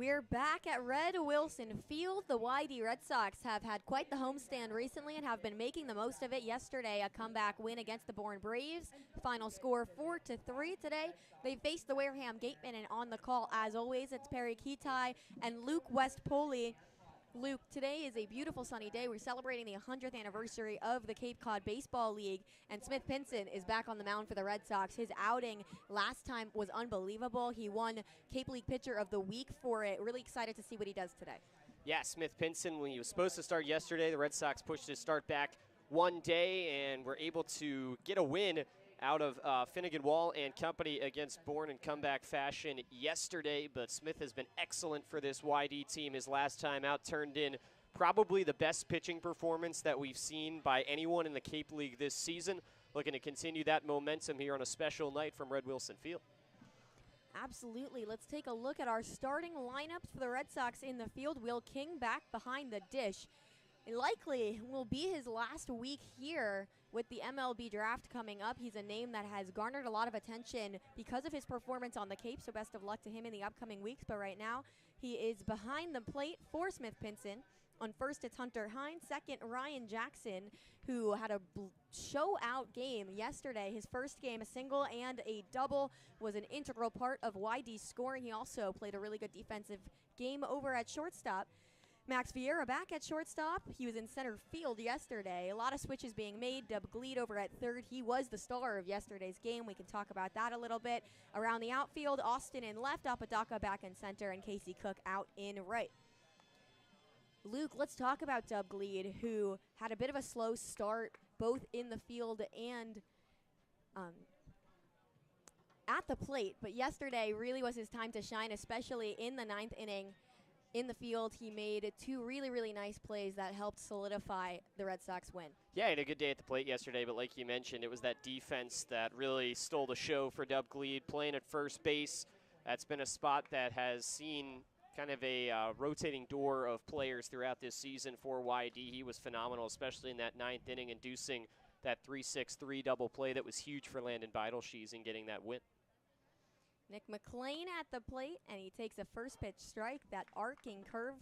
We're back at Red Wilson Field. The YD Red Sox have had quite the homestand recently and have been making the most of it. Yesterday, a comeback win against the Bourne Braves. Final score 4-3 today. They faced the Wareham Gatemen, and on the call, as always, it's Perri, Kitei, and Luke West Poley. Luke, today is a beautiful sunny day. We're celebrating the 100th anniversary of the Cape Cod Baseball League, and Smith Pinson is back on the mound for the Red Sox. His outing last time was unbelievable. He won Cape League Pitcher of the Week for it. Really excited to see what he does today. Yeah, Smith Pinson, when he was supposed to start yesterday, the Red Sox pushed his start back one day and were able to get a win out of Finnegan Wall and company against Bourne in comeback fashion yesterday. But Smith has been excellent for this YD team. His last time out turned in probably the best pitching performance that we've seen by anyone in the Cape League this season. Looking to continue that momentum here on a special night from Red Wilson Field. Absolutely. Let's take a look at our starting lineups for the Red Sox in the field. Will King back behind the dish. It likely will be his last week here with the MLB draft coming up. He's a name that has garnered a lot of attention because of his performance on the Cape, so best of luck to him in the upcoming weeks. But right now, he is behind the plate for Smith Pinson. On first, it's Hunter Hines. Second, Ryan Jackson, who had a show-out game yesterday. His first game, a single and a double, was an integral part of YD's scoring. He also played a really good defensive game over at shortstop. Max Vieira back at shortstop. He was in center field yesterday. A lot of switches being made. Dub Gleed over at third. He was the star of yesterday's game. We can talk about that a little bit. Around the outfield, Austin in left, Apodaca back in center, and Casey Cook out in right. Luke, let's talk about Dub Gleed, who had a bit of a slow start both in the field and at the plate. But yesterday really was his time to shine, especially in the ninth inning. In the field, he made two really, really nice plays that helped solidify the Red Sox win. Yeah, he had a good day at the plate yesterday, but like you mentioned, it was that defense that really stole the show for Dub Gleed, playing at first base. That's been a spot that has seen kind of a rotating door of players throughout this season for YD. He was phenomenal, especially in that ninth inning, inducing that 3-6-3 double play that was huge for Landon Beidelshees in getting that win. Nick McLean at the plate, and he takes a first pitch strike. That arcing curve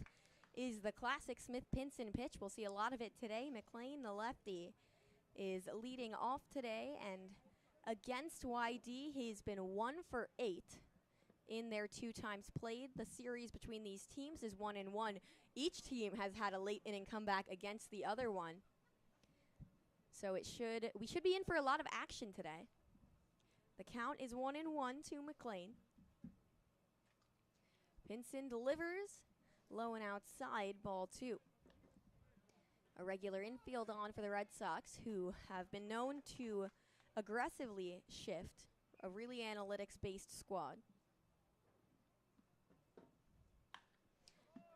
is the classic Smith Pinson pitch. We'll see a lot of it today. McLean, the lefty, is leading off today, and against YD, he's been 1 for 8 in their 2 times played. The series between these teams is 1-1. Each team has had a late inning comeback against the other one. So we should be in for a lot of action today. The count is 1-1 to McLean. Pinson delivers, low and outside, ball 2. A regular infield on for the Red Sox, who have been known to aggressively shift, a really analytics-based squad.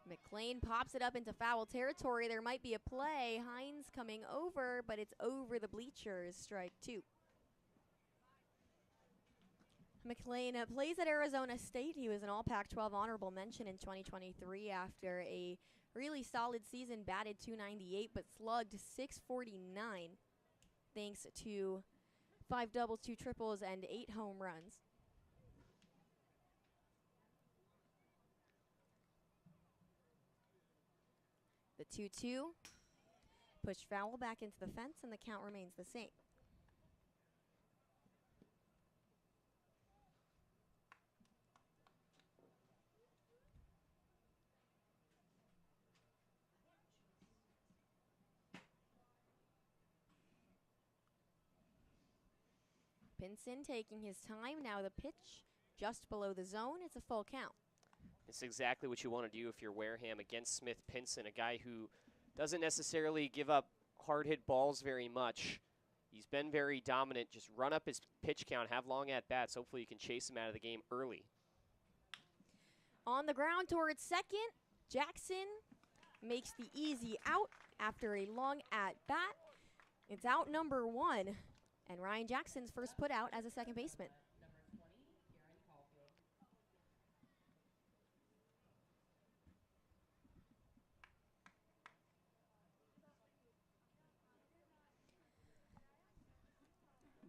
McLean pops it up into foul territory. There might be a play. Hines coming over, but it's over the bleachers. Strike 2. McLean plays at Arizona State. He was an All-Pac-12 honorable mention in 2023 after a really solid season, batted .298, but slugged .649 thanks to 5 doubles, 2 triples, and 8 home runs. The 2-2, push foul back into the fence, and the count remains the same. Pinson taking his time. Now the pitch just below the zone. It's a full count. It's exactly what you want to do if you're Wareham against Smith Pinson, a guy who doesn't necessarily give up hard hit balls very much. He's been very dominant. Just run up his pitch count, have long at bats. Hopefully you can chase him out of the game early. On the ground towards second, Jackson makes the easy out after a long at bat. It's out number 1. And Ryan Jackson's first put out as a second baseman.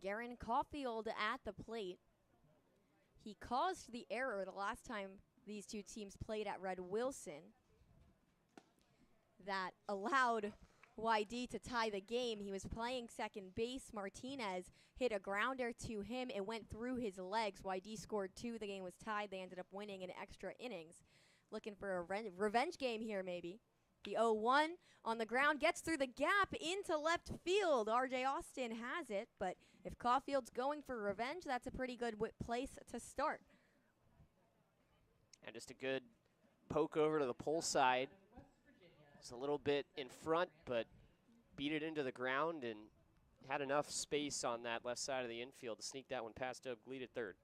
Garen Caulfield at the plate. He caused the error the last time these two teams played at Red Wilson that allowed YD to tie the game. He was playing second base. Martinez hit a grounder to him. It went through his legs. YD scored 2. The game was tied. They ended up winning in extra innings. Looking for a revenge game here, maybe. The 0-1 on the ground gets through the gap into left field. RJ Austin has it, but if Caulfield's going for revenge, that's a pretty good place to start. And just a good poke over to the pole side. It's a little bit in front, but beat it into the ground and had enough space on that left side of the infield to sneak that one past Doug Gleed at third.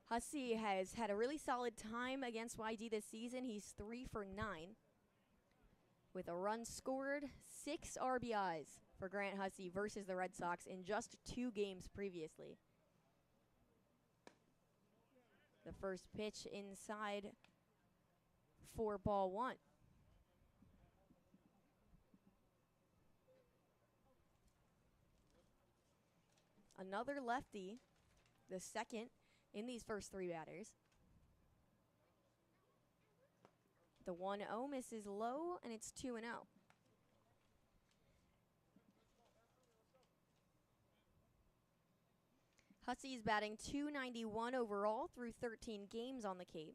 Hussey has had a really solid time against YD this season. He's 3 for 9 with a run scored, 6 RBIs for Grant Hussey versus the Red Sox in just 2 games previously. The first pitch inside for ball 1. Another lefty, the second in these first 3 batters. The 1-0 misses low, and it's 2-0. Hussey's batting .291 overall through 13 games on the Cape.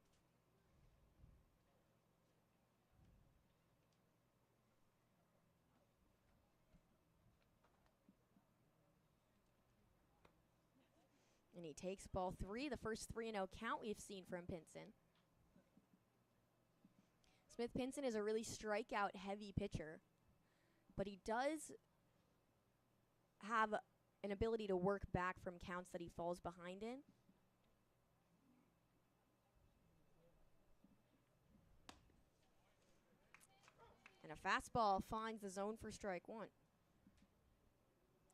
And he takes ball 3, the first 3-0 count we've seen from Pinson. Smith Pinson is a really strikeout-heavy pitcher, but he does have an ability to work back from counts that he falls behind in. And a fastball finds the zone for strike 1.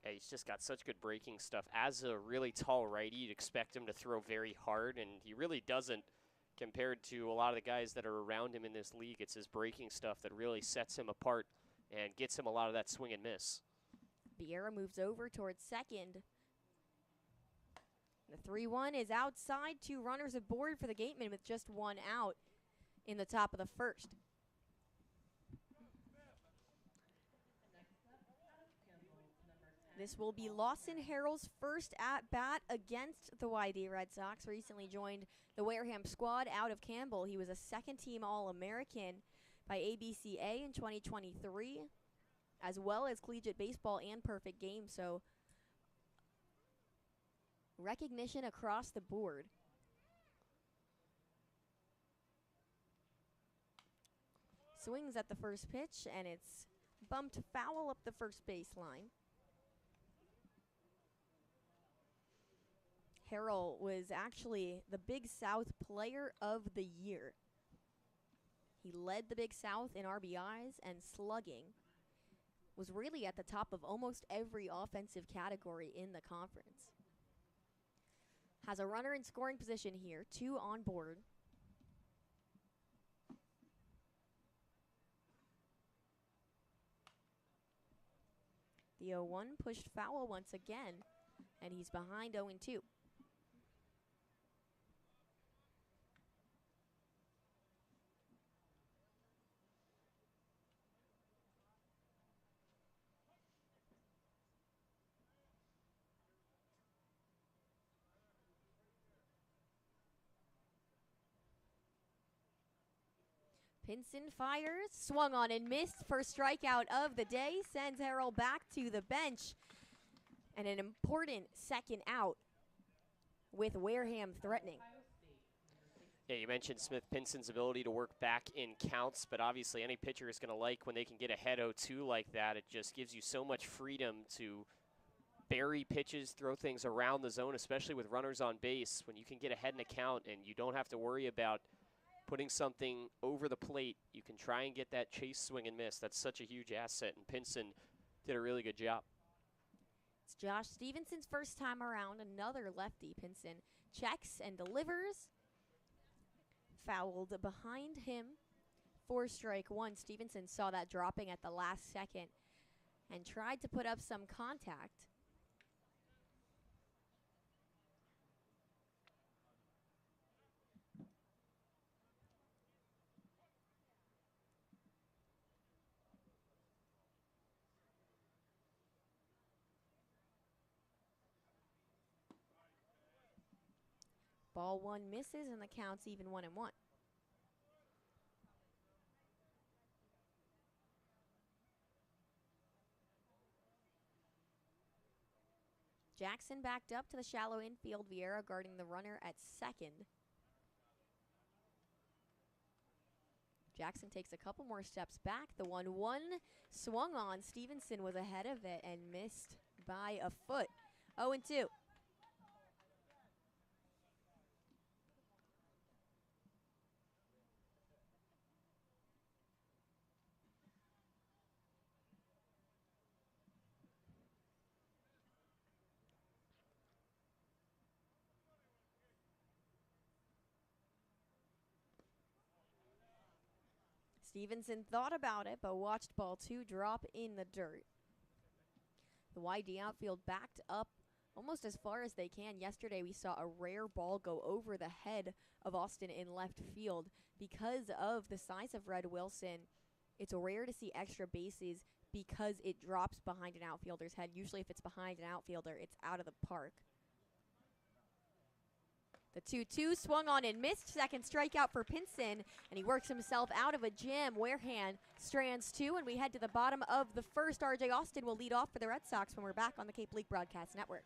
Yeah, he's just got such good breaking stuff. As a really tall righty, you'd expect him to throw very hard, and he really doesn't compared to a lot of the guys that are around him in this league. It's his breaking stuff that really sets him apart and gets him a lot of that swing and miss. Vieira moves over towards second. The 3-1 is outside, 2 runners aboard for the Gatemen with just 1 out in the top of the first. This will be Lawson Harrell's first at-bat against the YD Red Sox. Recently joined the Wareham squad out of Campbell. He was a second-team All-American by ABCA in 2023, as well as collegiate baseball and perfect game. So recognition across the board. Swings at the first pitch, and it's bumped foul up the first baseline. Harrell was actually the Big South Player of the Year. He led the Big South in RBIs and slugging. Was really at the top of almost every offensive category in the conference. Has a runner in scoring position here, 2 on board. The 0-1 pushed foul once again, and he's behind 0-2. Pinson fires, swung on and missed. First strikeout of the day, sends Harrell back to the bench. And an important second out with Wareham threatening. Yeah, you mentioned Smith Pinson's ability to work back in counts, but obviously any pitcher is going to like when they can get ahead 0-2 like that. It just gives you so much freedom to bury pitches, throw things around the zone, especially with runners on base. When you can get ahead in a count and you don't have to worry about putting something over the plate, you can try and get that chase swing and miss. That's such a huge asset, and Pinson did a really good job. It's Josh Stevenson's first time around, another lefty. Pinson checks and delivers. Fouled behind him for strike 1. Stevenson saw that dropping at the last second and tried to put up some contact. Ball one misses, and the count's even 1-1. Jackson backed up to the shallow infield. Vieira guarding the runner at second. Jackson takes a couple more steps back. The 1-1 swung on. Stevenson was ahead of it and missed by a foot. 0-2. Stevenson thought about it, but watched ball two drop in the dirt. The YD outfield backed up almost as far as they can. Yesterday we saw a rare ball go over the head of Austin in left field. Because of the size of Red Wilson, it's rare to see extra bases because it drops behind an outfielder's head. Usually if it's behind an outfielder, it's out of the park. The 2-2 swung on and missed. Second strikeout for Pinson, and he works himself out of a jam. Wareham strands two, and we head to the bottom of the first. RJ Austin will lead off for the Red Sox when we're back on the Cape League Broadcast Network.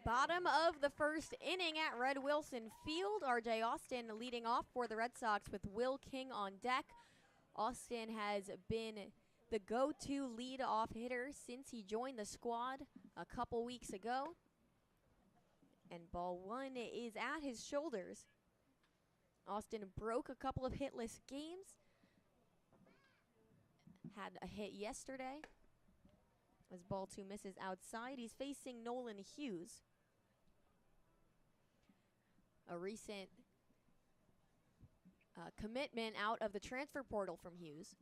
Bottom of the first inning at Red Wilson Field. RJ Austin leading off for the Red Sox with Will King on deck. Austin has been the go-to lead-off hitter since he joined the squad a couple weeks ago. And ball one is at his shoulders. Austin broke a couple of hitless games. Had a hit yesterday. As ball two misses outside, he's facing Nolan Hughes. A recent commitment out of the transfer portal from Hughes,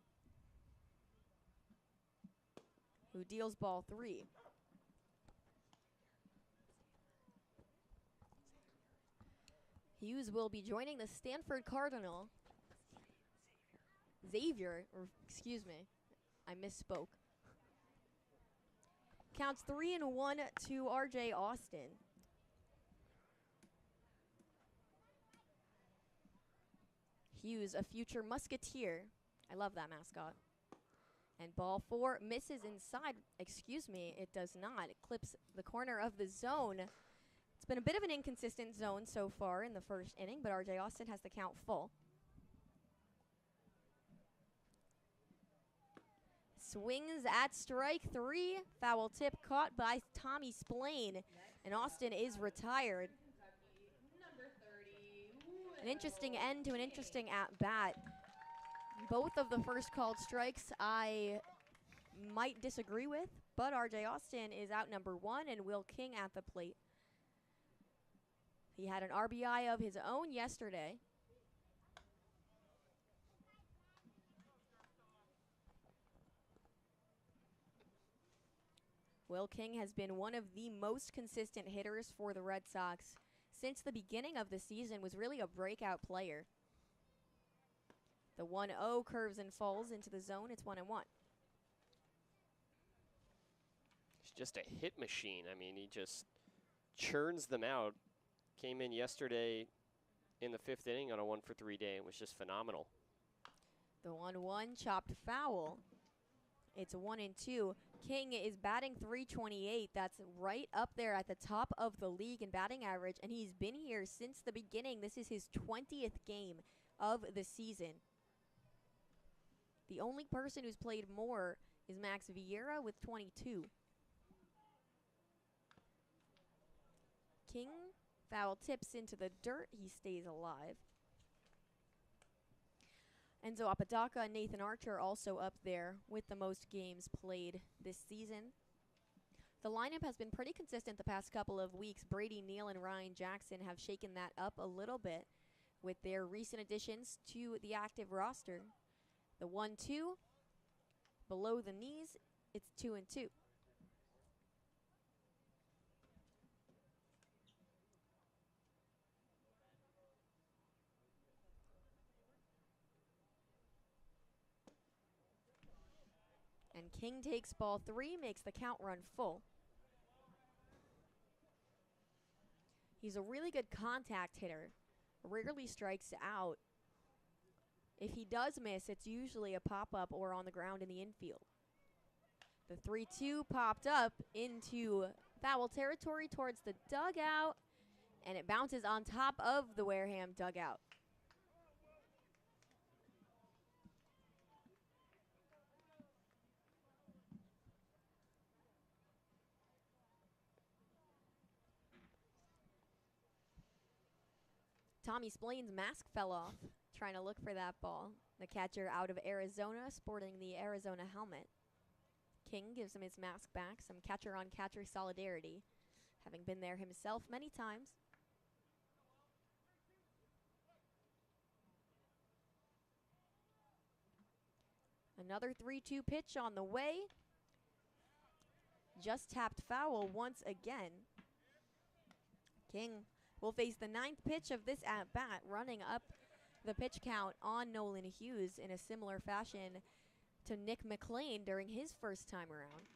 who deals ball three. Hughes will be joining the Stanford Cardinal. Xavier, or excuse me, I misspoke. Counts 3-1 to RJ Austin. Hughes, a future Musketeer. I love that mascot. And ball four misses inside. Excuse me, it does not. It clips the corner of the zone. It's It's been a bit of an inconsistent zone so far in the first inning, but R.J. Austin has the count full. Swings at strike 3. Foul tip caught by Tommy Splain, and Austin is retired. An interesting end to an interesting at-bat. Both of the first called strikes I might disagree with, but R.J. Austin is out number 1 and Will King at the plate. He had an RBI of his own yesterday. Will King has been one of the most consistent hitters for the Red Sox since the beginning of the season, was really a breakout player. The 1-0 curves and falls into the zone. It's 1-1. He's just a hit machine. I mean, he just churns them out. Came in yesterday in the 5th inning on a 1-for-3 day and was just phenomenal. The 1-1 chopped foul. It's 1-2. King is batting .328. That's right up there at the top of the league in batting average, and he's been here since the beginning. This is his 20th game of the season. The only person who's played more is Max Vieira with 22. King foul tips into the dirt. He stays alive. Enzo Apodaca and Nathan Archer also up there with the most games played this season. The lineup has been pretty consistent the past couple of weeks. Brady Neal and Ryan Jackson have shaken that up a little bit with their recent additions to the active roster. The 1-2, below the knees, it's 2-2. And King takes ball 3, makes the count run full. He's a really good contact hitter, rarely strikes out. If he does miss, it's usually a pop-up or on the ground in the infield. The 3-2 popped up into foul territory towards the dugout, and it bounces on top of the Wareham dugout. Tommy Splain's mask fell off, trying to look for that ball. The catcher out of Arizona, sporting the Arizona helmet. King gives him his mask back, some catcher-on-catcher solidarity, having been there himself many times. Another 3-2 pitch on the way. Just tapped foul once again. King will face the 9th pitch of this at-bat, running up the pitch count on Nolan Hughes in a similar fashion to Nick McLean during his first time around.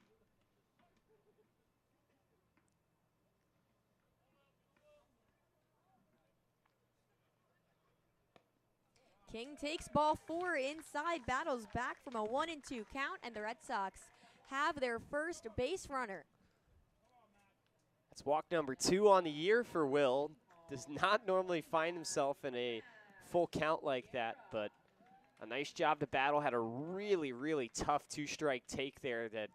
King takes ball 4 inside, battles back from a 1-2 count, and the Red Sox have their first base runner. That's walk number 2 on the year for Will. Does not normally find himself in a full count like that, but a nice job to battle. Had a really, really tough 2-strike take there that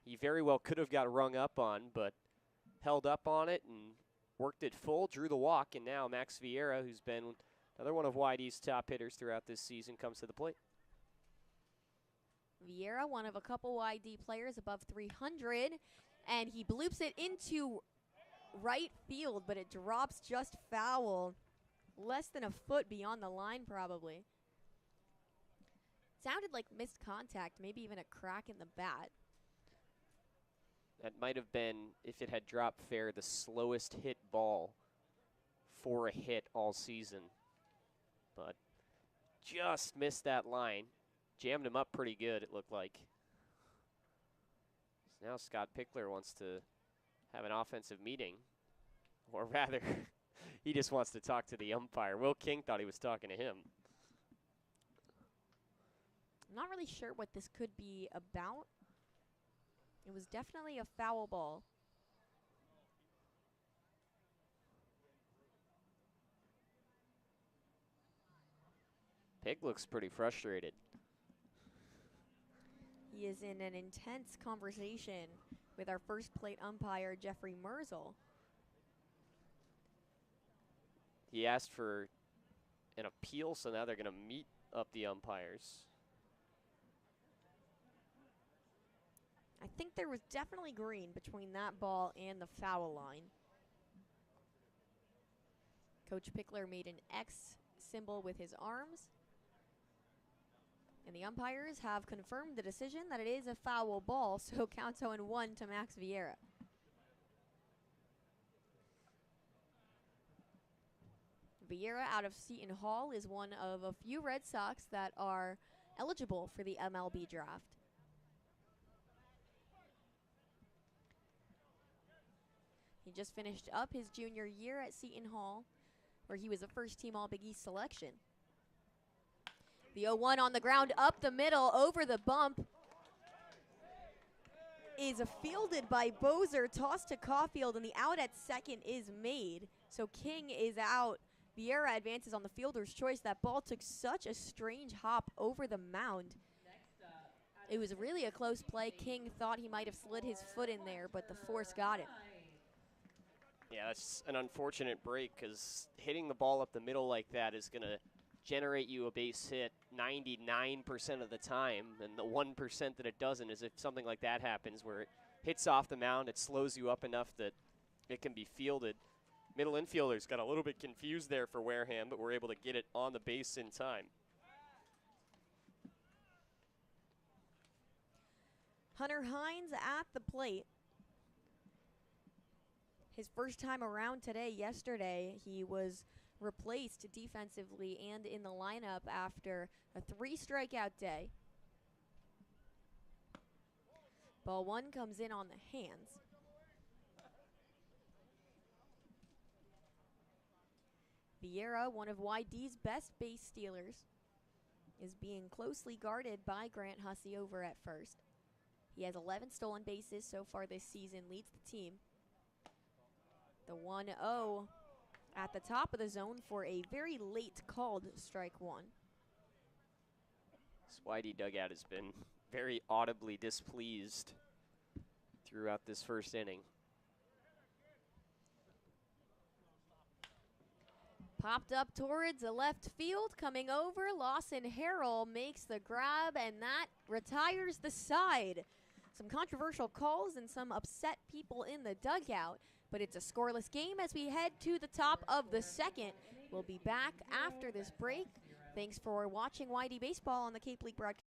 he very well could have got rung up on, but held up on it and worked it full, drew the walk, and now Max Vieira, who's been another one of YD's top hitters throughout this season, comes to the plate. Vieira, one of a couple YD players above 300, and he bloops it into right field, but it drops just foul. Less than a foot beyond the line, probably. Sounded like missed contact, maybe even a crack in the bat. That might have been, if it had dropped fair, the slowest hit ball for a hit all season. But just missed that line. Jammed him up pretty good, it looked like. So now Scott Pickler wants to have an offensive meeting. Or rather, he just wants to talk to the umpire. Will King thought he was talking to him. I'm not really sure what this could be about. It was definitely a foul ball. Pig looks pretty frustrated. He is in an intense conversation with our first plate umpire, Jeffrey Merzel. He asked for an appeal, so now they're going to meet up the umpires. I think there was definitely green between that ball and the foul line. Coach Pickler made an X symbol with his arms. And the umpires have confirmed the decision that it is a foul ball, so counts 0-1 to Max Vieira. Vieira out of Seton Hall is one of a few Red Sox that are eligible for the MLB draft. He just finished up his junior year at Seton Hall, where he was a first-team All-Big East selection. The 0-1 on the ground, up the middle, over the bump, is fielded by Bozer, tossed to Caulfield, and the out at second is made. So King is out. Vieira advances on the fielder's choice. That ball took such a strange hop over the mound. It was really a close play. King thought he might have slid his foot in there, but the force got him. Yeah, that's an unfortunate break because hitting the ball up the middle like that is going to generate you a base hit 99% of the time, and the 1% that it doesn't is if something like that happens where it hits off the mound, it slows you up enough that it can be fielded. Middle infielders got a little bit confused there for Wareham, but were able to get it on the base in time. Hunter Hines at the plate. His first time around today. Yesterday, he was replaced defensively and in the lineup after a 3-strikeout day. Ball one comes in on the hands. Vieira, one of YD's best base stealers, is being closely guarded by Grant Hussey over at first. He has 11 stolen bases so far this season, leads the team. The 1-0 at the top of the zone for a very late called strike one. This YD dugout has been very audibly displeased throughout this first inning. Popped up towards the left field, coming over. Lawson Harrell makes the grab, and that retires the side. Some controversial calls and some upset people in the dugout, but it's a scoreless game as we head to the top of the second. We'll be back after this break. Thanks for watching YD Baseball on the Cape League broadcast.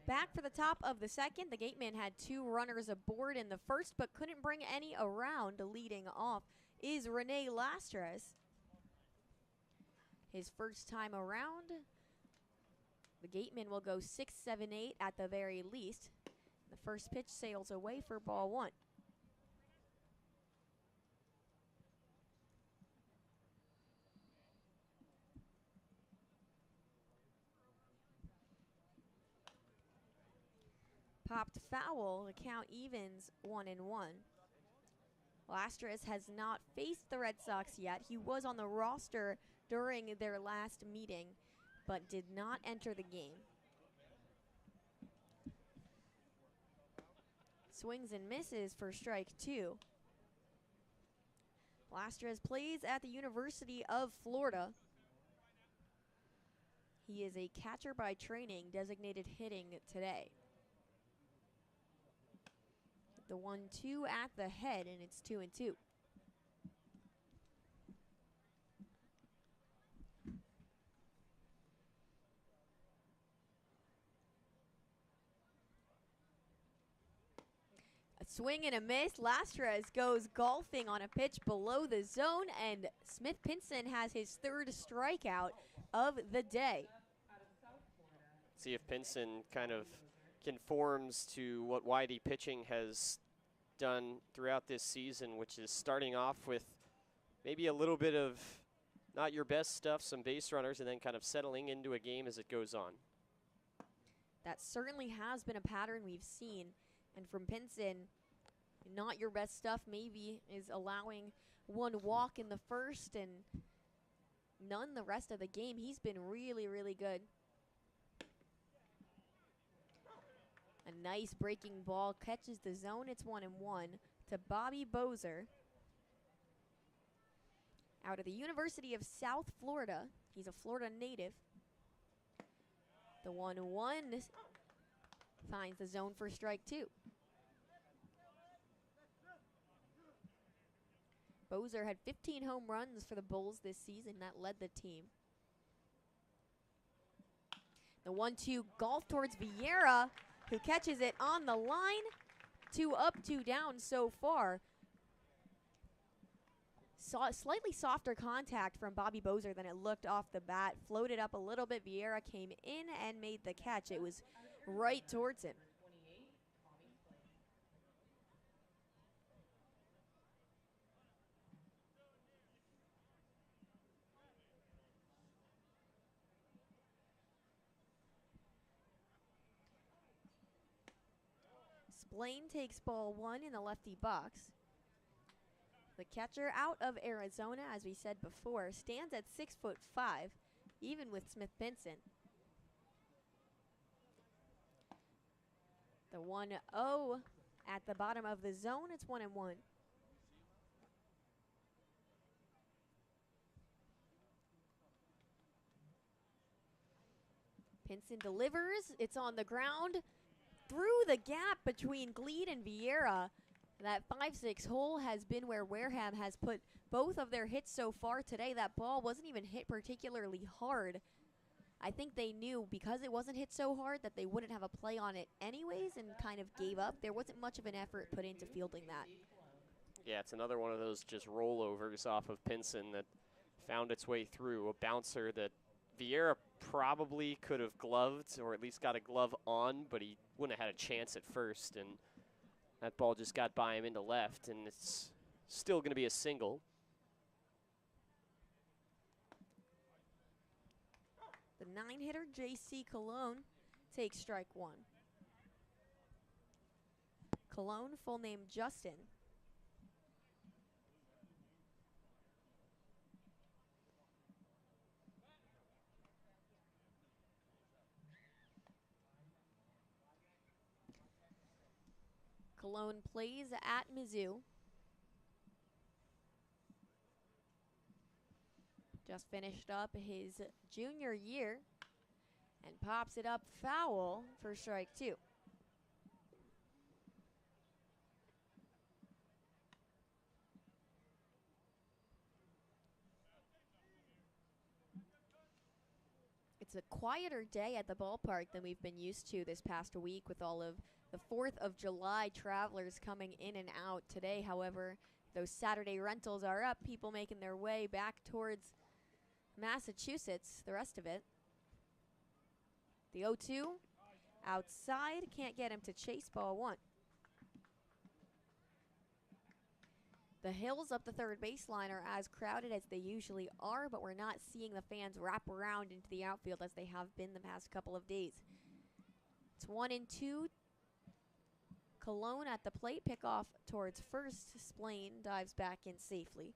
Back for the top of the second. The Gateman had 2 runners aboard in the first, but couldn't bring any around. Leading off is Rene Lastres. His first time around. The Gateman will go 6, 7, 8 at the very least. The first pitch sails away for ball one. Popped foul, the count evens 1-1. Lastras has not faced the Red Sox yet. He was on the roster during their last meeting, but did not enter the game. Swings and misses for strike two. Lastras plays at the University of Florida. He is a catcher by training, designated hitting today. The 1-2 at the head, and it's 2-2. A swing and a miss. Lastras goes golfing on a pitch below the zone, and Smith Pinson has his third strikeout of the day. See if Pinson kind of conforms to what YD pitching has done throughout this season, which is starting off with maybe a little bit of not your best stuff, some base runners, and then kind of settling into a game as it goes on. That certainly has been a pattern we've seen. And from Pinson, not your best stuff maybe is allowing one walk in the first and none the rest of the game. He's been really, really good. A nice breaking ball catches the zone. It's 1-1 to Bobby Bozer. Out of the University of South Florida. He's a Florida native. The 1-1 finds the zone for strike two. Bozer had 15 home runs for the Bulls this season. That led the team. The 1-2 golf towards Vieira, who catches it on the line. 2 up, 2 down so far. Slightly softer contact from Bobby Bozer than it looked off the bat. Floated up a little bit. Vieira came in and made the catch. It was right towards him. Blaine takes ball one in the lefty box. The catcher out of Arizona, as we said before, stands at 6'5", even with Smith Pinson. The 1-0 at the bottom of the zone. It's 1-1. Pinson delivers. It's on the ground. Through the gap between Gleed and Vieira. That 5-6 hole has been where Wareham has put both of their hits so far today. That ball wasn't even hit particularly hard. I think they knew because it wasn't hit so hard that they wouldn't have a play on it anyways and kind of gave up. There wasn't much of an effort put into fielding that. Yeah, it's another one of those just rollovers off of Pinson that found its way through. A bouncer that Vieira probably could have gloved or at least got a glove on, but he wouldn't have had a chance at first, and that ball just got by him into left, and it's still going to be a single. The 9-hitter, J.C. Cologne, takes strike one. Cologne, full name Justin. Cologne plays at Mizzou. Just finished up his junior year and pops it up foul for strike two. It's a quieter day at the ballpark than we've been used to this past week with all of the 4th of July travelers coming in and out. Today, however, those Saturday rentals are up, people making their way back towards Massachusetts, the rest of it. The 0-2 outside. Can't get him to chase ball one. The hills up the third baseline are as crowded as they usually are, but we're not seeing the fans wrap around into the outfield as they have been the past couple of days. It's 1-2. Cologne at the plate. Pickoff towards first. Splain dives back in safely.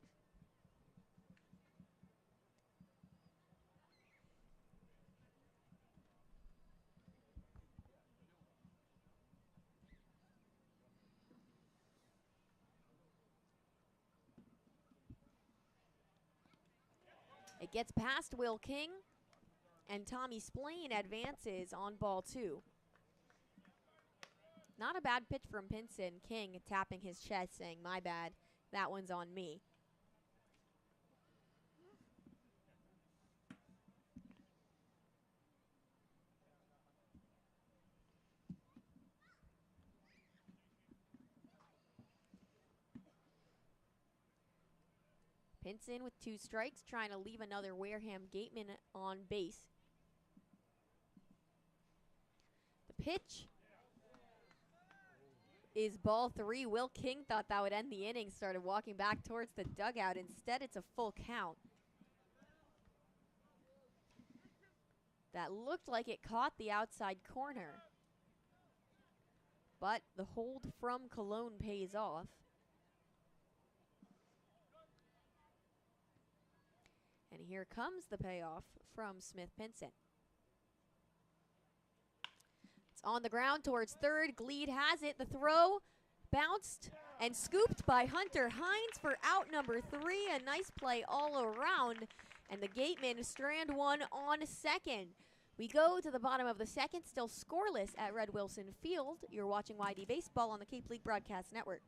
It gets past Will King, and Tommy Splain advances on ball two. Not a bad pitch from Pinson. King tapping his chest saying, "My bad, that one's on me." Pinson with 2 strikes, trying to leave another Wareham Gatemen on base. The pitch is ball 3. Will King thought that would end the inning, started walking back towards the dugout. Instead, it's a full count. That looked like it caught the outside corner, but the hold from Cologne pays off. And here comes the payoff from Smith Pinson. It's on the ground towards third. Gleed has it. The throw bounced and scooped by Hunter Hines for out number 3. A nice play all around. And the Gatemen strand one on second. We go to the bottom of the second, still scoreless at Red Wilson Field. You're watching YD Baseball on the Cape League Broadcast Network.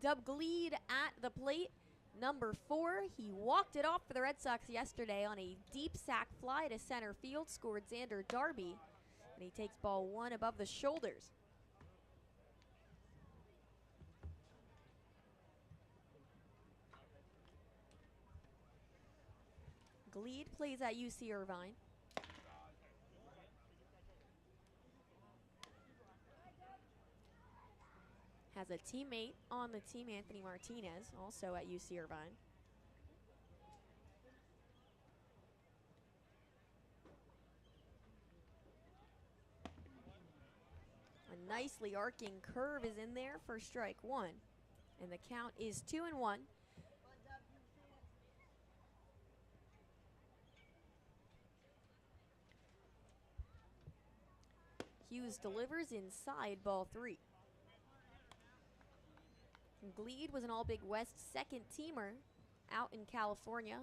Dub Gleed at the plate, number 4. He walked it off for the Red Sox yesterday on a deep sac fly to center field, scored Xander Darby, and he takes ball 1 above the shoulders. Gleed plays at UC Irvine. Has a teammate on the team, Anthony Martinez, also at UC Irvine. A nicely arcing curve is in there for strike 1. And the count is 2-1. Hughes delivers inside ball 3. Gleed was an All Big West second teamer out in California.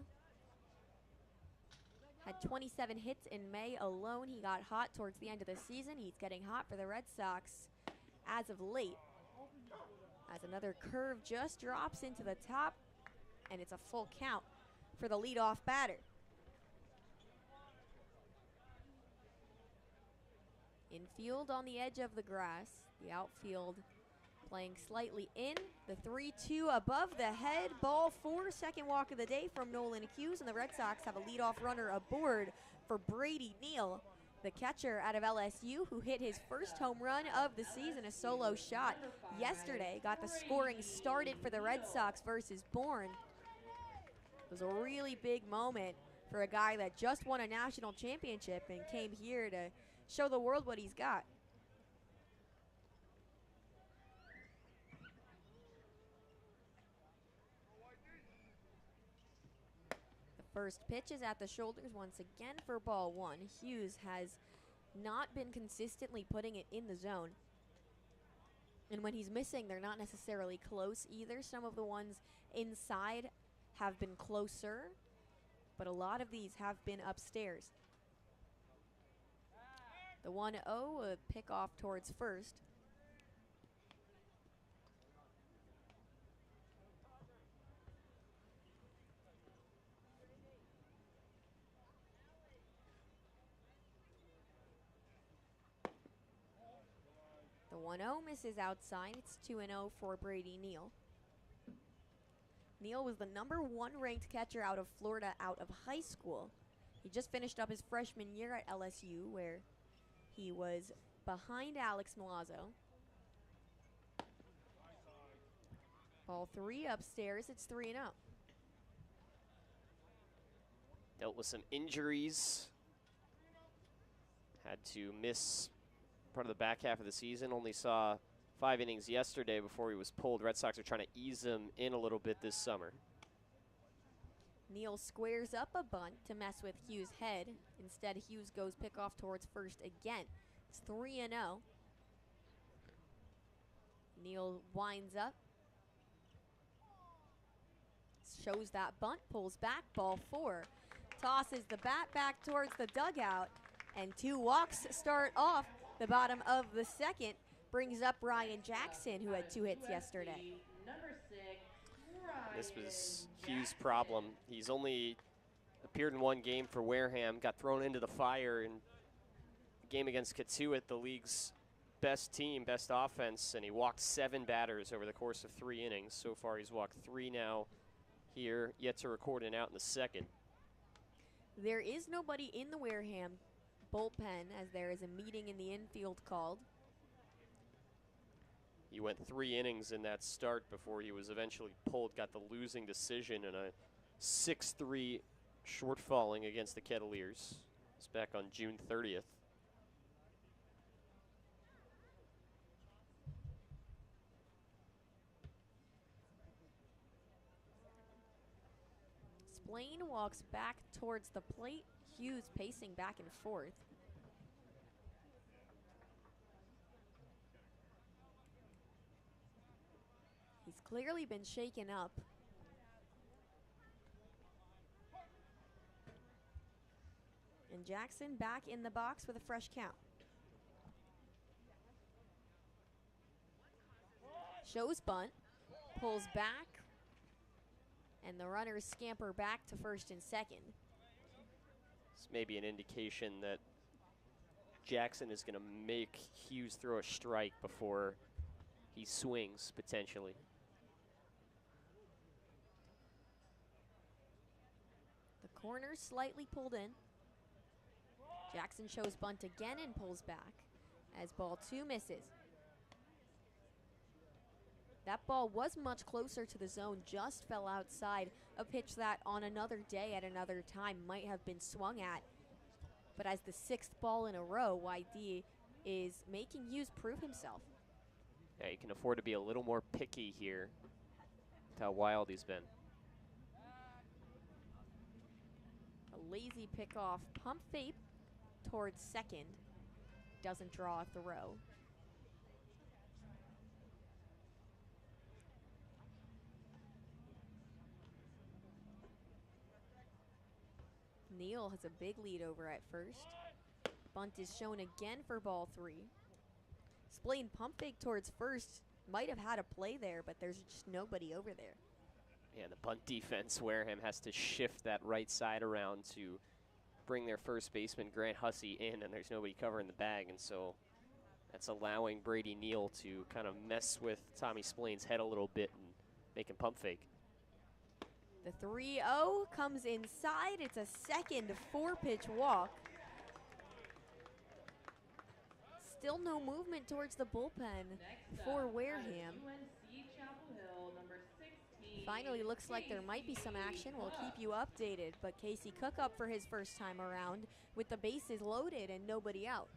Had 27 hits in May alone. He got hot towards the end of the season. He's getting hot for the Red Sox as of late. As another curve just drops into the top, and it's a full count for the leadoff batter. Infield on the edge of the grass. The outfield playing slightly in. The 3-2 above the head. Ball 4, second walk of the day from Nolan Hughes, and the Red Sox have a leadoff runner aboard for Brady Neal, the catcher out of LSU, who hit his first home run of the season, a solo shot yesterday. Got the scoring started for the Red Sox versus Bourne. It was a really big moment for a guy that just won a national championship and came here to show the world what he's got. First pitch is at the shoulders once again for ball 1. Hughes has not been consistently putting it in the zone. And when he's missing, they're not necessarily close either. Some of the ones inside have been closer, but a lot of these have been upstairs. The 1-0, a pick off towards first. The 1-0 misses outside. It's 2-0 for Brady Neal. Neal was the #1 ranked catcher out of Florida out of high school. He just finished up his freshman year at LSU, where he was behind Alex Milazzo. Ball 3 upstairs. It's 3-0. Dealt with some injuries. Had to miss part of the back half of the season. Only saw 5 innings yesterday before he was pulled. Red Sox are trying to ease him in a little bit this summer. Neal squares up a bunt to mess with Hughes' head. Instead, Hughes goes pickoff towards first again. It's 3-0. Neal winds up. Shows that bunt, pulls back, ball 4. Tosses the bat back towards the dugout, and 2 walks start off the bottom of the second. Brings up Ryan Jackson, who had 2 hits yesterday. This was Hughes' problem. He's only appeared in 1 game for Wareham, got thrown into the fire in a game against Kitei, the league's best team, best offense, and he walked 7 batters over the course of 3 innings. So far he's walked 3 now here, yet to record an out in the second. There is nobody in the Wareham bullpen as there is a meeting in the infield called. He went 3 innings in that start before he was eventually pulled, got the losing decision in a 6-3 shortfalling against the Kettleers. It's back on June 30th. Splain walks back towards the plate. Hughes pacing back and forth. He's clearly been shaken up. And Jackson back in the box with a fresh count. Shows bunt, pulls back, and the runners scamper back to first and second. This may be an indication that Jackson is going to make Hughes throw a strike before he swings, potentially. The corner slightly pulled in. Jackson shows bunt again and pulls back as ball 2 misses. That ball was much closer to the zone, just fell outside. A pitch that on another day at another time might have been swung at. But as the 6th ball in a row, YD is making Hughes prove himself. Yeah, you can afford to be a little more picky here with how wild he's been. A lazy pickoff, pump fake towards second. doesn't draw a throw. Neal has a big lead over at first. Bunt is shown again for ball 3. Splain pump fake towards first. Might have had a play there, but there's just nobody over there. Yeah, the bunt defense, Wareham has to shift that right side around to bring their first baseman, Grant Hussey, in, and there's nobody covering the bag, and so that's allowing Brady Neal to kind of mess with Tommy Splain's head a little bit and make him pump fake. The 3-0 comes inside. It's a second 4-pitch walk. Still no movement towards the bullpen for Wareham. Finally looks like there might be some action. We'll keep you updated, but Casey Cook up for his first time around with the bases loaded and nobody out.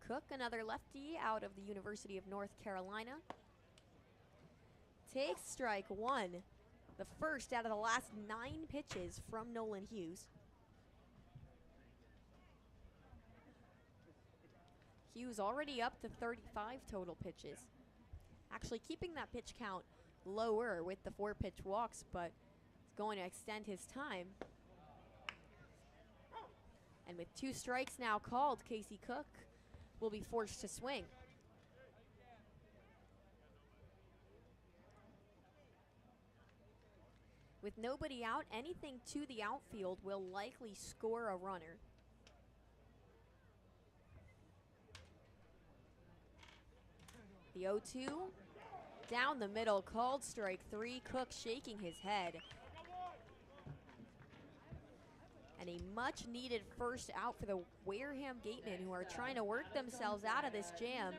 Cook, another lefty out of the University of North Carolina. Takes strike 1, the first out of the last 9 pitches from Nolan Hughes. Hughes already up to 35 total pitches. Actually keeping that pitch count lower with the 4-pitch walks, but it's going to extend his time. And with 2 strikes now called, Casey Cook will be forced to swing. With nobody out, anything to the outfield will likely score a runner. The 0-2, down the middle, called strike 3. Cook shaking his head. And a much needed first out for the Wareham Gatemen, who are trying to work themselves out of this jam.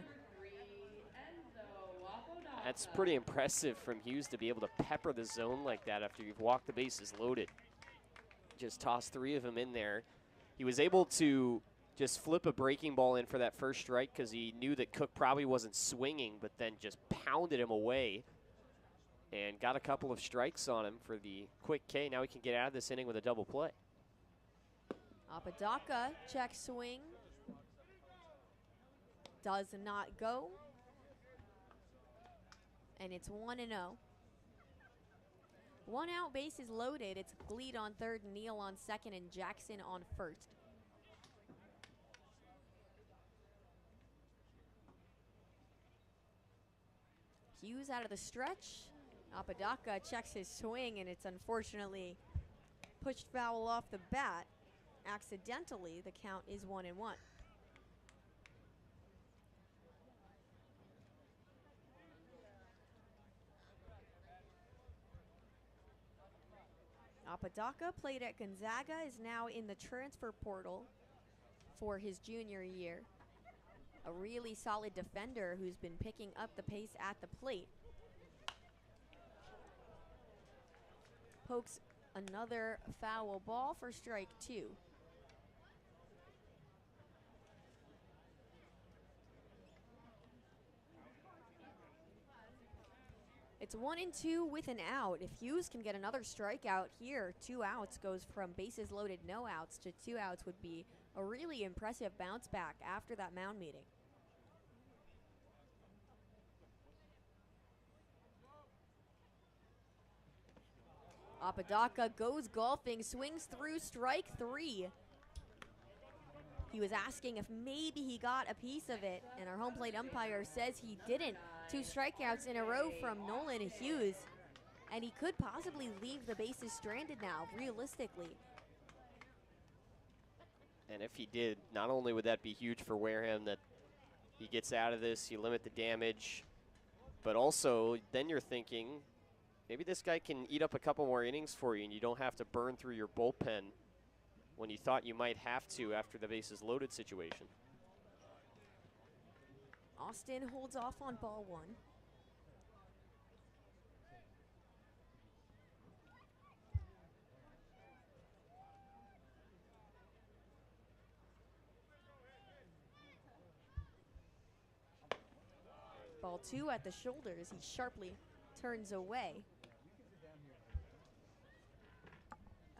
That's pretty impressive from Hughes to be able to pepper the zone like that after you've walked the bases loaded. Just toss 3 of them in there. He was able to just flip a breaking ball in for that first strike because he knew that Cook probably wasn't swinging, but then just pounded him away and got a couple of strikes on him for the quick K. Now he can get out of this inning with a double play. Apodaca check swing. Does not go. And it's 1-0. 1 out, bases loaded. It's Gleed on third, Neal on second, and Jackson on first. Hughes out of the stretch. Apodaca checks his swing, and it's unfortunately pushed foul off the bat. Accidentally, the count is 1-1. Apodaca played at Gonzaga, is now in the transfer portal for his junior year. A really solid defender who's been picking up the pace at the plate. Pokes another foul ball for strike 2. It's 1-2 with an out. If Hughes can get another strikeout here, 2 outs, goes from bases loaded, no outs, to 2 outs would be a really impressive bounce back after that mound meeting. Apodaca goes golfing, swings through strike 3. He was asking if maybe he got a piece of it, and our home plate umpire says he didn't. 2 strikeouts in a row from Nolan Hughes, and he could possibly leave the bases stranded now, realistically. And if he did, not only would that be huge for Wareham that he gets out of this, you limit the damage, but also then you're thinking maybe this guy can eat up a couple more innings for you and you don't have to burn through your bullpen when you thought you might have to after the bases loaded situation. Austin holds off on ball 1. Ball 2 at the shoulders. He sharply turns away.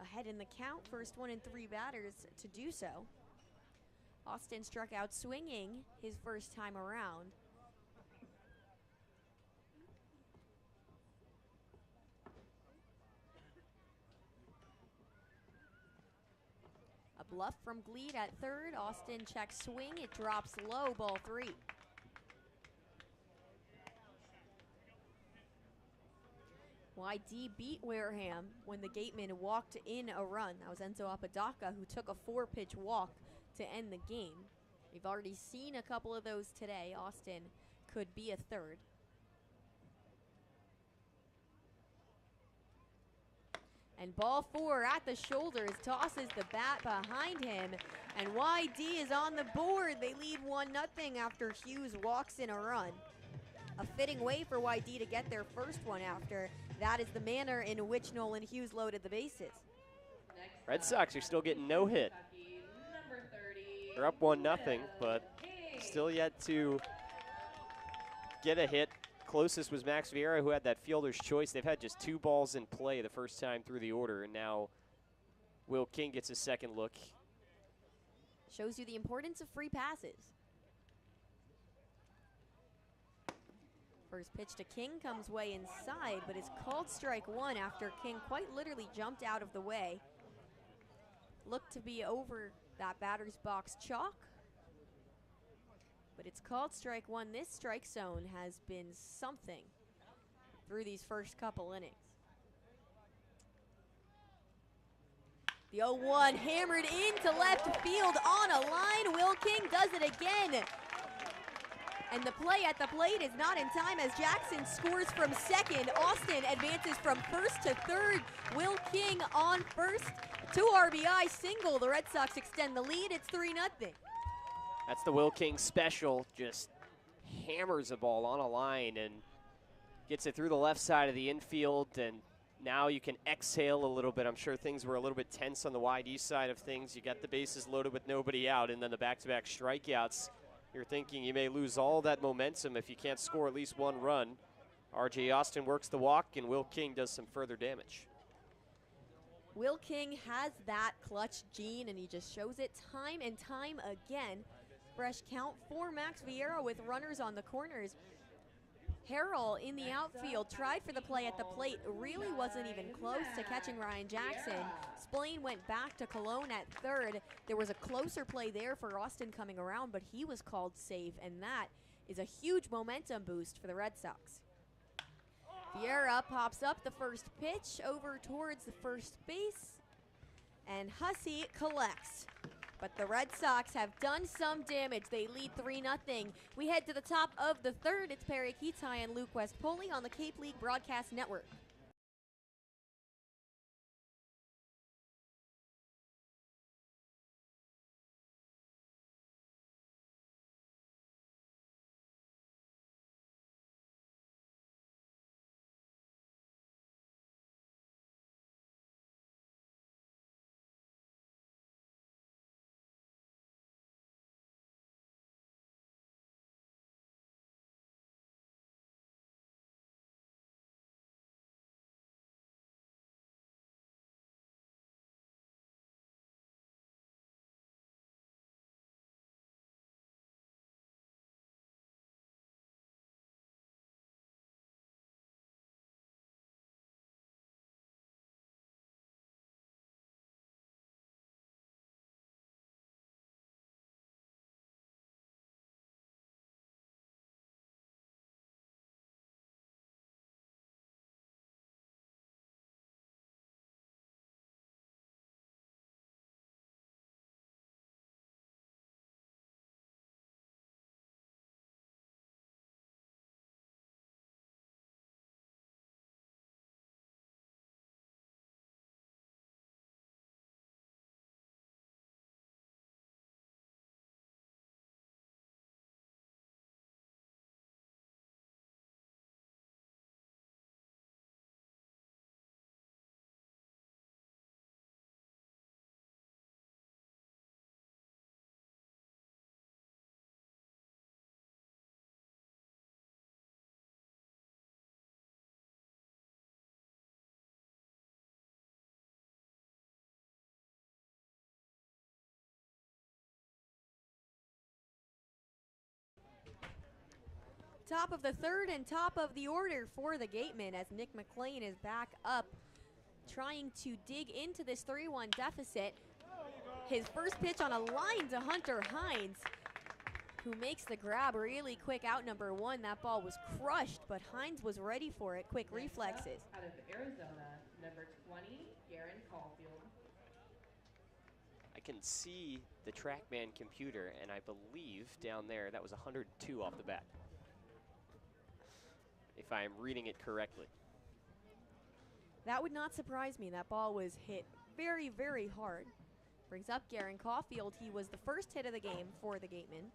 Ahead in the count, first one in 3 batters to do so. Austin struck out swinging his first time around. A bluff from Gleed at third. Austin checks swing. It drops low, ball 3. YD beat Wareham when the Gatemen walked in a run. That was Enzo Apodaca, who took a 4-pitch walk to end the game. We've already seen a couple of those today. Austin could be a third. And ball 4 at the shoulders, tosses the bat behind him, and YD is on the board. They lead 1-0 after Hughes walks in a run. A fitting way for YD to get their first one after. That is the manner in which Nolan Hughes loaded the bases. Red Sox are still getting no hit. They're up 1-0, but still yet to get a hit. Closest was Max Vieira, who had that fielder's choice. They've had just 2 balls in play the first time through the order, and now Will King gets a second look. Shows you the importance of free passes. First pitch to King comes way inside, but is called strike 1 after King quite literally jumped out of the way. Looked to be over that batter's box chalk, but it's called strike 1. This strike zone has been something through these first couple innings. The 0-1 hammered into left field on a line. Will King does it again. And the play at the plate is not in time as Jackson scores from second. Austin advances from first to third. Will King on first. 2 RBI single. The Red Sox extend the lead. It's 3-0. That's the Will King special. Just hammers a ball on a line and gets it through the left side of the infield. And now you can exhale a little bit. I'm sure things were a little bit tense on the YD side of things. You got the bases loaded with nobody out, and then the back-to-back strikeouts. You're thinking you may lose all that momentum if you can't score at least 1 run. RJ Austin works the walk, and Will King does some further damage. Will King has that clutch gene, and he just shows it time and time again. Fresh count for Max Vieira with runners on the corners. Harrell in the outfield tried for the play at the plate, really wasn't even close to catching Ryan Jackson. Splain went back to Colon at third. There was a closer play there for Austin coming around, but he was called safe, and that is a huge momentum boost for the Red Sox. Vieira pops up the first pitch over towards the first base, and Hussey collects. But the Red Sox have done some damage. They lead 3-0. We head to the top of the third. It's Perri, Kitei, and Luke West Poley on the Cape League Broadcast Network. top of the third and top of the order for the Gatemen as Nick McLean is back up trying to dig into this 3-1 deficit. His first pitch on a line to Hunter Hines, who makes the grab really quick out number 1. That ball was crushed, but Hines was ready for it. Quick reflexes. Out of Arizona, number 20, Garen Caulfield. I can see the TrackMan computer, and I believe down there that was 102 off the bat, if I'm reading it correctly. That would not surprise me. That ball was hit very, very hard. Brings up Garen Caulfield. He was the first hit of the game for the Gatemen.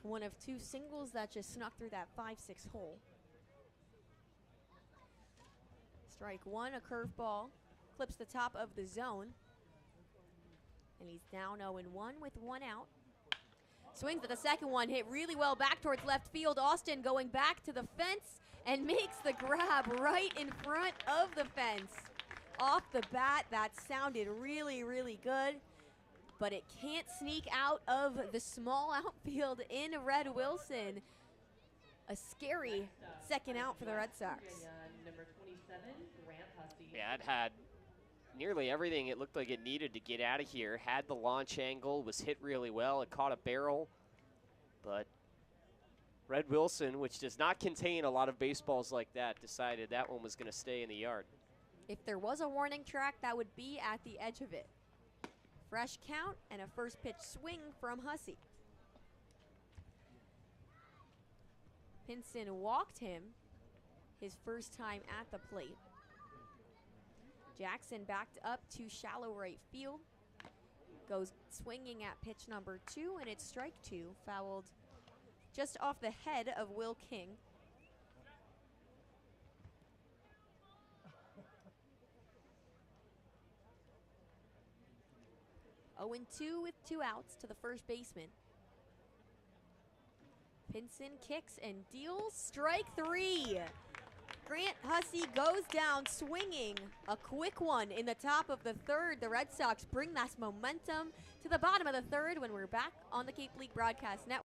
One of 2 singles that just snuck through that 5-6 hole. Strike 1, a curveball. Clips the top of the zone. And he's down 0-1 with 1 out. Swings at the second one, hit really well back towards left field. Austin going back to the fence and makes the grab right in front of the fence. Off the bat, that sounded really, really good, but it can't sneak out of the small outfield in Red Wilson. A scary second out for the Red Sox. Number 27, Grant Hussey. Yeah, it had nearly everything it looked like it needed to get out of here. Had the launch angle, was hit really well. It caught a barrel, but Red Wilson, which does not contain a lot of baseballs like that, decided that one was going to stay in the yard. If there was a warning track, that would be at the edge of it. Fresh count and a first pitch swing from Hussey. Pinson walked him his first time at the plate. Jackson backed up to shallow right field. Goes swinging at pitch number 2, and it's strike 2, fouled just off the head of Will King. Oh, 0-2 with 2 outs to the first baseman. Pinson kicks and deals strike 3. Grant Hussey goes down swinging. A quick one in the top of the third. The Red Sox bring that momentum to the bottom of the third when we're back on the Cape League Broadcast Network.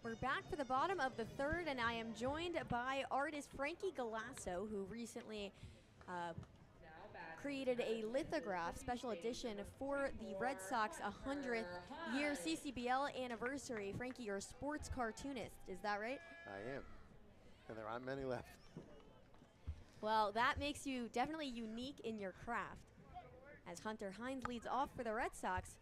We're back for the bottom of the third, and I am joined by artist Frankie Galasso, who recently created a lithograph, special edition, for the Red Sox 100th year CCBL anniversary. Frankie, you're a sports cartoonist, is that right? I am, and there aren't many left. Well, that makes you definitely unique in your craft. As Hunter Hines leads off for the Red Sox,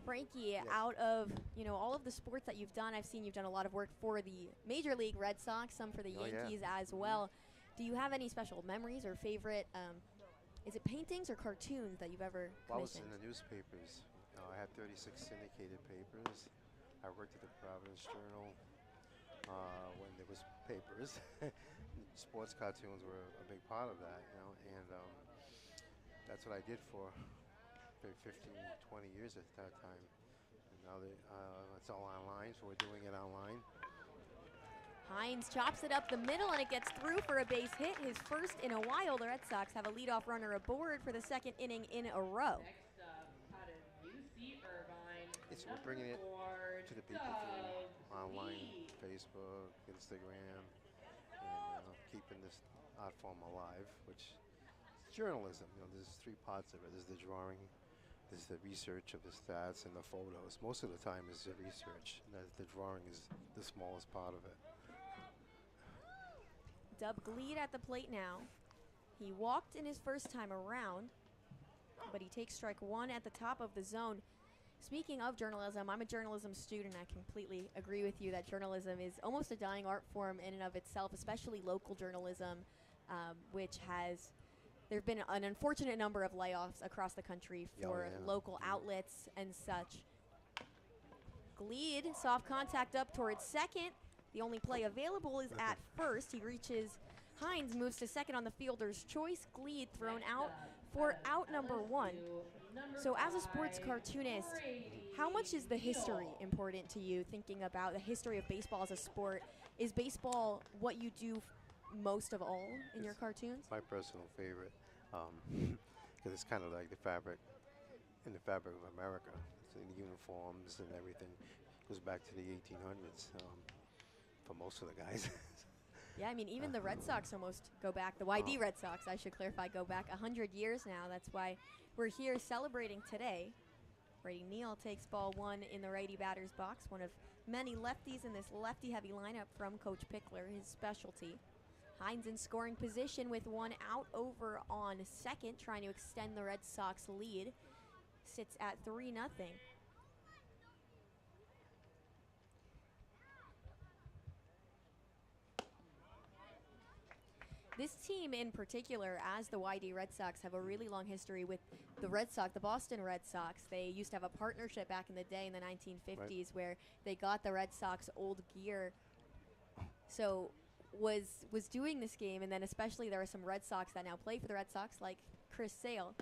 Frankie, yes. Out of all of the sports that you've done, I've seen you've done a lot of work for the Major League Red Sox, some for the Yankees as well. Do you have any special memories or favorite? Is it paintings or cartoons that you've ever Well, I was commissioned? in the newspapers. I had 36 syndicated papers. I worked at the Providence Journal when there was papers. Sports cartoons were a big part of that, you know, and that's what I did for maybe 15, 20 years at that time. And now it's all online, so we're doing it online. Hines chops it up the middle, and it gets through for a base hit, his first in a while. The Red Sox have a leadoff runner aboard for the second inning in a row. Next up, out of UC Irvine, We're bringing it to the people through online, Lee. Facebook, Instagram, and keeping this art form alive, which is journalism. You know, there's three parts of it. There's the drawing, there's the research of the stats and the photos. Most of the time is the research. And the drawing is the smallest part of it. Dub Gleed at the plate now. He walked in his first time around, but he takes strike one at the top of the zone. Speaking of journalism, I'm a journalism student. I completely agree with you that journalism is almost a dying art form in and of itself, especially local journalism, which there have been an unfortunate number of layoffs across the country for local outlets and such. Gleed, soft contact up towards second. The only play available is at first. He reaches, Hines moves to second on the fielder's choice. Gleed thrown out for out number one. So as a sports cartoonist, how much is the history important to you, thinking about the history of baseball as a sport? Is baseball what you do most of all in your cartoons? My personal favorite, because it's kind of like the fabric of America. It's in the uniforms and everything. It goes back to the 1800s. For most of the guys. Yeah, I mean, even the Red Sox almost go back, the YD Red Sox, I should clarify, go back 100 years now. That's why we're here celebrating today. Brady Neal takes ball one in the righty batter's box, one of many lefties in this lefty-heavy lineup from Coach Pickler, his specialty. Hines in scoring position with one out over on second, trying to extend the Red Sox lead. Sits at 3-0. This team in particular, as the YD Red Sox, have a really long history with the Red Sox, the Boston Red Sox. They used to have a partnership back in the day in the 1950s where they got the Red Sox old gear. So was doing this game, and then especially there are some Red Sox that now play for the Red Sox, like Chris Sale.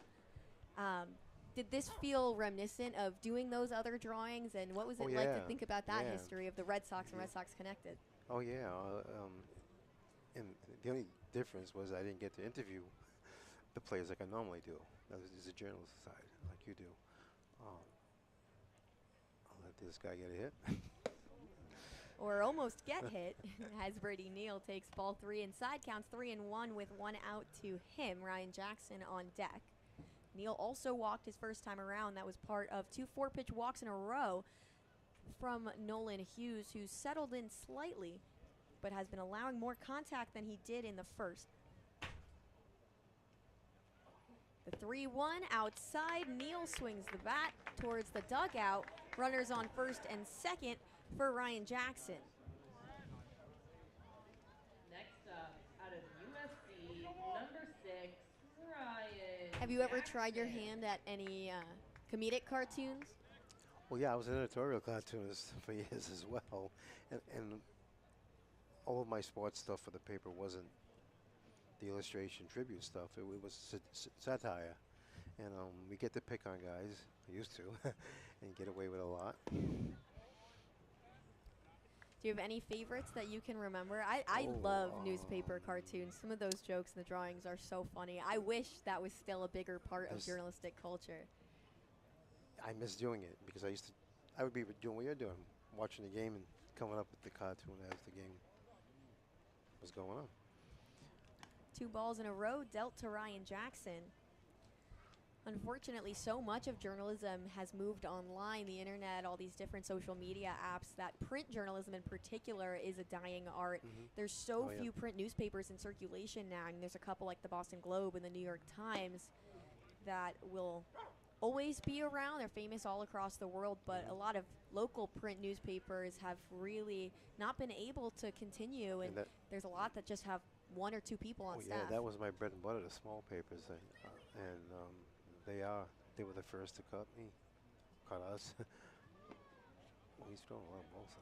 Did this feel reminiscent of doing those other drawings, and what was it like to think about that history of the Red Sox and Red Sox connected? Oh, yeah. And the only difference was I didn't get to interview the players like I normally do. That was a journalist side, like you do. I'll let this guy get a hit. Or almost get hit, as Brady Neal takes ball three inside, counts 3-1 with one out to him. Ryan Jackson on deck. Neal also walked his first time around. That was part of 2 4-pitch walks in a row from Nolan Hughes, who's settled in slightly, but has been allowing more contact than he did in the first. The 3-1 outside. Neal swings the bat towards the dugout. Runners on first and second for Ryan Jackson. Next up, out of USC, number 6, Ryan. Have you ever tried your hand at any comedic cartoons? Well, yeah, I was an editorial cartoonist for years as well. And all of my sports stuff for the paper wasn't the illustration tribute stuff. It was satire. And we get to pick on guys, I used to, and get away with a lot. Do you have any favorites that you can remember? I love newspaper cartoons. Some of those jokes and the drawings are so funny. I wish that was still a bigger part of journalistic culture. I miss doing it because I would be doing what you're doing, watching the game and coming up with the cartoon as the game was going on. 2 balls in a row dealt to Ryan Jackson. Unfortunately, so much of journalism has moved online, the internet, all these different social media apps, that print journalism in particular is a dying art. There's so few print newspapers in circulation now, and there's a couple like the Boston Globe and the New York Times that will always be around. They're famous all across the world, but a lot of local print newspapers have really not been able to continue, and there's a lot that just have 1 or 2 people on staff. Yeah, that was my bread and butter, the small papers, they were the first to cut us. Well, he's throwing a lot of balls.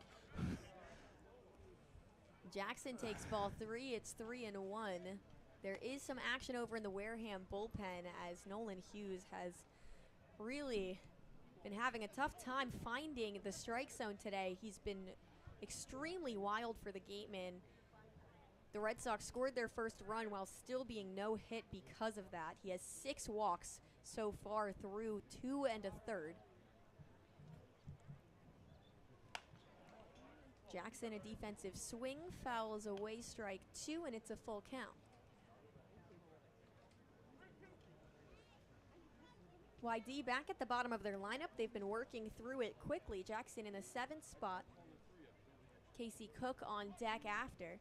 Jackson takes ball 3. It's 3-1. There is some action over in the Wareham bullpen as Nolan Hughes has really been having a tough time finding the strike zone today. He's been extremely wild for the Gatemen. The Red Sox scored their first run while still being no hit because of that. He has 6 walks so far through 2 1/3. Jackson, a defensive swing, fouls away strike 2, and it's a full count. YD back at the bottom of their lineup. They've been working through it quickly. Jackson in the 7th spot. Casey Cook on deck after.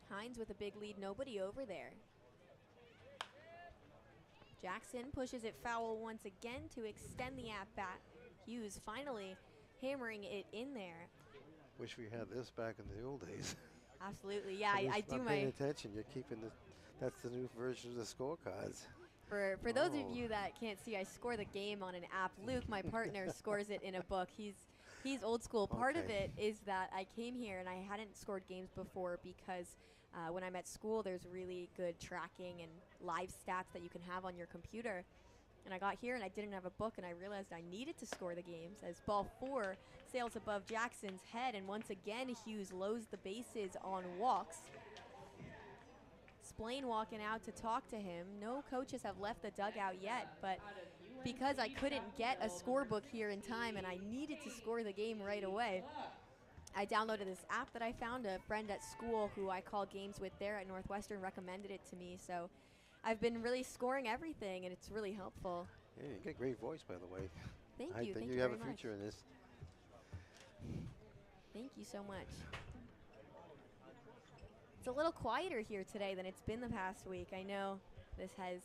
Hines with a big lead, nobody over there. Jackson pushes it foul once again to extend the at-bat. Hughes finally hammering it in there. Wish we had this back in the old days. Absolutely, yeah, I do not my... paying attention. You're keeping the, that's the new version of the scorecards. For those of you that can't see, I score the game on an app. Luke, my partner, scores it in a book. He's old school. Part of it is that I came here and I hadn't scored games before because when I'm at school, there's really good tracking and live stats that you can have on your computer. And I got here and I didn't have a book, and I realized I needed to score the games as ball 4 sails above Jackson's head, and once again Hughes loads the bases on walks. Splain walking out to talk to him. No coaches have left the dugout yet, but because I couldn't get a scorebook here in time and I needed to score the game right away, I downloaded this app that I found. A friend at school who I call games with there at Northwestern recommended it to me, so I've been really scoring everything, and it's really helpful. Yeah, you got a great voice, by the way. Thank you. I think Thank you you have very a future much. in this. Thank you so much. It's a little quieter here today than it's been the past week. I know this has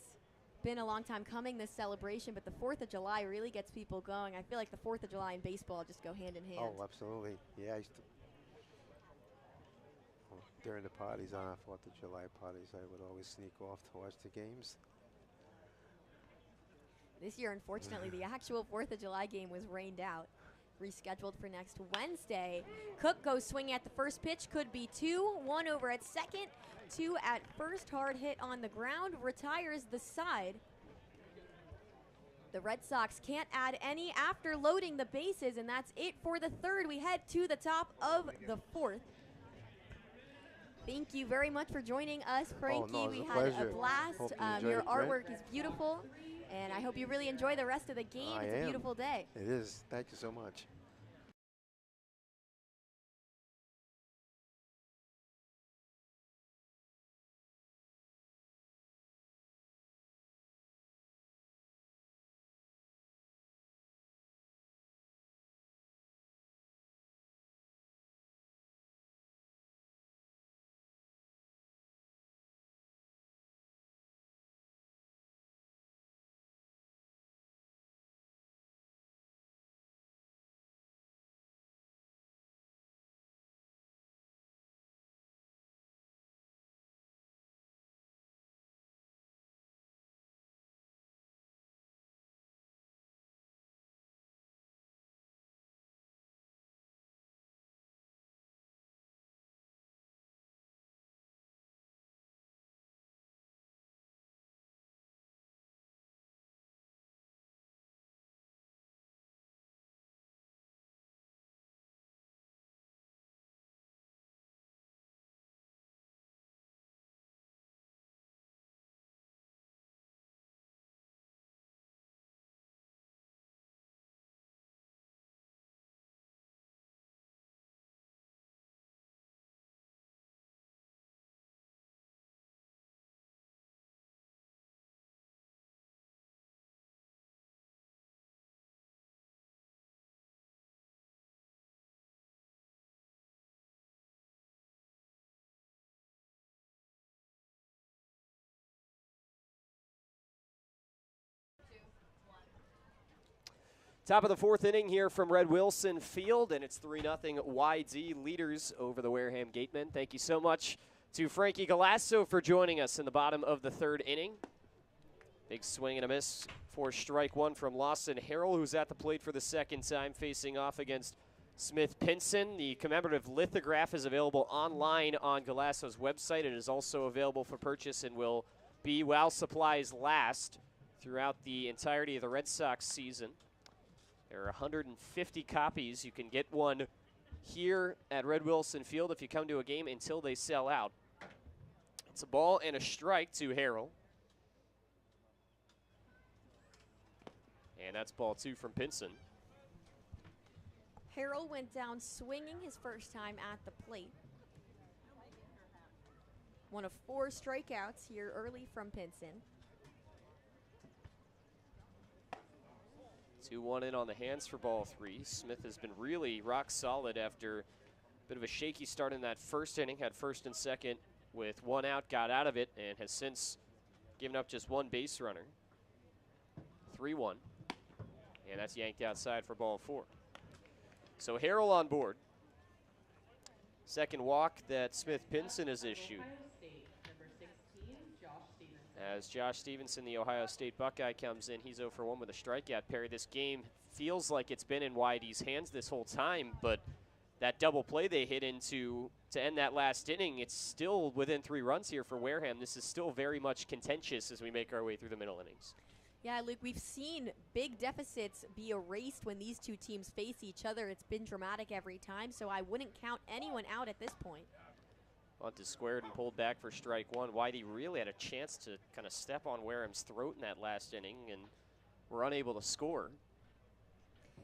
been a long time coming, this celebration, but the 4th of July really gets people going. I feel like the 4th of July and baseball just go hand in hand. Oh, absolutely. Yeah, I used to. Well, during the parties, on our 4th of July parties, I would always sneak off to watch the games. This year, unfortunately, the actual 4th of July game was rained out. Rescheduled for next Wednesday. Cook goes swinging at the first pitch. Could be 2. 1 over at second. 2 at first. Hard hit on the ground. Retires the side. The Red Sox can't add any after loading the bases, and that's it for the 3rd. We head to the top of the 4th. Thank you very much for joining us, Frankie. Oh, no, we it was had pleasure. a blast. Hope you enjoyed Your it, Brent. artwork is beautiful, and I hope you really enjoy the rest of the game. It's a beautiful day. It is. Thank you so much. Top of the 4th inning here from Red Wilson Field, and it's 3-0 YD leaders over the Wareham Gatemen. Thank you so much to Frankie Galasso for joining us in the bottom of the 3rd inning. Big swing and a miss for strike one from Lawson Harrell, who's at the plate for the second time, facing off against Smith Pinson. The commemorative lithograph is available online on Galasso's website. It is also available for purchase and will be while supplies last throughout the entirety of the Red Sox season. There are 150 copies. You can get one here at Red Wilson Field if you come to a game until they sell out. It's a ball and a strike to Harrell. And that's ball two from Pinson. Harrell went down swinging his first time at the plate. One of 4 strikeouts here early from Pinson. 2-1 in on the hands for ball three. Smith has been really rock solid after a bit of a shaky start in that first inning. Had first and second with 1 out, got out of it, and has since given up just 1 base runner. 3-1. And that's yanked outside for ball 4. So Harrell on board. Second walk that Smith Pinson has issued. Ohio State, number 16, Josh Stevenson. As Josh Stevenson, the Ohio State Buckeye, comes in, he's 0 for 1 with a strikeout. Perry, this game feels like it's been in Whitey's hands this whole time, but that double play they hit into to end that last inning, it's still within 3 runs here for Wareham. This is still very much contentious as we make our way through the middle innings. Yeah, Luke, we've seen big deficits be erased when these two teams face each other. It's been dramatic every time, so I wouldn't count anyone out at this point. Bunt is squared and pulled back for strike one. Whitey really had a chance to kind of step on Wareham's throat in that last inning and were unable to score.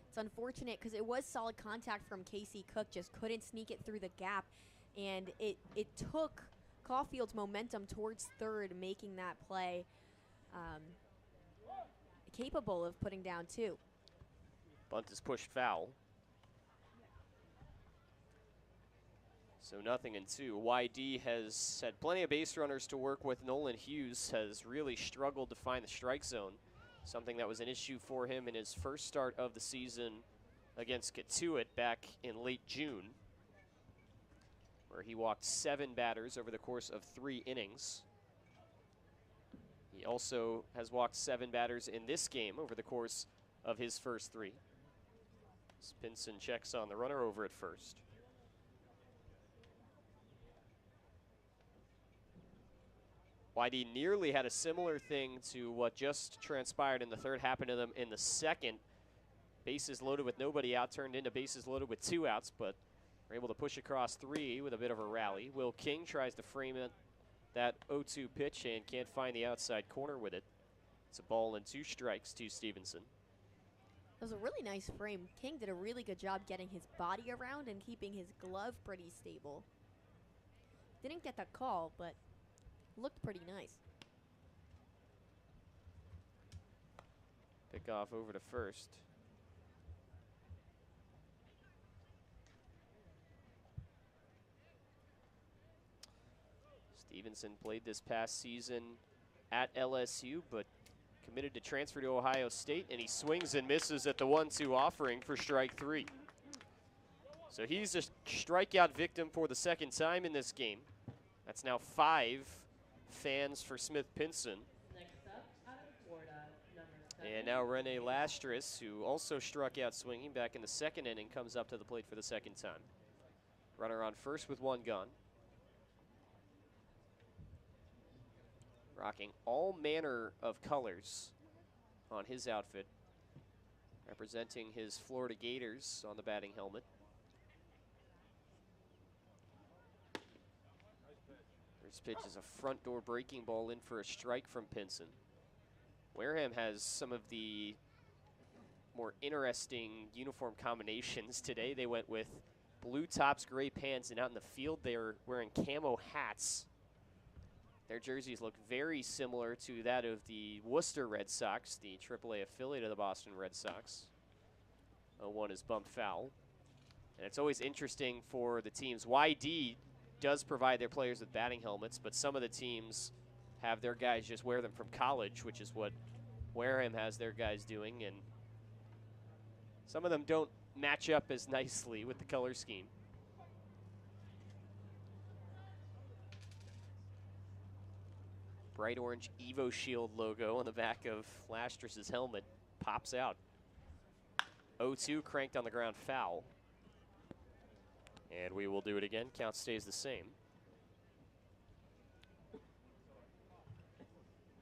It's unfortunate because it was solid contact from Casey Cook, just couldn't sneak it through the gap, and it took Caulfield's momentum towards third, making that play capable of putting down 2. Bunt is pushed foul. So 0-2. YD has had plenty of base runners to work with. Nolan Hughes has really struggled to find the strike zone, something that was an issue for him in his first start of the season against Kitei back in late June, where he walked 7 batters over the course of 3 innings. He also has walked 7 batters in this game over the course of his first 3. Pinson checks on the runner over at first. Whitey nearly had a similar thing to what just transpired in the third happen to them in the second. Bases loaded with nobody out, turned into bases loaded with 2 outs, but were able to push across 3 with a bit of a rally. Will King tries to frame it, that 0-2 pitch, and can't find the outside corner with it. It's a ball and 2 strikes to Stevenson. It was a really nice frame. King did a really good job getting his body around and keeping his glove pretty stable. Didn't get that call, but looked pretty nice. Pick off over to first. Stevenson played this past season at LSU, but committed to transfer to Ohio State, and he swings and misses at the 1-2 offering for strike 3. So he's a strikeout victim for the second time in this game. That's now 5 fans for Smith Pinson. Next up, out of Florida, number 7. And now Rene Lastris, who also struck out swinging back in the second inning, comes up to the plate for the second time. Runner on first with 1 gone. Rocking all manner of colors on his outfit, representing his Florida Gators on the batting helmet. First pitch is a front door breaking ball in for a strike from Pinson. Wareham has some of the more interesting uniform combinations today. They went with blue tops, gray pants, and out in the field they're wearing camo hats. Their jerseys look very similar to that of the Worcester Red Sox, the AAA affiliate of the Boston Red Sox. 0-1 is bumped foul. And it's always interesting for the teams. YD does provide their players with batting helmets, but some of the teams have their guys just wear them from college, which is what Wareham has their guys doing. And some of them don't match up as nicely with the color scheme. bright orange Evo Shield logo on the back of Lastrus's helmet pops out. 0-2 cranked on the ground, foul. And we will do it again. Count stays the same.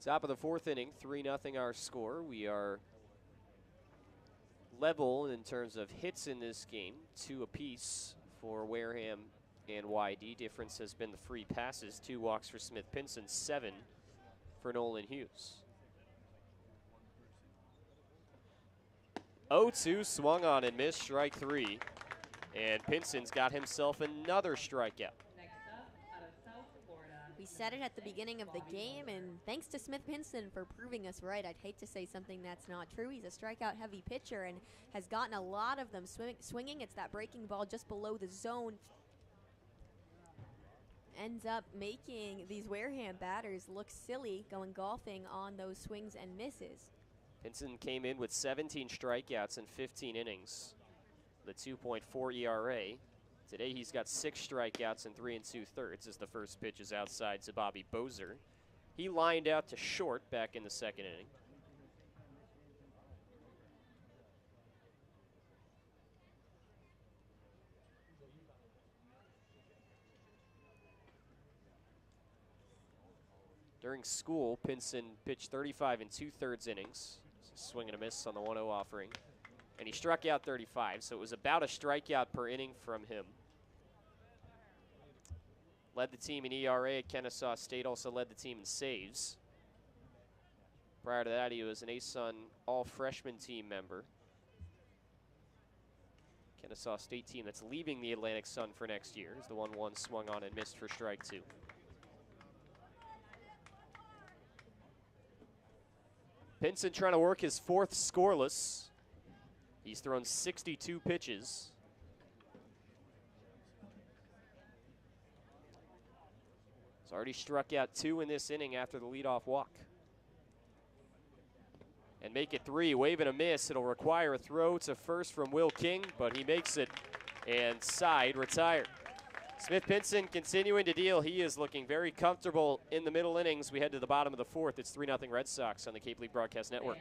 Top of the fourth inning, 3-0 our score. We are level in terms of hits in this game, 2 apiece for Wareham and YD. Difference has been the free passes, 2 walks for Smith Pinson, 7 for Nolan Hughes. 0-2 swung on and missed, strike 3. And Pinson's got himself another strikeout. Next up, out of South Florida. We said it at the beginning of the game, and thanks to Smith Pinson for proving us right. I'd hate to say something that's not true. He's a strikeout-heavy pitcher and has gotten a lot of them swinging. It's that breaking ball just below the zone. Ends up making these Wareham batters look silly going golfing on those swings and misses. Pinson came in with 17 strikeouts in 15 innings, the 2.4 ERA. Today he's got 6 strikeouts and 3 2/3 as the first pitch is outside to Bobby Bozer. He lined out to short back in the second inning. During school, Pinson pitched 35 2/3 innings. Swing and a miss on the 1-0 offering. And he struck out 35, so it was about a strikeout per inning from him. Led the team in ERA at Kennesaw State, also led the team in saves. Prior to that, he was an ASUN all-freshman team member. Kennesaw State team that's leaving the Atlantic Sun for next year. As the 1-1 swung on and missed for strike 2. Pinson trying to work his 4th scoreless. He's thrown 62 pitches. He's already struck out 2 in this inning after the leadoff walk. And make it 3, wave and a miss. It'll require a throw to first from Will King, but he makes it and side retired. Smith Pinson continuing to deal. He is looking very comfortable in the middle innings. We head to the bottom of the 4th. It's 3-0 Red Sox on the Cape League Broadcast Network.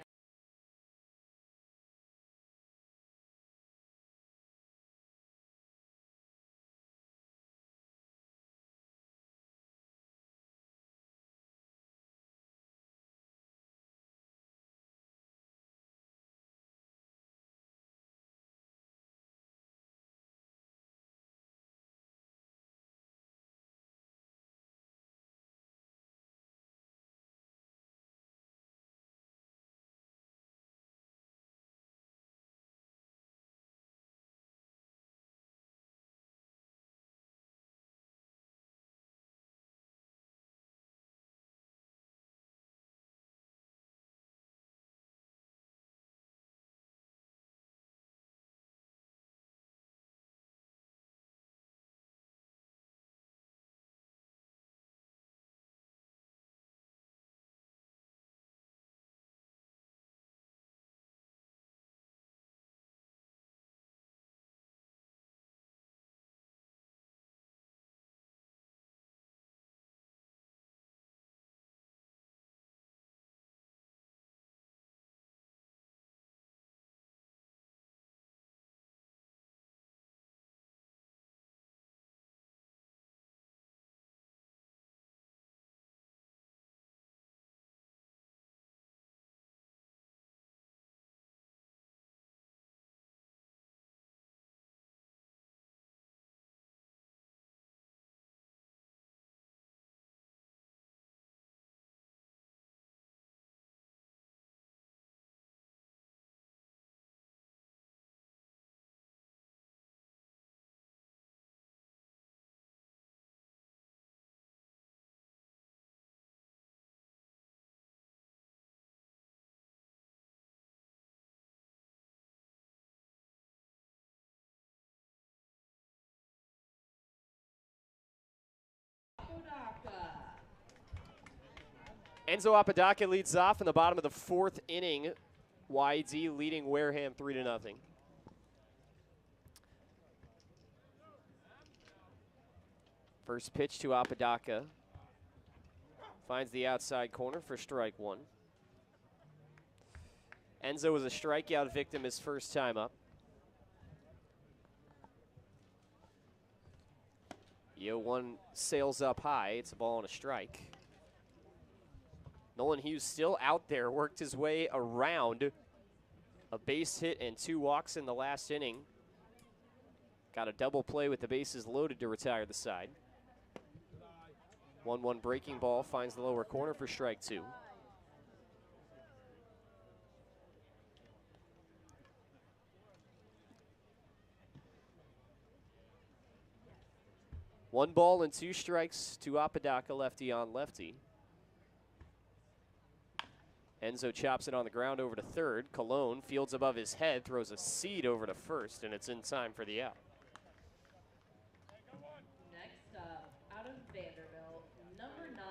Enzo Apodaca leads off in the bottom of the 4th inning. YD leading Wareham 3-0. First pitch to Apodaca. Finds the outside corner for strike one. Enzo was a strikeout victim his first time up. 0-1 sails up high. It's a ball and a strike. Nolan Hughes still out there, worked his way around a base hit and 2 walks in the last inning. Got a double play with the bases loaded to retire the side. 1-1 breaking ball finds the lower corner for strike 2. One ball and 2 strikes to Apodaca, lefty on lefty. Enzo chops it on the ground over to third. Colon fields above his head, throws a seed over to first, and it's in time for the out. Next up, out of Vanderbilt, number 9,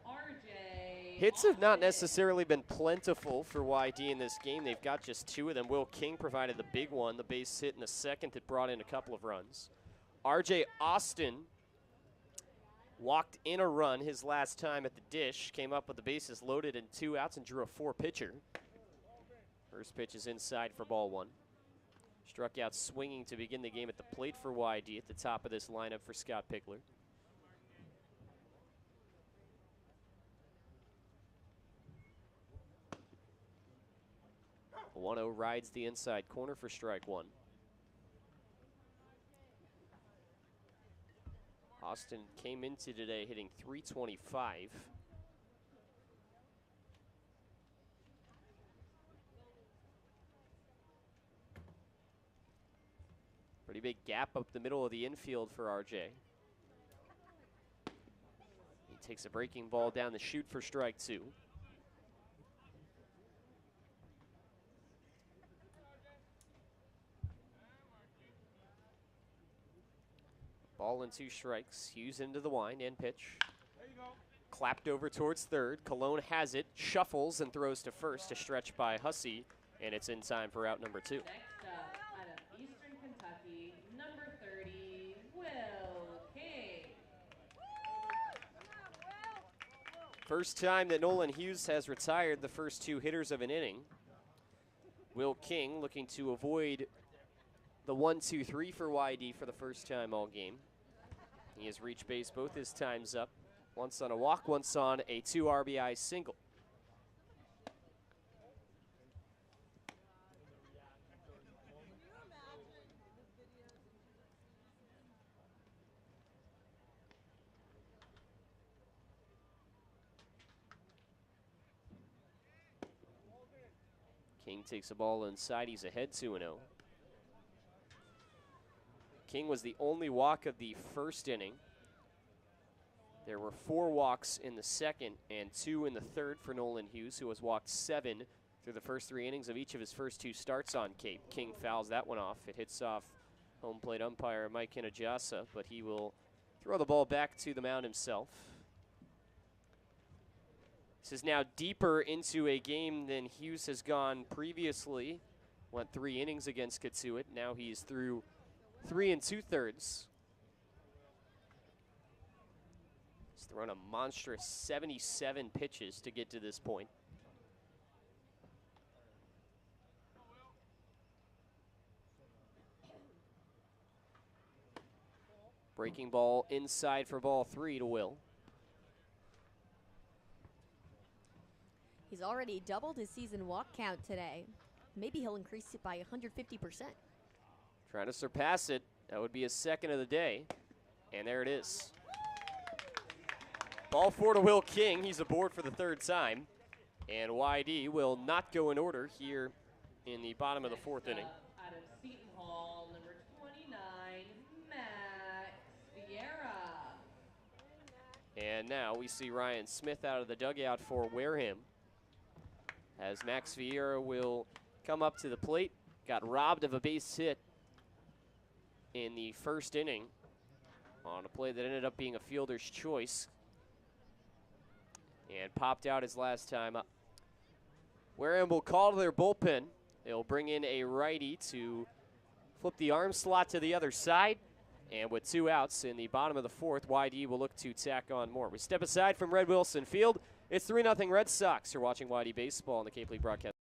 RJ. Hits have not necessarily been plentiful for YD in this game. They've got just 2 of them. Will King provided the big one, the base hit in the second that brought in a couple of runs. RJ Austin walked in a run his last time at the dish, came up with the bases loaded and 2 outs and drew a 4-pitcher. First pitch is inside for ball 1. Struck out swinging to begin the game at the plate for YD at the top of this lineup for Scott Pickler. A 1-0 rides the inside corner for strike 1. Austin came into today hitting .325. Pretty big gap up the middle of the infield for RJ. He takes a breaking ball down the chute for strike 2. Ball and 2 strikes. Hughes into the wind and pitch. Clapped over towards third. Colon has it, shuffles and throws to first. A stretch by Hussey, and it's in time for out number 2. Next up, out of Eastern Kentucky, number 30, Will King. First time that Nolan Hughes has retired the first 2 hitters of an inning. Will King looking to avoid the 1-2-3 for YD for the first time all game. He has reached base both his times up. Once on a walk, once on a 2 RBI single. King takes a ball inside. He's ahead 2-0. King was the only walk of the first inning. There were 4 walks in the second and 2 in the third for Nolan Hughes, who has walked 7 through the first 3 innings of each of his first 2 starts on Cape. King fouls that one off. It hits off home plate umpire Mike Hinajasa, but he will throw the ball back to the mound himself. This is now deeper into a game than Hughes has gone previously. Went 3 innings against Kitei. Now he's through 3 2/3. He's thrown a monstrous 77 pitches to get to this point. Breaking ball inside for ball 3 to Will. He's already doubled his season walk count today. Maybe he'll increase it by 150%. Trying to surpass it. That would be his second of the day. And there it is. Ball 4 to Will King. He's aboard for the 3rd time. And YD will not go in order here in the bottom of the 4th inning. Out of Seton Hall, number 29, Max Vieira. And now we see Ryan Smith out of the dugout for Wareham, as Max Vieira will come up to the plate. Got robbed of a base hit in the first inning on a play that ended up being a fielder's choice, and popped out his last time up. Wareham will call to their bullpen. They'll bring in a righty to flip the arm slot to the other side, And with 2 outs in the bottom of the 4th, YD will look to tack on more. We step aside from Red Wilson Field. It's 3-0 Red Sox. You're watching YD Baseball on the Cape League broadcast.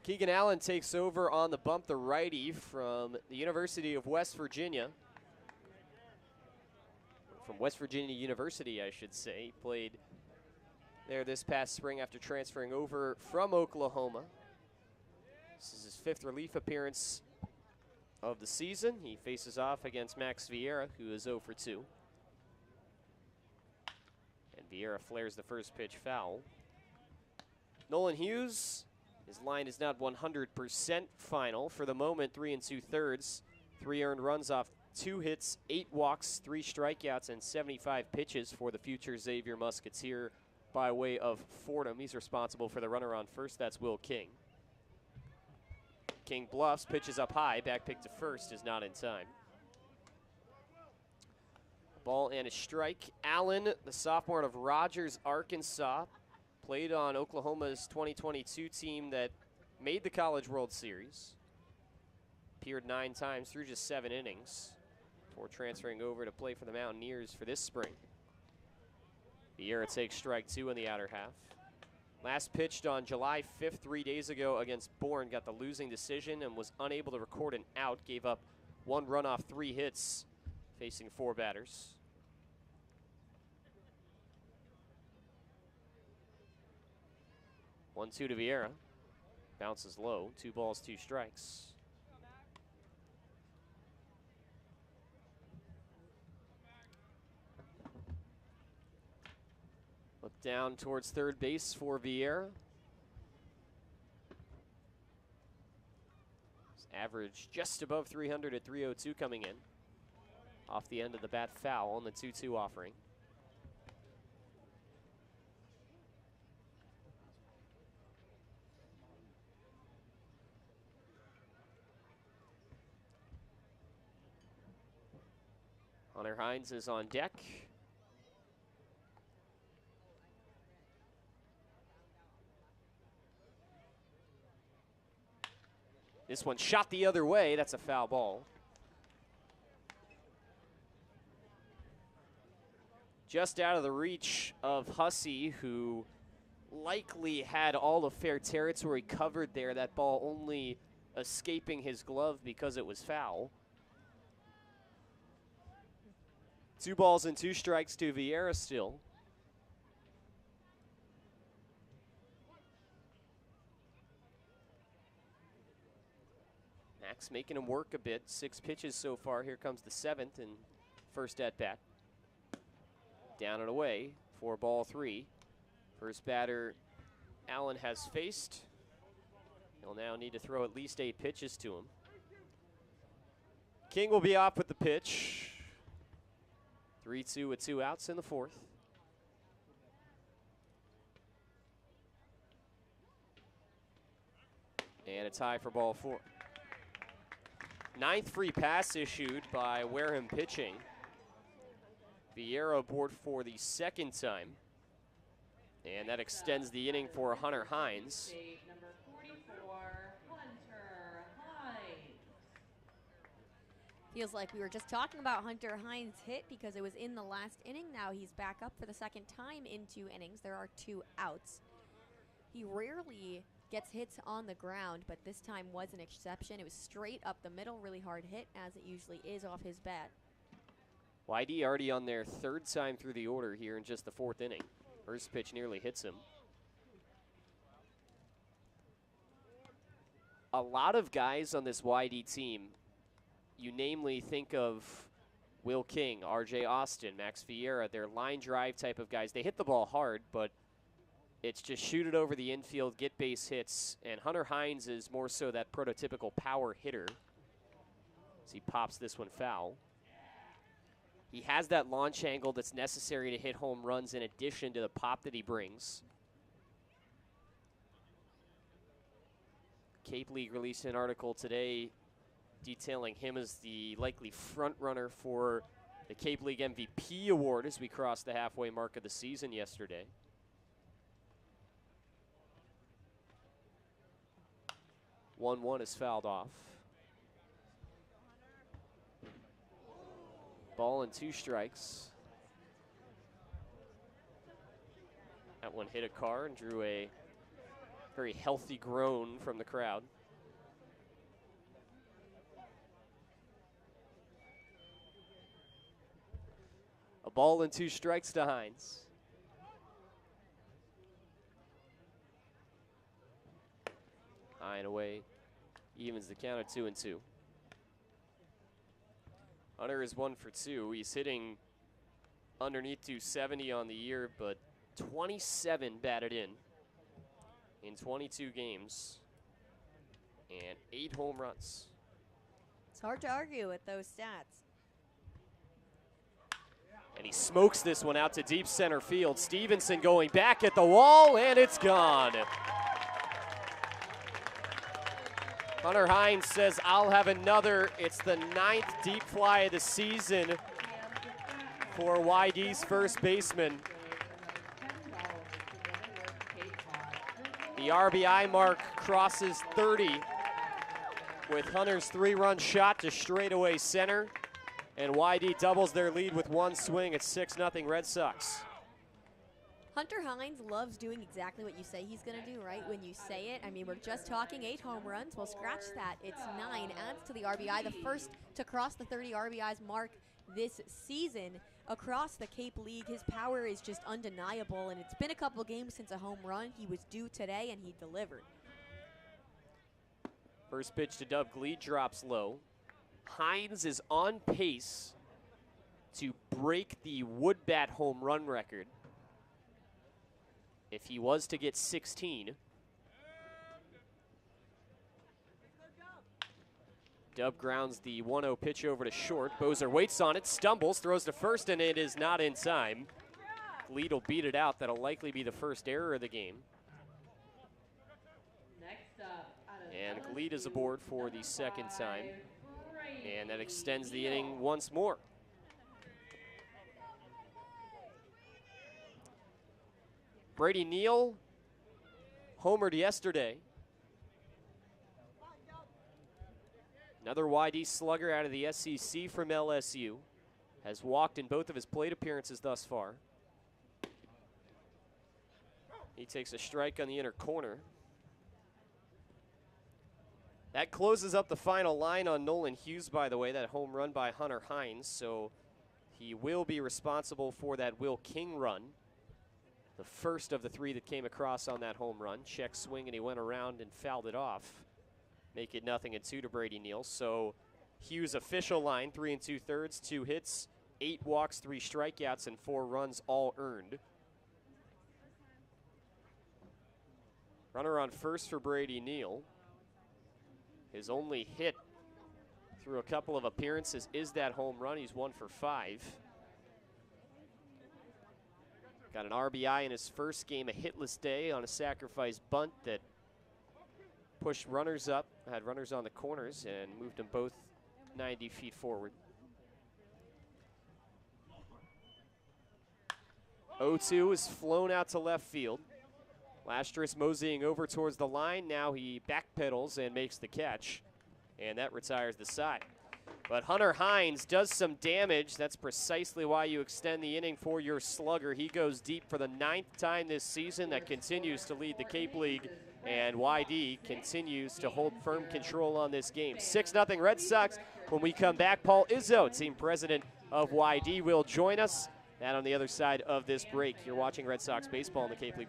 Keegan Allen takes over on the bump, the righty from the University of West Virginia. From West Virginia University, I should say. He played there this past spring after transferring over from Oklahoma. This is his 5th relief appearance of the season. He faces off against Max Vieira, who is 0 for 2. And Vieira flares the first pitch foul. Nolan Hughes, his line is not 100% final. For the moment, 3 2/3. 3 earned runs off 2 hits, 8 walks, 3 strikeouts, and 75 pitches for the future Xavier Musketeer by way of Fordham. He's responsible for the runner on first. That's Will King. King bluffs, pitches up high. Back pick to first is not in time. Ball and a strike. Allen, the sophomore out of Rogers, Arkansas, played on Oklahoma's 2022 team that made the College World Series. Appeared 9 times through just 7 innings before transferring over to play for the Mountaineers for this spring. Vieira takes strike 2 in the outer half. Last pitched on July 5th, 3 days ago against Bourne, got the losing decision and was unable to record an out. Gave up 1 run off 3 hits, facing 4 batters. One, 2 to Vieira. Bounces low. 2 balls, 2 strikes. Look down towards third base for Vieira. His average just above 300 at 302 coming in. Off the end of the bat foul on the 2-2 offering. Hunter Hines is on deck. This one shot the other way. That's a foul ball. Just out of the reach of Hussey, who likely had all of fair territory covered there. That ball only escaping his glove because it was foul. 2 balls and 2 strikes to Vieira still. Max making him work a bit. 6 pitches so far. Here comes the 7th and first at bat. Down and away for ball 3. First batter Allen has faced. He'll now need to throw at least 8 pitches to him. King will be off with the pitch. 3-2 with 2 outs in the 4th. And a tie for ball 4. 9th free pass issued by Wareham pitching. Vieira aboard for the 2nd time. And that extends the inning for Hunter Hines. Number 44, Hunter Hines. Feels like we were just talking about Hunter Hines' hit because it was in the last inning. Now he's back up for the 2nd time in 2 innings. There are 2 outs. He rarely gets hits on the ground, but this time was an exception. It was straight up the middle, really hard hit, as it usually is off his bat. YD already on their 3rd time through the order here in just the 4th inning. First pitch nearly hits him. A lot of guys on this YD team, you namely think of Will King, RJ Austin, Max Vieira. They're line drive type of guys. They hit the ball hard, but it's just shoot it over the infield, get base hits. And Hunter Hines is more so that prototypical power hitter as he pops this one foul. He has that launch angle that's necessary to hit home runs in addition to the pop that he brings. Cape League released an article today detailing him as the likely front runner for the Cape League MVP award as we crossed the halfway mark of the season yesterday. One is fouled off. Ball and 2 strikes. That one hit a car and drew a very healthy groan from the crowd. A ball and 2 strikes to Hines. High and away, evens the count at 2-2. Hunter is 1 for 2. He's hitting underneath 270 on the year, but 27 batted in 22 games and 8 home runs. It's hard to argue with those stats. And he smokes this one out to deep center field. Stevenson going back at the wall, and it's gone. Hunter Hines says, I'll have another. It's the 9th deep fly of the season for YD's first baseman. The RBI mark crosses 30 with Hunter's 3-run shot to straightaway center. And YD doubles their lead with 1 swing at 6-0 Red Sox. Hunter Hines loves doing exactly what you say he's going to do, right? When you say it, I mean, we're just talking 8 home runs. Well, scratch that. It's 9, adds to the RBI, the first to cross the 30 RBIs mark this season across the Cape League. His power is just undeniable, and it's been a couple games since a home run. He was due today, and he delivered. First pitch to Dub Glee drops low. Hines is on pace to break the Woodbat home run record. If he was to get 16. Dub grounds the 1-0 pitch over to short. Bozer waits on it, stumbles, throws to first, and it is not in time. Gleed will beat it out. That'll likely be the first error of the game. Next up, and Gleed is aboard for the 2nd time. And that extends the inning once more. Brady Neal homered yesterday. Another YD slugger out of the SEC from LSU. Has walked in both of his plate appearances thus far. He takes a strike on the inner corner. That closes up the final line on Nolan Hughes, by the way, that home run by Hunter Hines. So he will be responsible for that Will King run. The first of the 3 that came across on that home run. Check swing, and he went around and fouled it off. Make it 0-2 to Brady Neal. So Hughes' official line, 3 2/3, 2 hits, 8 walks, 3 strikeouts, and 4 runs, all earned. Runner on first for Brady Neal. His only hit through a couple of appearances is that home run. He's 1 for 5. Got an RBI in his first game, a hitless day on a sacrifice bunt that pushed runners up, had runners on the corners, and moved them both 90 feet forward. 0-2 is flown out to left field. Lastris moseying over towards the line. Now he backpedals and makes the catch, and that retires the side. But Hunter Hines does some damage. That's precisely why you extend the inning for your slugger. He goes deep for the 9th time this season. That continues to lead the Cape League, and YD continues to hold firm control on this game. 6-0 Red Sox. When we come back, Paul Izzo, team president of YD, will join us. That on the other side of this break. You're watching Red Sox baseball in the Cape League.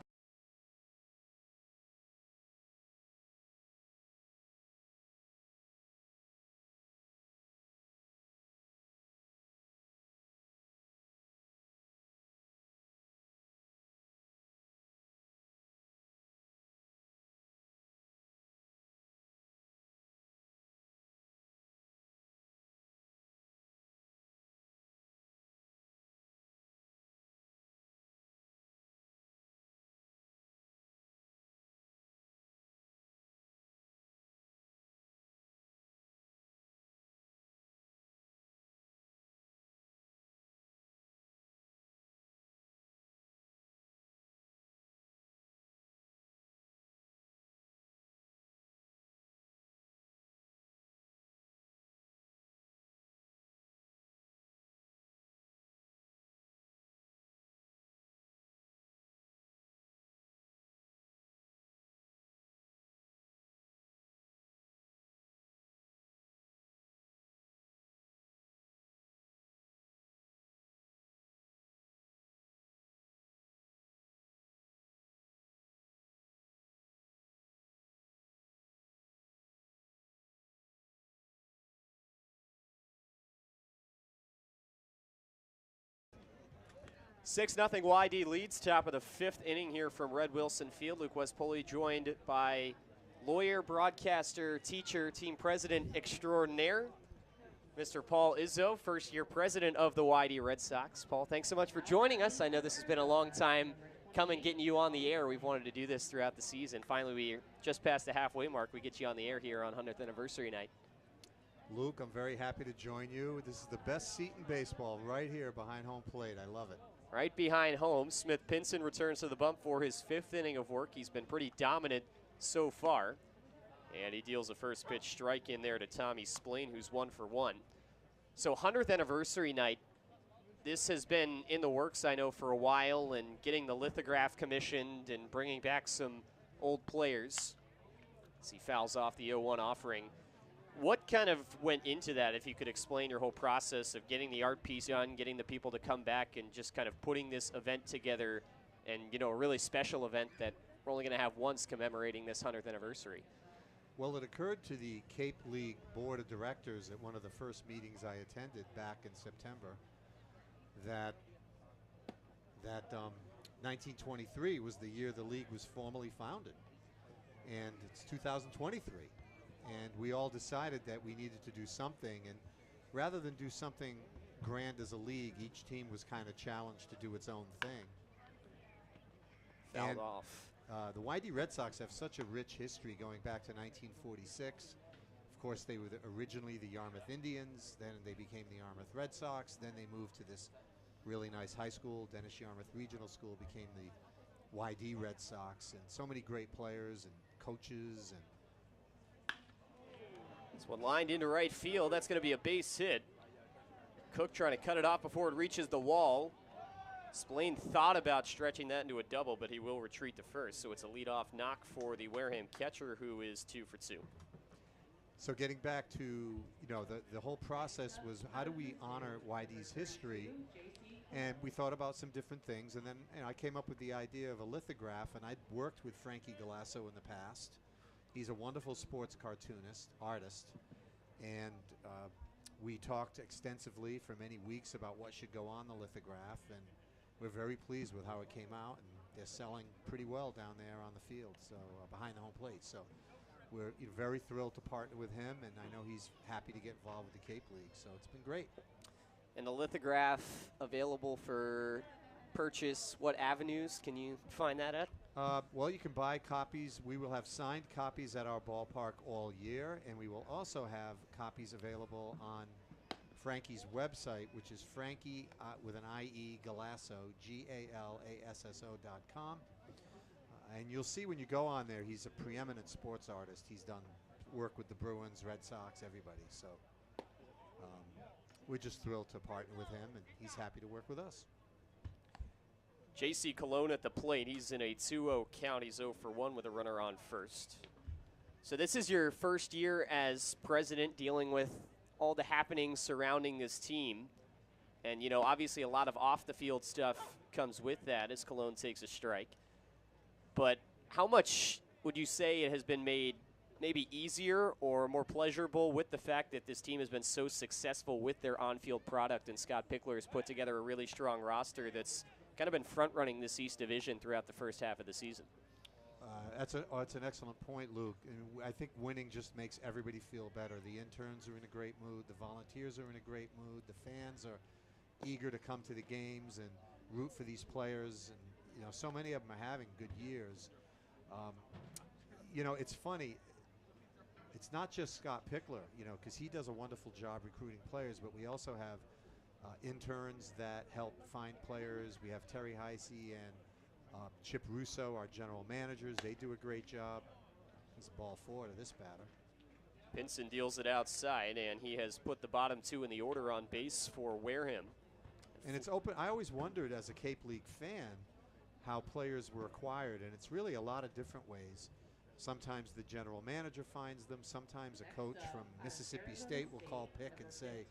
6-0 YD leads, top of the 5th inning here from Red Wilson Field. Luke West Poley joined by lawyer, broadcaster, teacher, team president extraordinaire, Mr. Paul Izzo, first-year president of the YD Red Sox. Paul, thanks so much for joining us. I know this has been a long time coming, getting you on the air. We've wanted to do this throughout the season. Finally, we just passed the halfway mark. We get you on the air here on 100th anniversary night. Luke, I'm very happy to join you. This is the best seat in baseball, right here behind home plate. I love it. Right behind home, Smith Pinson returns to the bump for his 5th inning of work. He's been pretty dominant so far. And he deals a first pitch strike in there to Tommy Spleen, who's 1 for 1. So 100th anniversary night, this has been in the works, I know, for a while, and getting the lithograph commissioned and bringing back some old players as he fouls off the 0-1 offering. What kind of went into that, if you could explain your whole process of getting the art piece on, getting the people to come back, and just kind of putting this event together, and, you know, a really special event that we're only going to have once commemorating this 100th anniversary? Well, it occurred to the Cape League Board of Directors at one of the first meetings I attended back in September that 1923 was the year the league was formally founded, and it's 2023. And we all decided that we needed to do something, and rather than do something grand as a league, each team was kind of challenged to do its own thing. Fouled off. The YD Red Sox have such a rich history going back to 1946. Of course, they were originally the Yarmouth Indians, then they became the Yarmouth Red Sox, then they moved to this really nice high school. Dennis Yarmouth Regional School became the YD Red Sox, and so many great players and coaches. And This one lined into right field. That's going to be a base hit. Cook trying to cut it off before it reaches the wall. Splain thought about stretching that into a double, but he will retreat to first. So it's a leadoff knock for the Wareham catcher, who is 2 for 2. So getting back to, the whole process was, how do we honor YD's history? And we thought about some different things. And then I came up with the idea of a lithograph, and I'd worked with Frankie Galasso in the past. He's a wonderful sports cartoonist, artist. And we talked extensively for many weeks about what should go on the lithograph. And we're very pleased with how it came out. And they're selling pretty well down there on the field, so behind the home plate. So we're very thrilled to partner with him, and I know he's happy to get involved with the Cape League, so it's been great. And the lithograph available for purchase, what avenues can you find that at? Well, you can buy copies. We will have signed copies at our ballpark all year, and we will also have copies available on Frankie's website, which is Frankie with an I-E, Galasso, GALASSO.com. And you'll see when you go on there, he's a preeminent sports artist. He's done work with the Bruins, Red Sox, everybody. So we're just thrilled to partner with him, and he's happy to work with us. J.C. Colon at the plate. He's in a 2-0 count. He's 0 for 1 with a runner on first. So this is your first year as president, dealing with all the happenings surrounding this team. And, obviously a lot of off-the-field stuff comes with that as Colon takes a strike. But how much would you say it has been made maybe easier or more pleasurable with the fact that this team has been so successful with their on-field product, and Scott Pickler has put together a really strong roster that's kind of been front-running this East Division throughout the first half of the season? That's an excellent point, Luke. And I think winning just makes everybody feel better. The interns are in a great mood. The volunteers are in a great mood. The fans are eager to come to the games and root for these players. And so many of them are having good years. It's funny. It's not just Scott Pickler, because he does a wonderful job recruiting players, but we also have interns that help find players. We have Terry Heisey and Chip Russo, our general managers. They do a great job. It's a ball 4 to this batter. Pinson deals it outside, and he has put the bottom 2 in the order on base for Wareham. And it's open. I always wondered as a Cape League fan how players were acquired, and it's really a lot of different ways. Sometimes the general manager finds them. Sometimes a coach from Mississippi State will call Pick and say,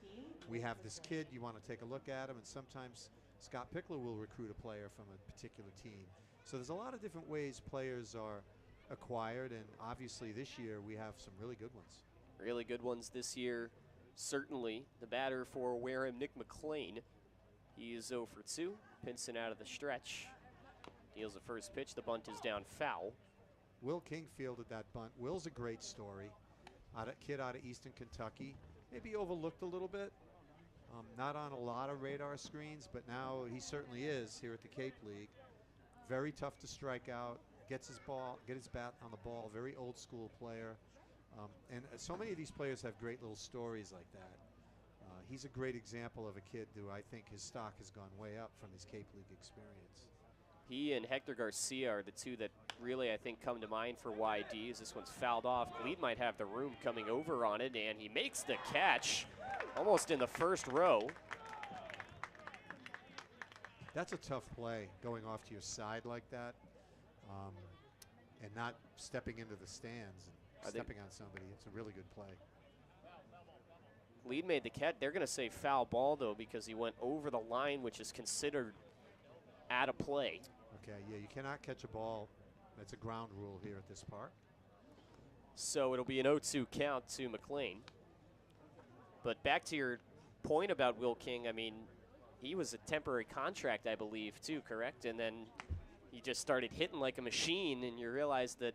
we have this kid, you want to take a look at him? And sometimes Scott Pickler will recruit a player from a particular team. So there's a lot of different ways players are acquired, and obviously this year we have some really good ones. Really good ones this year, certainly. The batter for Wareham, Nick McLean. He is 0 for 2. Pinson out of the stretch. Deals the first pitch. The bunt is down foul. Will King fielded that bunt. Will's a great story. Kid out of Eastern Kentucky. Maybe overlooked a little bit. Not on a lot of radar screens, but now he certainly is here at the Cape League. Very tough to strike out. Gets his bat on the ball. Very old school player. And so many of these players have great little stories like that. He's a great example of a kid who I think his stock has gone way up from his Cape League experience. He and Hector Garcia are the two that really, I think, come to mind for YD, as this one's fouled off. Gleed might have the room coming over on it, and he makes the catch almost in the first row. That's a tough play, going off to your side like that, and not stepping into the stands and stepping on somebody. It's a really good play. Gleed made the catch. They're going to say foul ball, though, because he went over the line, which is considered out of play. Okay, yeah, you cannot catch a ball. That's a ground rule here at this park. So it'll be an 0-2 count to McLean. But back to your point about Will King, I mean, he was a temporary contract, I believe, too, correct? And then he just started hitting like a machine, and you realize that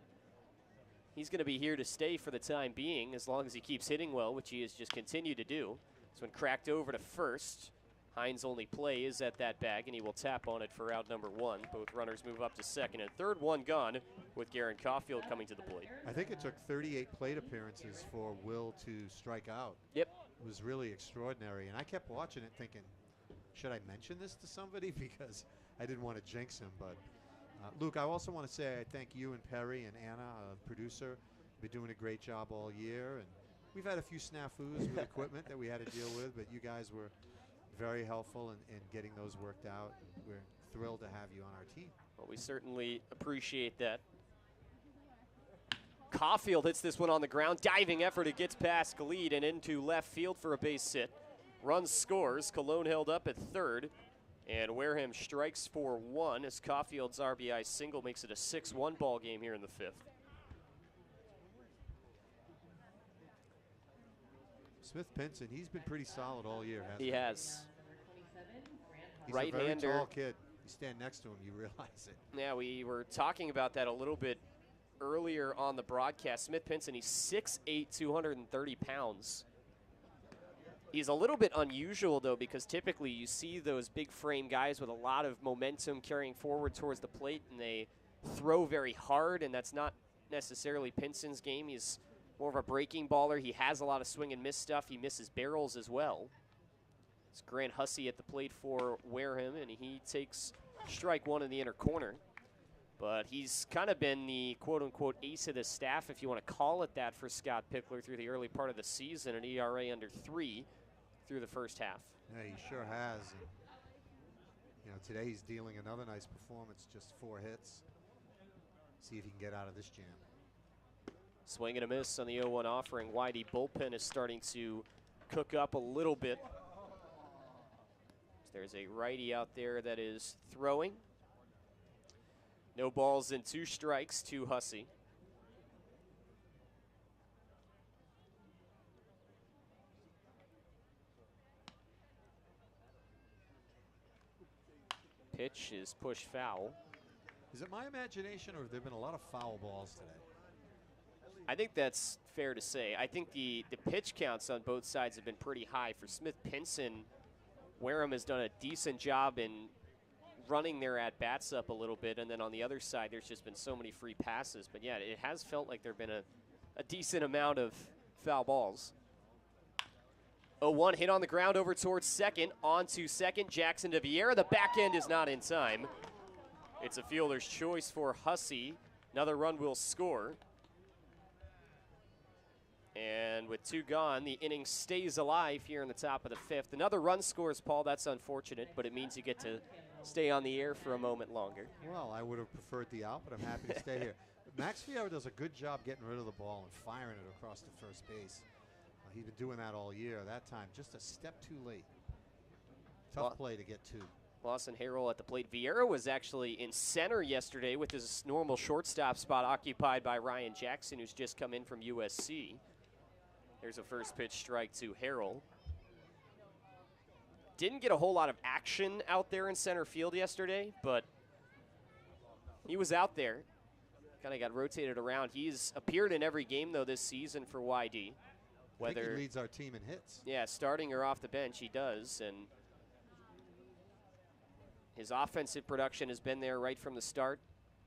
he's going to be here to stay for the time being, as long as he keeps hitting well, which he has just continued to do. This one cracked over to first. Hines' only play is at that bag, and he will tap on it for out number 1. Both runners move up to second, and third one gone with Garen Caulfield coming to the plate. I think it took 38 plate appearances for Will to strike out. Yep. It was really extraordinary, and I kept watching it thinking, should I mention this to somebody? Because I didn't want to jinx him. But Luke, I also want to say I thank you and Perri and Anna, producer. You've been doing a great job all year, and we've had a few snafus with equipment that we had to deal with, but you guys were very helpful in getting those worked out. And we're thrilled to have you on our team. Well, we certainly appreciate that. Caulfield hits this one on the ground. Diving effort. It gets past Galid and into left field for a base hit. Runs scores. Cologne held up at third. And Wareham strikes for one as Caulfield's RBI single makes it a 6-1 ball game here in the fifth. Smith Pinson, he's been pretty solid all year, hasn't he? He has. He's Right-hander. a very tall kid. You stand next to him, you realize it. Yeah, we were talking about that a little bit earlier on the broadcast. Smith Pinson, he's 6'8", 230 pounds. He's a little bit unusual, though, because typically you see those big frame guys with a lot of momentum carrying forward towards the plate, and they throw very hard, and that's not necessarily Pinson's game. He's more of a breaking baller. He has a lot of swing and miss stuff. He misses barrels as well. It's Grant Hussey at the plate for Wareham, and he takes strike one in the inner corner. But he's kind of been the quote-unquote ace of the staff, if you want to call it that, for Scott Pickler through the early part of the season, an ERA under 3 through the first half. Yeah, he sure has. And, you know, today he's dealing another nice performance, just 4 hits. See if he can get out of this jam. Swing and a miss on the 0-1 offering. Whitey bullpen is starting to cook up a little bit. There's a righty out there that is throwing. No balls and 2 strikes to Hussey. Pitch is pushed foul. Is it my imagination, or have there been a lot of foul balls today? I think that's fair to say. I think the pitch counts on both sides have been pretty high. For Smith Pinson, Wareham has done a decent job in running their at-bats up a little bit, and then on the other side, there's just been so many free passes. But yeah, it has felt like there have been a decent amount of foul balls. 0-1 hit on the ground over towards second. On to second, Jackson to Vieira. The back end is not in time. It's a fielder's choice for Hussey. Another run will score. And with 2 gone, the inning stays alive here in the top of the 5th. Another run scores, Paul. That's unfortunate, but it means you get to stay on the air for a moment longer. Well, I would have preferred the out, but I'm happy to stay here. Max Vieira does a good job getting rid of the ball and firing it across the first base. He's been doing that all year. That time, just a step too late. Tough play to get to. Lawson Harrell at the plate. Vieira was actually in center yesterday with his normal shortstop spot occupied by Ryan Jackson, who's just come in from USC. There's a first pitch strike to Harrell. Didn't get a whole lot of action out there in center field yesterday, but he was out there. Kind of got rotated around. He's appeared in every game, though, this season for YD. I think he leads our team in hits. Yeah, starting or off the bench, he does. And his offensive production has been there right from the start.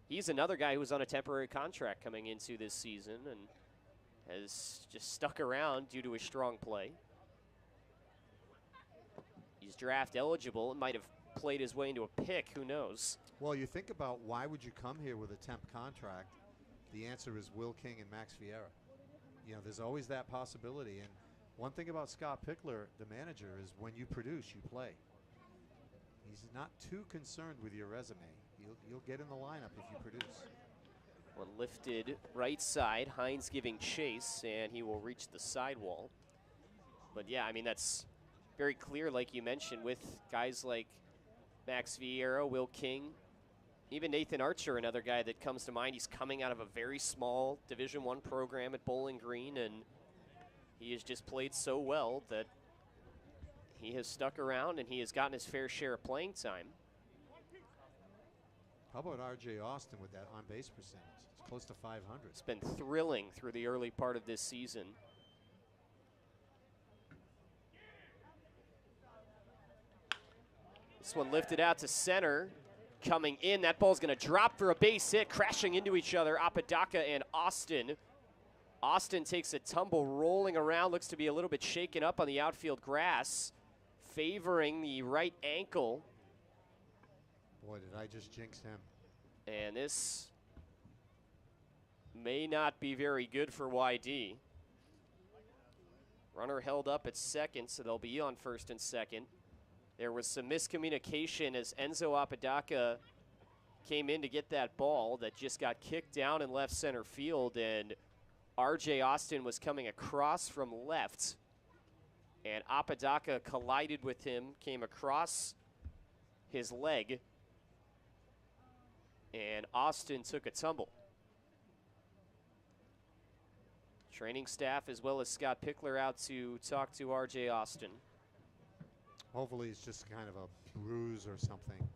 He's another guy who's on a temporary contract coming into this season and has just stuck around due to his strong play. He's draft eligible and might have played his way into a pick. Who knows? Well, you think about why would you come here with a temp contract? The answer is Will King and Max Vieira. You know, there's always that possibility. And one thing about Scott Pickler, the manager, is when you produce, you play. He's not too concerned with your resume. You'll get in the lineup if you produce. One lifted right side, Hines giving chase, and he will reach the sidewall. But yeah, I mean, that's very clear, like you mentioned, with guys like Max Vieira, Will King, even Nathan Archer, another guy that comes to mind. He's coming out of a very small Division I program at Bowling Green, and he has just played so well that he has stuck around and he has gotten his fair share of playing time. How about R.J. Austin with that on-base percentage? It's close to 500. It's been thrilling through the early part of this season. This one lifted out to center. Coming in, that ball's going to drop for a base hit, crashing into each other, Apodaca and Austin. Austin takes a tumble, rolling around, looks to be a little bit shaken up on the outfield grass, favoring the right ankle. Boy, did I just jinx him. And this may not be very good for YD. Runner held up at second, so they'll be on first and second. There was some miscommunication as Enzo Apodaca came in to get that ball that just got kicked down in left center field, and R.J. Austin was coming across from left, and Apodaca collided with him, came across his leg, and Austin took a tumble. Training staff as well as Scott Pickler out to talk to R.J. Austin. Hopefully it's just kind of a bruise or something.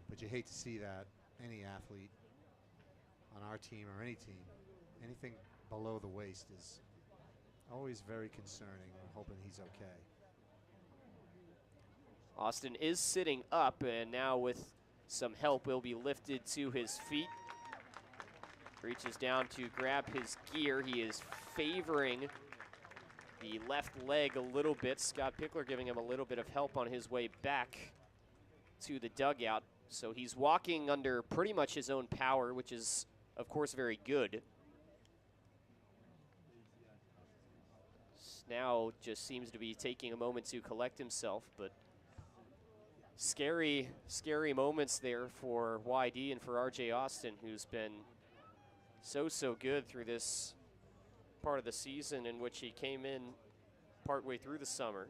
But you hate to see that any athlete on our team or any team, anything below the waist is always very concerning. We're hoping he's okay. Austin is sitting up, and now with some help will be lifted to his feet. Reaches down to grab his gear. He is favoring the left leg a little bit. Scott Pickler giving him a little bit of help on his way back to the dugout. So he's walking under pretty much his own power, which is, of course, very good. Now just seems to be taking a moment to collect himself, but scary, scary moments there for YD and for R.J. Austin, who's been so good through this part of the season in which he came in partway through the summer.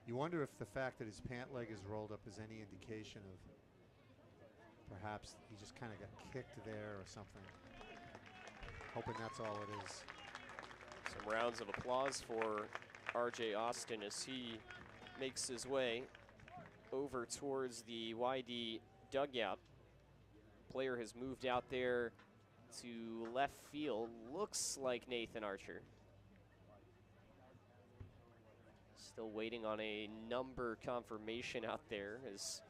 You wonder if the fact that his pant leg is rolled up is any indication of perhaps he just kind of got kicked there or something. Hoping that's all it is. Some rounds of applause for R.J. Austin as he makes his way over towards the YD dugout. Player has moved out there to left field. Looks like Nathan Archer. Still waiting on a number confirmation out there, as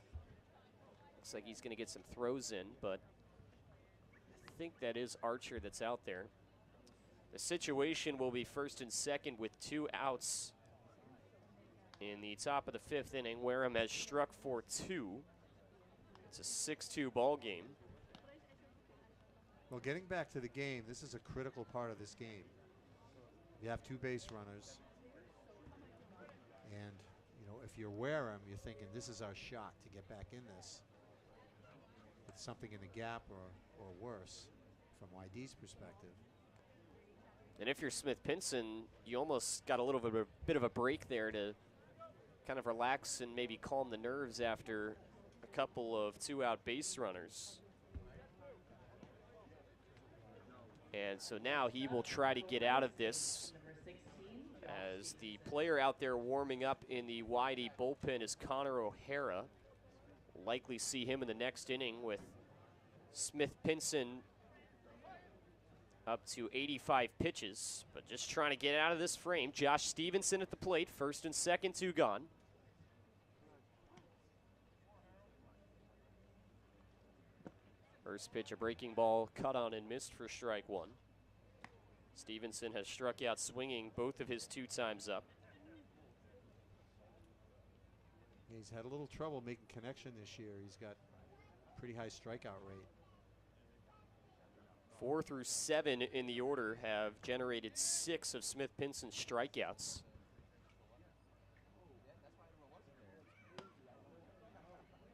looks like he's going to get some throws in, but I think that is Archer that's out there. The situation will be first and second with 2 outs in the top of the 5th inning. Wareham has struck for 2. It's a 6-2 ball game. Well, getting back to the game, this is a critical part of this game. You have 2 base runners. And, you know, if you're Wareham, you're thinking this is our shot to get back in this. With something in the gap or worse from YD's perspective. And if you're Smith Pinson, you almost got a little bit of a break there to kind of relax and maybe calm the nerves after a couple of 2-out base runners. And so now he will try to get out of this, as the player out there warming up in the YD bullpen is Connor O'Hara. Likely see him in the next inning with Smith Pinson up to 85 pitches, but just trying to get out of this frame. Josh Stevenson at the plate, first and second, 2 gone. First pitch, a breaking ball, cut on and missed for strike 1. Stevenson has struck out swinging both of his 2 times up. He's had a little trouble making connection this year. He's got pretty high strikeout rate. 4 through 7 in the order have generated 6 of Smith Pinson's strikeouts.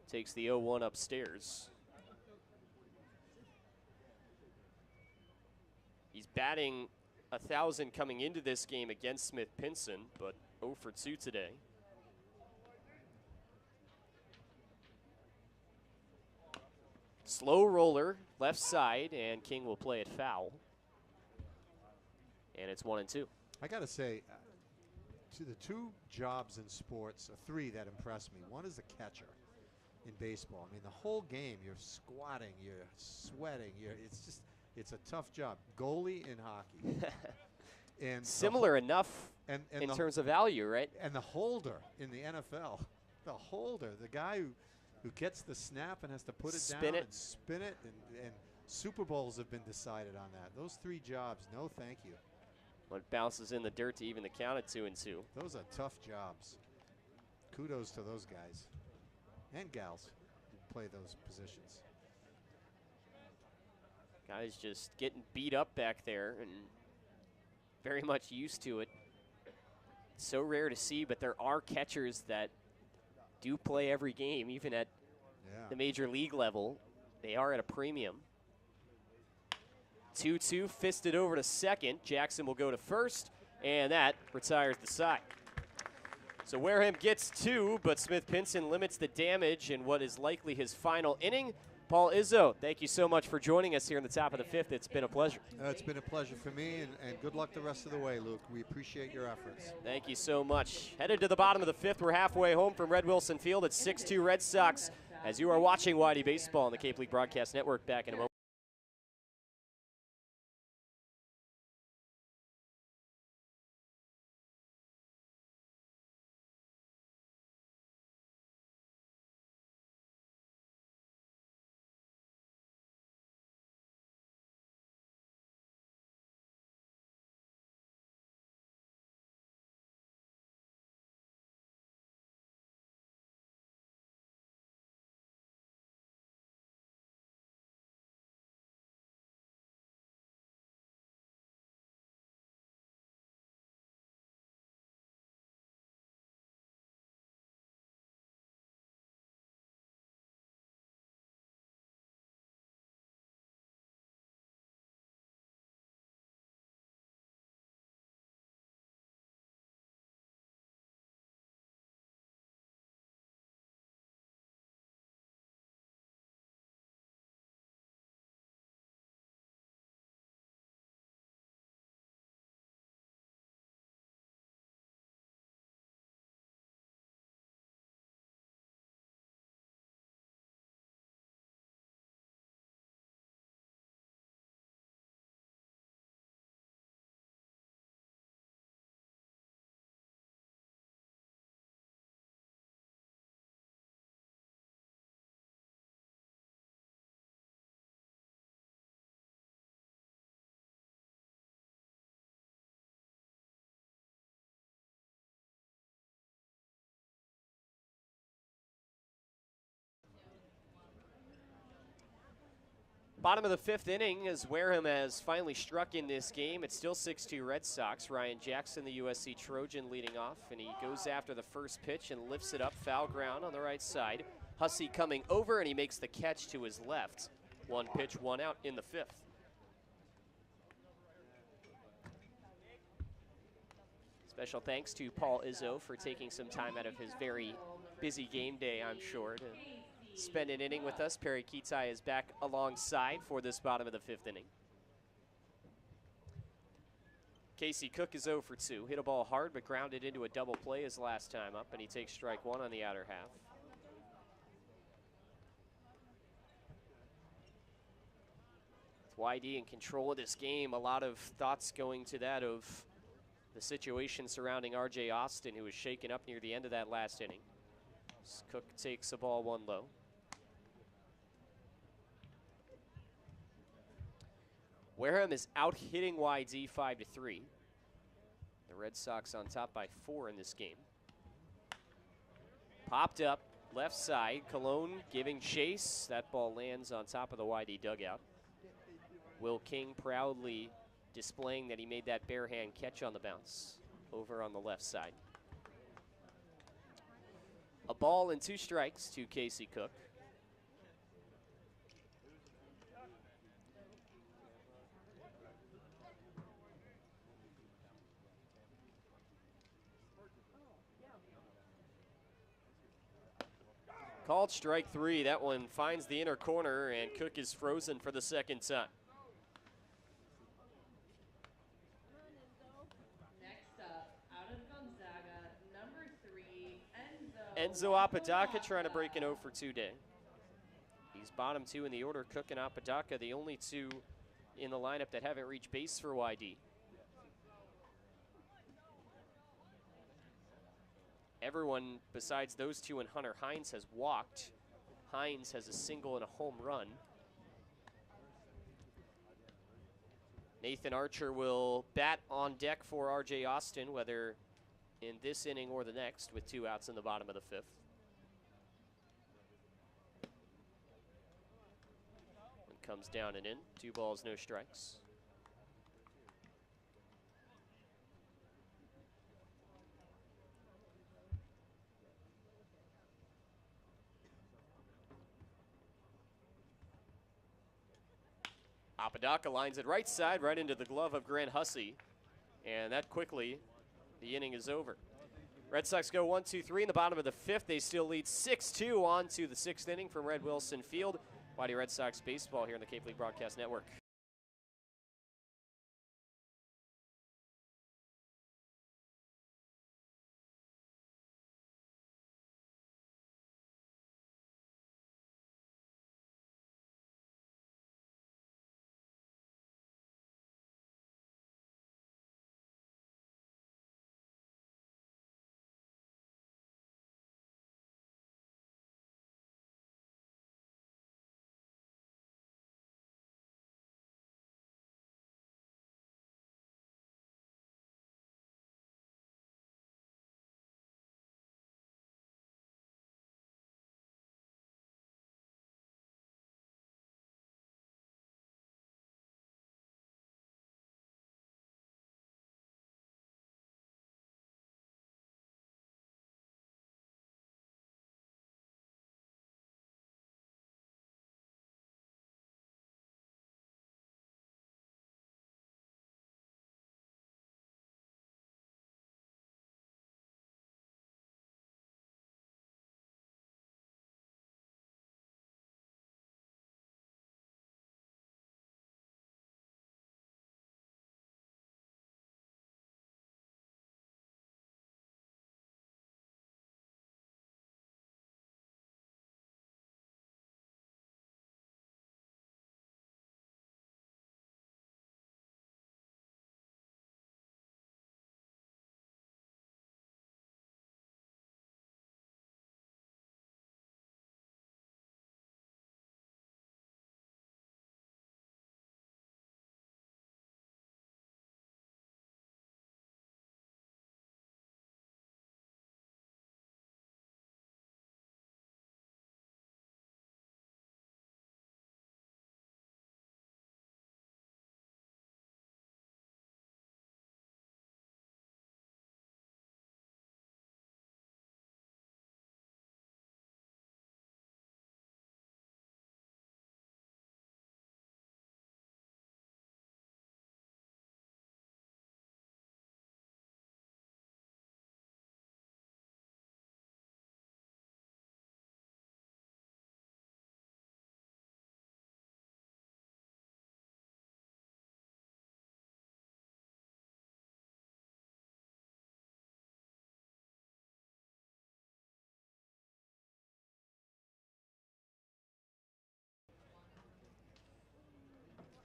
Takes the 0-1 upstairs. He's batting 1,000 coming into this game against Smith Pinson, but 0 for 2 today. Slow roller, left side, and King will play it foul. And it's 1-2. I got to say, to the 2 jobs in sports, 3 that impress me. One is the catcher in baseball. I mean, the whole game, you're squatting, you're sweating, it's a tough job. Goalie in hockey. And similar enough in terms of value, right? And the holder in the NFL. The holder, the guy who gets the snap and has to put it down and spin it, and Super Bowls have been decided on that. Those 3 jobs, no thank you. When it bounces in the dirt to even the count at 2-2. Those are tough jobs. Kudos to those guys and gals. play those positions. Guys just getting beat up back there and very much used to it. It's so rare to see, but there are catchers that do play every game, even at the major league level. They are at a premium. 2-2, fisted over to second. Jackson will go to first, and that retires the side. So Wareham gets 2, but Smith Pinson limits the damage in what is likely his final inning. Paul Izzo, thank you so much for joining us here in the top of the 5th. It's been a pleasure. It's been a pleasure for me, and good luck the rest of the way, Luke. We appreciate your efforts. Thank you so much. Headed to the bottom of the 5th. We're halfway home from Red Wilson Field. It's 6-2 Red Sox as you are watching YD Baseball on the Cape League Broadcast Network. Back in a moment. Bottom of the 5th inning as Wareham has finally struck in this game. It's still 6-2 Red Sox. Ryan Jackson, the USC Trojan, leading off, and he goes after the first pitch and lifts it up, foul ground on the right side. Hussey coming over, and he makes the catch to his left. 1 pitch, 1 out in the 5th. Special thanks to Paul Izzo for taking some time out of his very busy game day, I'm sure, to spend an inning with us. Perri Kitei is back alongside for this bottom of the 5th inning. Casey Cook is 0 for 2. Hit a ball hard, but grounded into a double play his last time up, and he takes strike 1 on the outer half. With YD in control of this game, a lot of thoughts going to that of the situation surrounding R.J. Austin, who was shaken up near the end of that last inning. Cook takes the ball 1 low. Wareham is out hitting YD 5-3. The Red Sox on top by 4 in this game. Popped up left side. Cologne giving chase. That ball lands on top of the YD dugout. Will King proudly displaying that he made that bare hand catch on the bounce over on the left side. A ball and 2 strikes to Casey Cook. Called strike 3. That one finds the inner corner, and Cook is frozen for the second time. Next up, out of Gonzaga, number 3, Enzo Apodaca trying to break an 0 for 2 day. He's bottom 2 in the order. Cook and Apodaca, the only 2 in the lineup that haven't reached base for YD. Everyone besides those 2 and Hunter Hines has walked. Hines has a single and a home run. Nathan Archer will bat on deck for R.J. Austin, whether in this inning or the next, with 2 outs in the bottom of the 5th. comes down and in. 2 balls, no strikes. Apodaca lines it right side, right into the glove of Grant Hussey. And that quickly, the inning is over. Red Sox go 1-2-3 in the bottom of the 5th. They still lead 6-2 on to the 6th inning from Red Wilson Field. Whitey Red Sox baseball here on the Cape League Broadcast Network.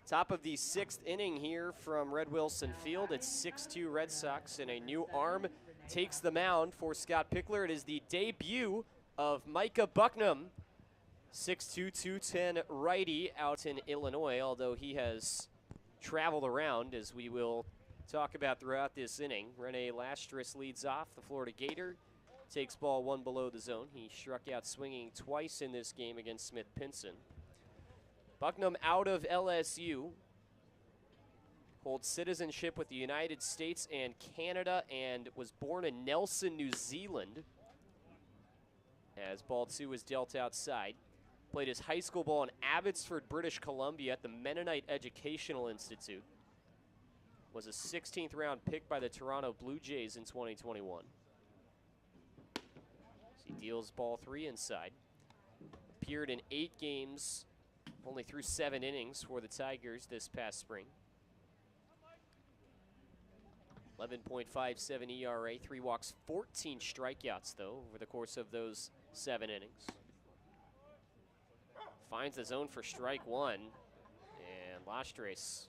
Top of the 6th inning here from Red Wilson Field. It's 6-2 Red Sox, and a new arm takes the mound for Scott Pickler. It is the debut of Micah Bucknam, 6'2", 210 righty out in Illinois, although he has traveled around, as we will talk about throughout this inning. Rene Lastris leads off, the Florida Gator. Takes ball 1 below the zone. He struck out swinging twice in this game against Smith Pinson. Bucknam out of LSU, holds citizenship with the United States and Canada, and was born in Nelson, New Zealand. As ball 2 is dealt outside. Played his high school ball in Abbotsford, British Columbia at the Mennonite Educational Institute. Was a 16th round pick by the Toronto Blue Jays in 2021. So he deals ball 3 inside. Appeared in 8 games, only threw 7 innings for the Tigers this past spring. 11.57 ERA, 3 walks, 14 strikeouts, though, over the course of those 7 innings. Finds the zone for strike 1, and Lastris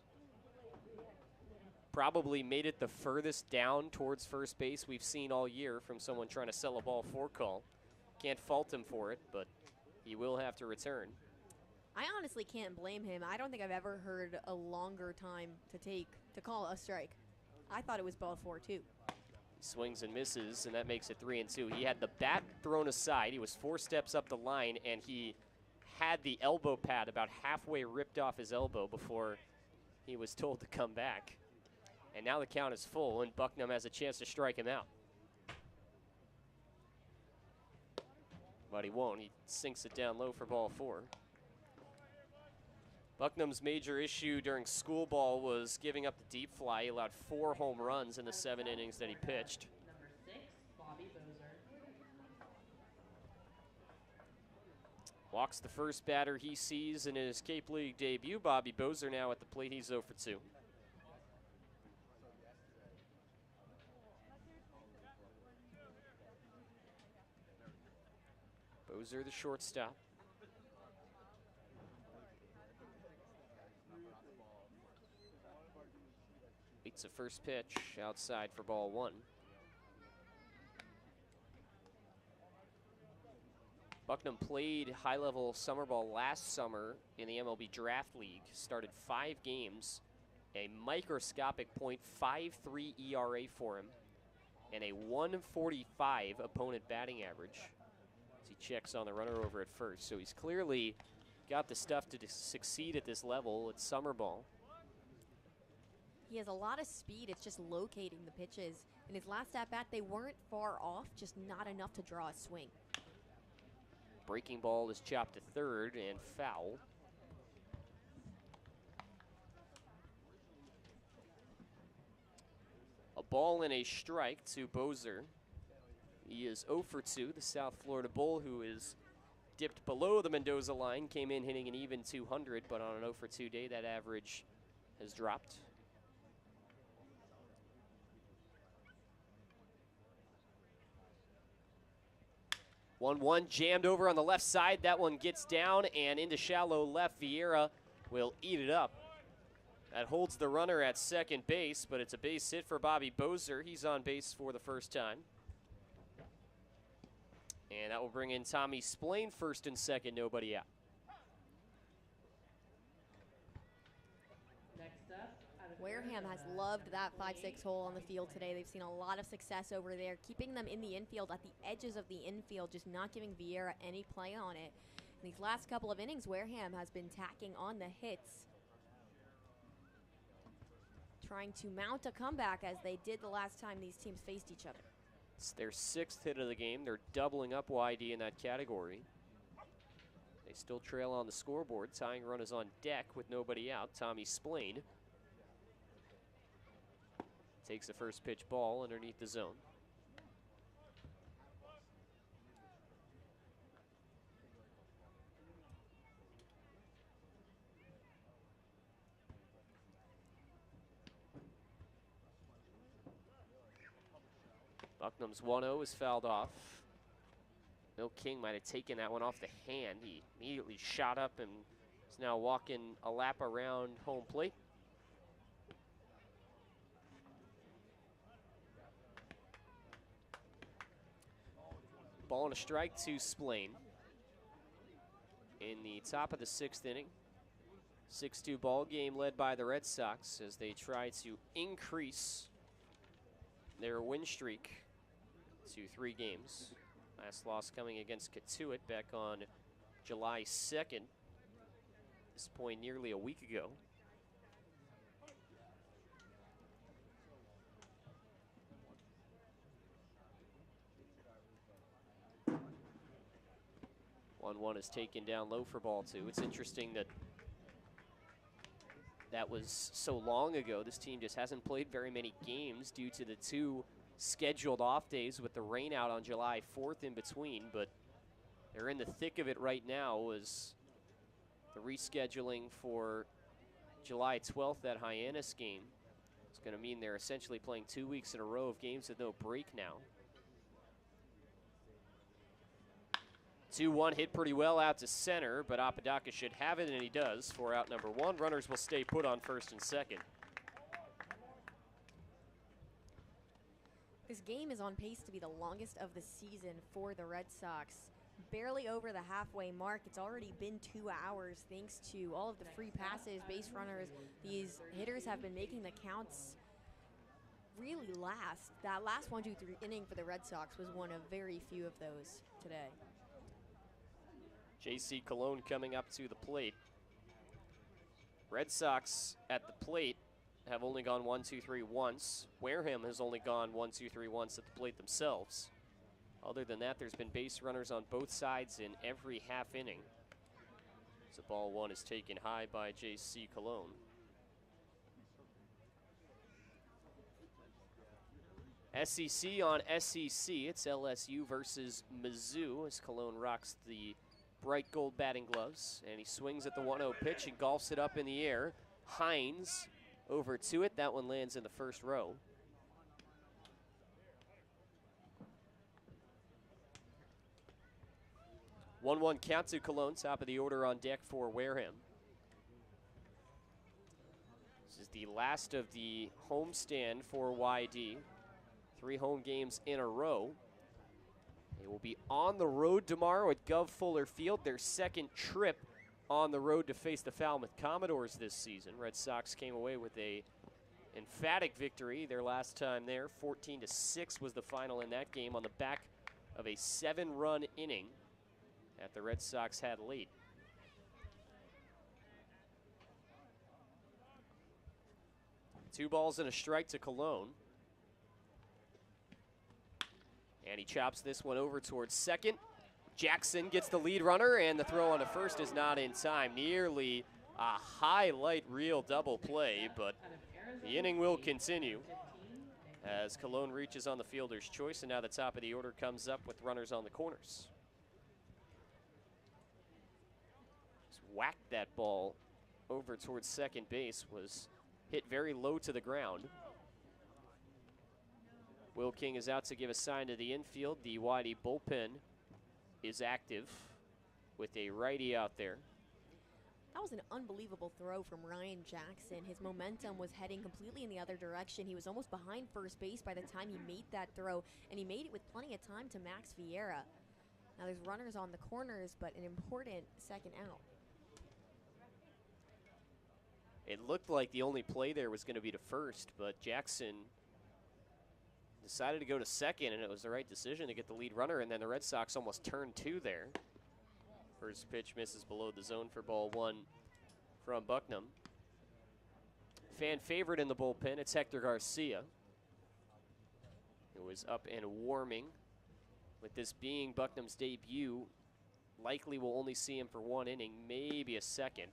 probably made it the furthest down towards first base we've seen all year from someone trying to sell a ball 4 call. Can't fault him for it, but he will have to return. I honestly can't blame him. I don't think I've ever heard a longer time to call a strike. I thought it was ball 4 too. Swings and misses, and that makes it 3-2. He had the bat thrown aside. He was 4 steps up the line, and he had the elbow pad about halfway ripped off his elbow before he was told to come back. And now the count is full, and Bucknam has a chance to strike him out. But he won't. He sinks it down low for ball 4. Bucknam's major issue during school ball was giving up the deep fly. He allowed 4 home runs in the 7 innings that he pitched. Number 6, Bobby Bozer. Walks the first batter he sees in his Cape League debut. Bobby Bozer now at the plate. He's 0 for 2. Bozer, the shortstop. Beats the first pitch outside for ball 1. Bucknam played high-level summer ball last summer in the MLB Draft League. Started 5 games, a microscopic .53 ERA for him, and a 145 opponent batting average. As he checks on the runner over at first, so he's clearly got the stuff to succeed at this level at summer ball. He has a lot of speed. It's just locating the pitches. In his last at-bat, they weren't far off, just not enough to draw a swing. Breaking ball is chopped to third and foul. A ball and a strike to Bozer. He is 0 for 2. The South Florida Bull, who is dipped below the Mendoza line, came in hitting an even 200, but on an 0 for 2 day, that average has dropped. One jammed over on the left side. That one gets down and into shallow left. Vieira will eat it up. That holds the runner at second base, but it's a base hit for Bobby Bozer. He's on base for the first time. And that will bring in Tommy Splain first and second, nobody out. Next up, out of Wareham has Arizona, loved that Poley. 5-6 hole on the field today. They've seen a lot of success over there, keeping them in the infield, at the edges of the infield, just not giving Vieira any play on it. In these last couple of innings, Wareham has been tacking on the hits, trying to mount a comeback as they did the last time these teams faced each other. It's their 6th hit of the game. They're doubling up YD in that category. They still trail on the scoreboard. Tying run is on deck with nobody out. Tommy Splain takes the first pitch ball underneath the zone. Bucknam's 1-0 is fouled off. Bill King might have taken that one off the hand. He immediately shot up and is now walking a lap around home plate. Ball and a strike to Splain in the top of the 6th inning. 6-2 ball game led by the Red Sox as they try to increase their win streak to 3 games. Last loss coming against Kitei back on July 2nd. At this point, nearly a week ago. One is taken down low for ball 2. It's interesting that that was so long ago. This team just hasn't played very many games due to the 2 scheduled off days with the rain out on July 4th in between, but they're in the thick of it right now as the rescheduling for July 12th, that Hyannis game. It's going to mean they're essentially playing 2 weeks in a row of games with no break now. 2-1 hit pretty well out to center, but Apodaca should have it, and he does for out number 1. Runners will stay put on first and second. This game is on pace to be the longest of the season for the Red Sox. Barely over the halfway mark. It's already been 2 hours thanks to all of the free passes, base runners. These hitters have been making the counts really last. That last 1-2-3 inning for the Red Sox was one of very few of those today. J.C. Cologne coming up to the plate. Red Sox at the plate have only gone 1-2-3 once. Wareham has only gone 1-2-3 once at the plate themselves. Other than that, there's been base runners on both sides in every half inning. So ball one is taken high by J.C. Cologne. SEC on SEC. It's LSU versus Mizzou as Cologne rocks the bright gold batting gloves. And he swings at the 1-0 pitch and golfs it up in the air. Hines over to it. That one lands in the first row. One count to Cologne, top of the order on deck for Wareham. This is the last of the homestand for YD. 3 home games in a row. They will be on the road tomorrow at Gov Fuller Field, their second trip on the road to face the Falmouth Commodores this season. Red Sox came away with a emphatic victory their last time there. 14-6 was the final in that game on the back of a 7-run inning that the Red Sox had late. Two balls and a strike to Cologne. And he chops this one over towards second. Jackson gets the lead runner, and the throw on to first is not in time. Nearly a highlight reel double play, but the inning will continue as Cologne reaches on the fielder's choice, and now the top of the order comes up with runners on the corners. Just whacked that ball over towards second base, was hit very low to the ground. Will King is out to give a sign to the infield. The YD bullpen is active with a righty out there. That was an unbelievable throw from Ryan Jackson. His momentum was heading completely in the other direction. He was almost behind first base by the time he made that throw, and he made it with plenty of time to Max Vieira. Now there's runners on the corners, but an important second out. It looked like the only play there was going to be to first, but Jackson decided to go to second, and it was the right decision to get the lead runner, and then the Red Sox almost turned two there. First pitch misses below the zone for ball one from Bucknam. Fan favorite in the bullpen, it's Hector Garcia, who was up and warming. With this being Bucknam's debut, likely we'll only see him for one inning, maybe a second.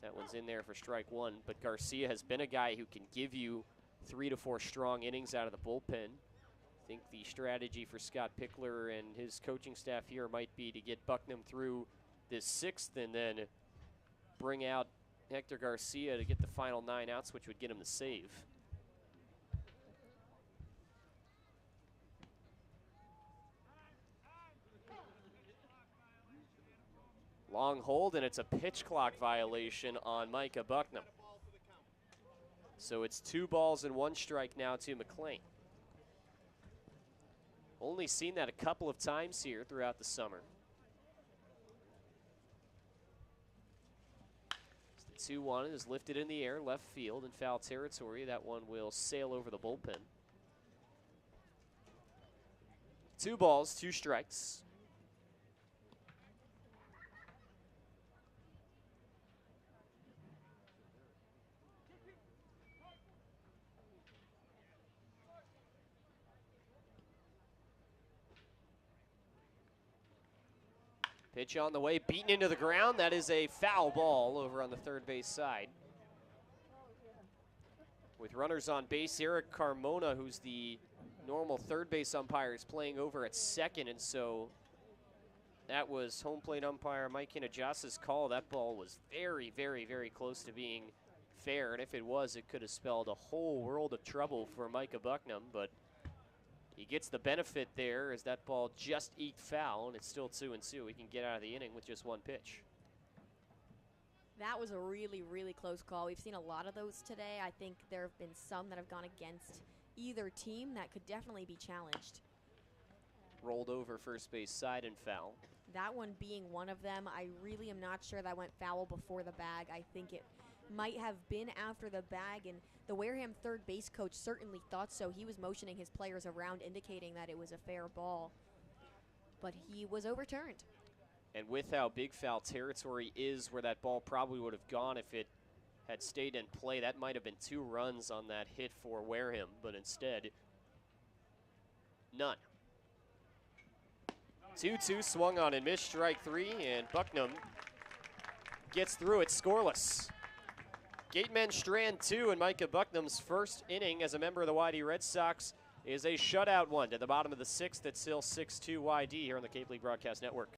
That one's in there for strike one, but Garcia has been a guy who can give you 3 to 4 strong innings out of the bullpen. I think the strategy for Scott Pickler and his coaching staff here might be to get Bucknam through this 6th and then bring out Hector Garcia to get the final 9 outs, which would get him the save. Long hold, and it's a pitch clock violation on Micah Bucknam. So it's 2 balls and 1 strike now to McLean. Only seen that a couple of times here throughout the summer. So the 2-1 is lifted in the air, left field in foul territory. That one will sail over the bullpen. 2 balls, 2 strikes. Pitch on the way, beaten into the ground. That is a foul ball over on the third base side. With runners on base, Eric Carmona, who's the normal third base umpire, is playing over at second, and so that was home plate umpire Mike Hinajasa's call. That ball was very, very, very close to being fair, and if it was, it could have spelled a whole world of trouble for Micah Bucknam, but he gets the benefit there as that ball just eked foul, and it's still 2-2. He can get out of the inning with just 1 pitch. That was a really, really close call. We've seen a lot of those today. I think there have been some that have gone against either team that could definitely be challenged. Rolled over first base side and foul. That one being one of them. I really am not sure that went foul before the bag. I think it might have been after the bag, and the Wareham third base coach certainly thought so. He was motioning his players around, indicating that it was a fair ball, but he was overturned. And with how big foul territory is where that ball probably would have gone if it had stayed in play, that might have been 2 runs on that hit for Wareham, but instead, none. 2-2 swung on and missed, strike 3, and Bucknam gets through it scoreless. Gatemen strand 2, and Micah Bucknam's first inning as a member of the YD Red Sox is a shutout one to the bottom of the 6th. It's still 6-2 YD here on the Cape League Broadcast Network.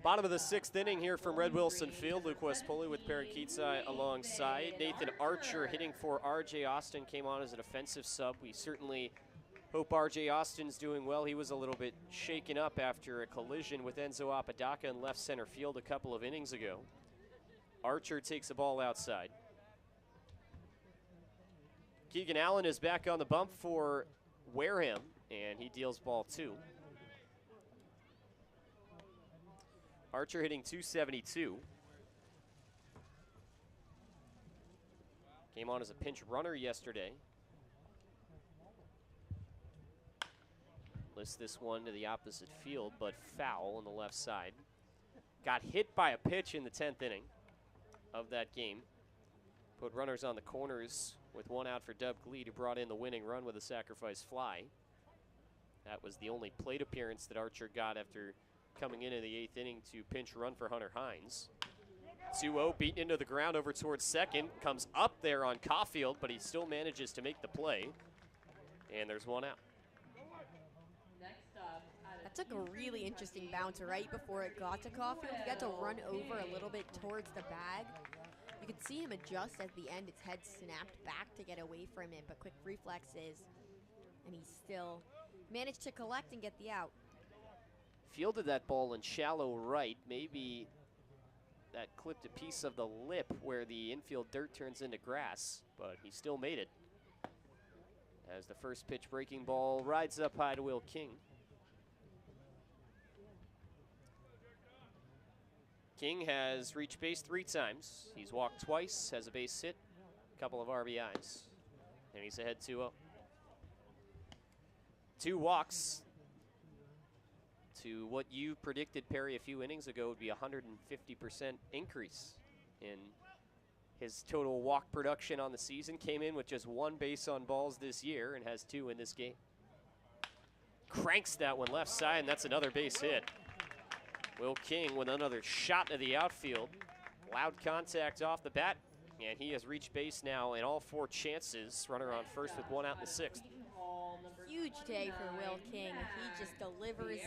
Bottom of the 6th inning here from Red Wilson Field. Luke West Poley with Perri Kitei alongside. Nathan Archer hitting for R.J. Austin came on as an offensive sub. We certainly hope R.J. Austin's doing well. He was a little bit shaken up after a collision with Enzo Apodaca in left center field a couple of innings ago. Archer takes a ball outside. Keegan Allen is back on the bump for Wareham, and he deals ball 2. Archer hitting .272. Came on as a pinch runner yesterday. Lifts this one to the opposite field, but foul on the left side. Got hit by a pitch in the 10th inning of that game. Put runners on the corners with 1 out for Dub Gleed, who brought in the winning run with a sacrifice fly. That was the only plate appearance that Archer got after coming into the 8th inning to pinch run for Hunter Hines. 2-0, beaten into the ground over towards second. Comes up there on Caulfield, but he still manages to make the play. And there's 1 out. That took a really interesting bounce right before it got to Caulfield. He got to run over a little bit towards the bag. You could see him adjust at the end. His head snapped back to get away from it, but quick reflexes. And he still managed to collect and get the out. Fielded that ball in shallow right. Maybe that clipped a piece of the lip where the infield dirt turns into grass, but he still made it. As the first pitch breaking ball rides up high to Will King. King has reached base 3 times. He's walked twice, has a base hit, a couple of RBIs, and he's ahead 2-0. 2 walks. To what you predicted, Perri, a few innings ago would be a 150% increase in his total walk production on the season. Came in with just 1 base on balls this year and has 2 in this game. Cranks that one left side, and that's another base hit. Will King with another shot to the outfield. Loud contact off the bat, and he has reached base now in all 4 chances. Runner on first with 1 out in the 6th. Huge day for Will King. He just delivers,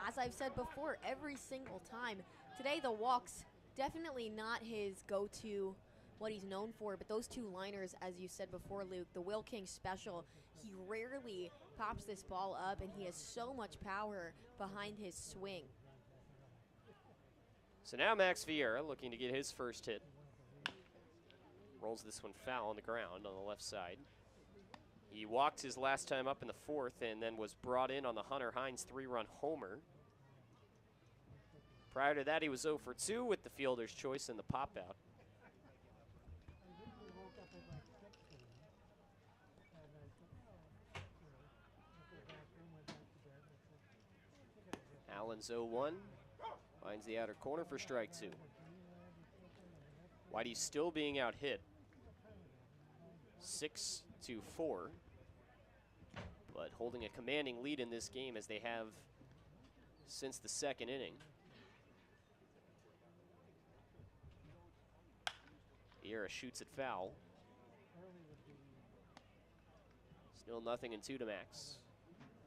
as I've said before, every single time. Today the walks, definitely not his go-to, what he's known for, but those 2 liners, as you said before, Luke, the Will King special, he rarely pops this ball up, and he has so much power behind his swing. So now Max Vieira looking to get his first hit. Rolls this one foul on the ground on the left side. He walked his last time up in the fourth and then was brought in on the Hunter Hines 3-run homer. Prior to that, he was 0 for 2 with the fielder's choice and the pop out. Allen's 0-1, finds the outer corner for strike 2. Whitey still being out hit, 6-4, but holding a commanding lead in this game as they have since the second inning. Vieira shoots it foul. Still 0-2 to Max.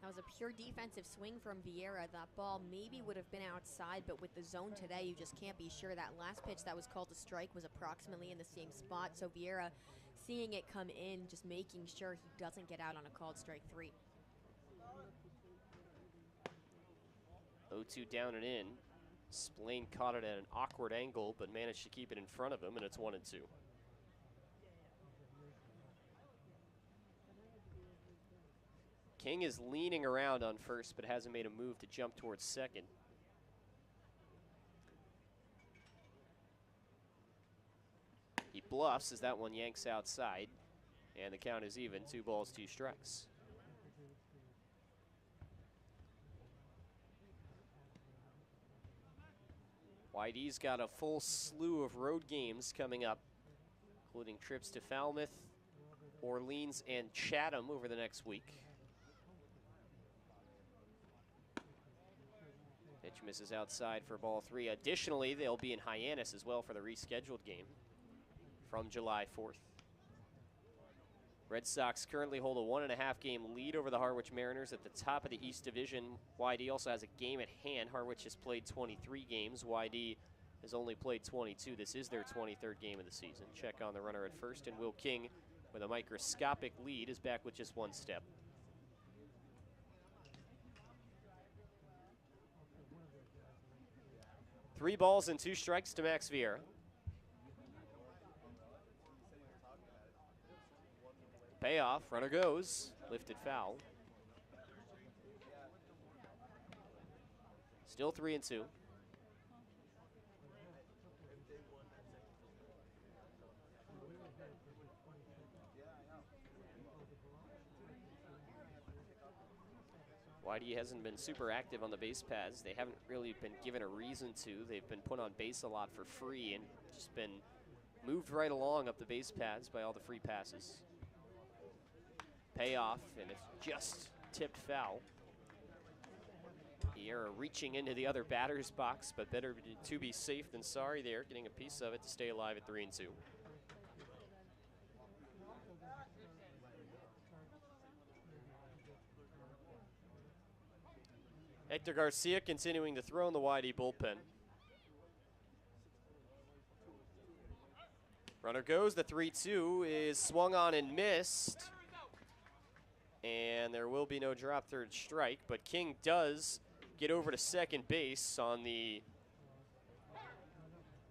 That was a pure defensive swing from Vieira. That ball maybe would have been outside, but with the zone today, you just can't be sure. That last pitch that was called a strike was approximately in the same spot. So Vieira, seeing it come in, just making sure he doesn't get out on a called strike 3. 0-2 down and in. Splain caught it at an awkward angle, but managed to keep it in front of him, and it's 1-2. King is leaning around on first, but hasn't made a move to jump towards second. He bluffs as that one yanks outside, and the count is even, 2 balls, 2 strikes. Whitey's got a full slew of road games coming up, including trips to Falmouth, Orleans, and Chatham over the next week. Pitch misses outside for ball 3. Additionally, they'll be in Hyannis as well for the rescheduled game from July 4th. Red Sox currently hold a 1.5-game lead over the Harwich Mariners at the top of the East Division. YD also has a game at hand. Harwich has played 23 games. YD has only played 22. This is their 23rd game of the season. Check on the runner at first, and Will King, with a microscopic lead, is back with just 1 step. Three balls and 2 strikes to Max Vieira. Payoff, runner goes, lifted foul. Still 3-2. Whitey hasn't been super active on the base paths. They haven't really been given a reason to. They've been put on base a lot for free and just been moved right along up the base paths by all the free passes. Payoff, and it's just tipped foul. Vieira reaching into the other batter's box, but better to be safe than sorry there, getting a piece of it to stay alive at 3-2. Hector Garcia continuing to throw in the Whitey bullpen. Runner goes, the 3-2 is swung on and missed. And there will be no drop third strike, but King does get over to second base on the,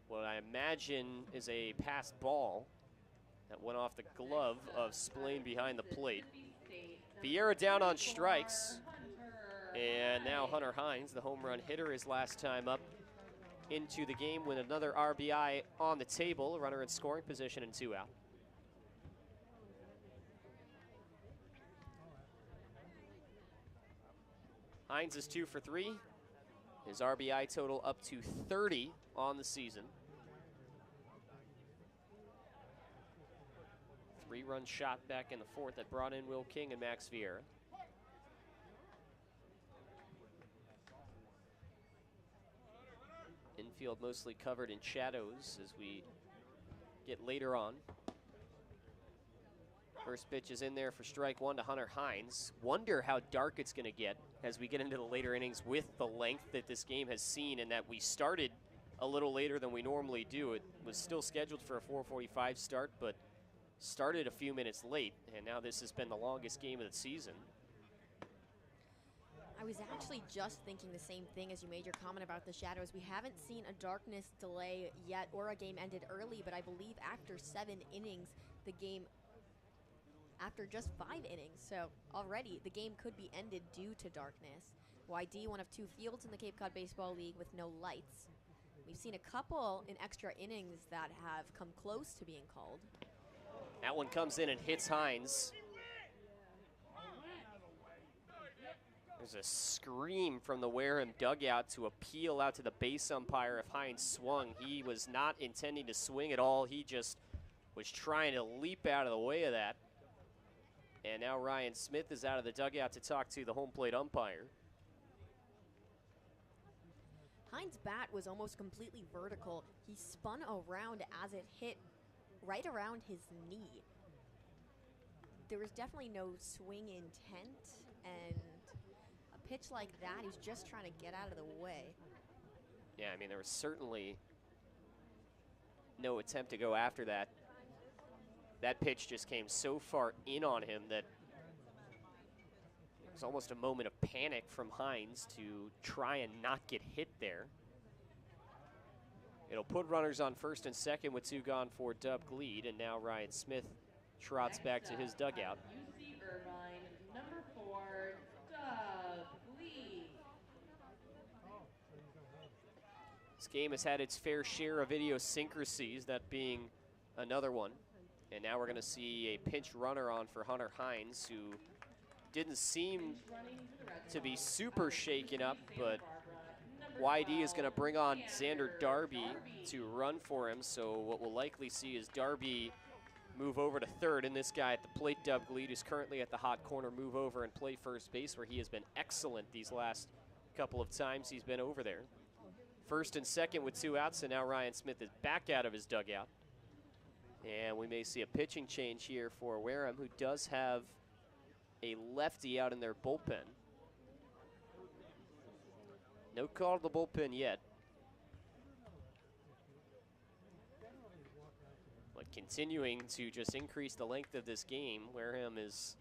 what I imagine is a passed ball that went off the glove of Splain behind the plate. Vieira down on strikes. And now Hunter Hines, the home run hitter, is last time up into the game with another RBI on the table. A runner in scoring position and 2 out. Hines is 2 for 3. His RBI total up to 30 on the season. 3-run shot back in the fourth that brought in Will King and Max Vieira. Infield mostly covered in shadows as we get later on. First pitch is in there for strike 1 to Hunter Hines. Wonder how dark it's going to get as we get into the later innings with the length that this game has seen, and that we started a little later than we normally do. It was still scheduled for a 4:45 start, but started a few minutes late, and now this has been the longest game of the season. I was actually just thinking the same thing as you made your comment about the shadows. We haven't seen a darkness delay yet or a game ended early, but I believe after 7 innings, the game, after just 5 innings, so already the game could be ended due to darkness. YD, one of 2 fields in the Cape Cod Baseball League with no lights. We've seen a couple in extra innings that have come close to being called. That one comes in and hits Hines. There's a scream from the Wareham dugout to appeal out to the base umpire if Hines swung. He was not intending to swing at all. He just was trying to leap out of the way of that. And now Ryan Smith is out of the dugout to talk to the home plate umpire. Hines' bat was almost completely vertical. He spun around as it hit right around his knee. There was definitely no swing intent, and a pitch like that, he's just trying to get out of the way. Yeah, I mean, there was certainly no attempt to go after that. That pitch just came so far in on him that it was almost a moment of panic from Hines to try and not get hit there. It'll put runners on first and second with 2 gone for Dub Gleed, and now Ryan Smith trots back to his dugout. UC Irvine, number 4, Dub Gleed. This game has had its fair share of idiosyncrasies, that being another one. And now we're going to see a pinch runner on for Hunter Hines, who didn't seem to be super shaken up, but YD is going to bring on Xander Darby to run for him. So what we'll likely see is Darby move over to third, and this guy at the plate, Dub Gleed, who's currently at the hot corner, move over and play first base, where he has been excellent these last couple of times he's been over there. First and second with 2 outs, and now Ryan Smith is back out of his dugout. And we may see a pitching change here for Wareham, who does have a lefty out in their bullpen. No call to the bullpen yet. But continuing to just increase the length of this game, Wareham is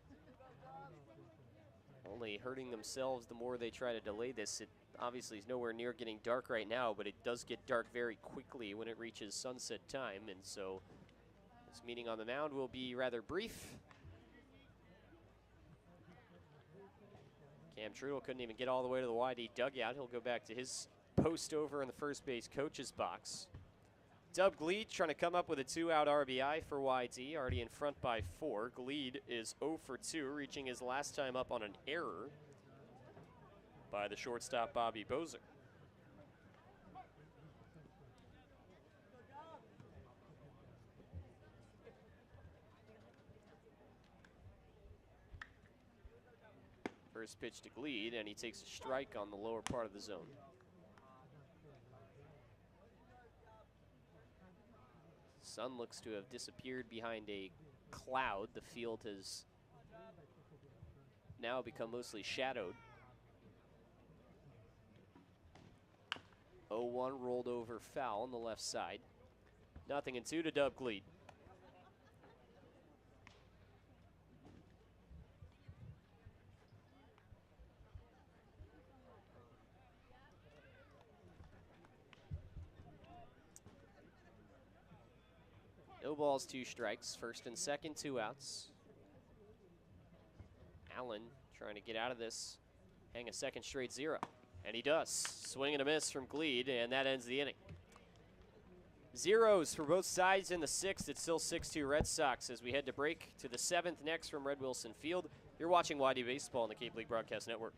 only hurting themselves the more they try to delay this. It obviously is nowhere near getting dark right now, but it does get dark very quickly when it reaches sunset time, and so this meeting on the mound will be rather brief. Cam Trudel couldn't even get all the way to the YD dugout. He'll go back to his post over in the first base coach's box. Dub Gleed trying to come up with a 2-out RBI for YD, already in front by 4. Gleed is 0 for 2, reaching his last time up on an error by the shortstop Bobby Bozer. First pitch to Gleed, and he takes a strike on the lower part of the zone. Sun looks to have disappeared behind a cloud. The field has now become mostly shadowed. 0-1 rolled over foul on the left side. 0-2 to Dub Gleed. No balls, 2 strikes. First and second, 2 outs. Allen trying to get out of this, hang a second straight 0. And he does. Swing and a miss from Gleed, and that ends the inning. Zeros for both sides in the 6th. It's still 6-2 Red Sox as we head to break to the 7th next from Red Wilson Field. You're watching YD Baseball on the Cape League Broadcast Network.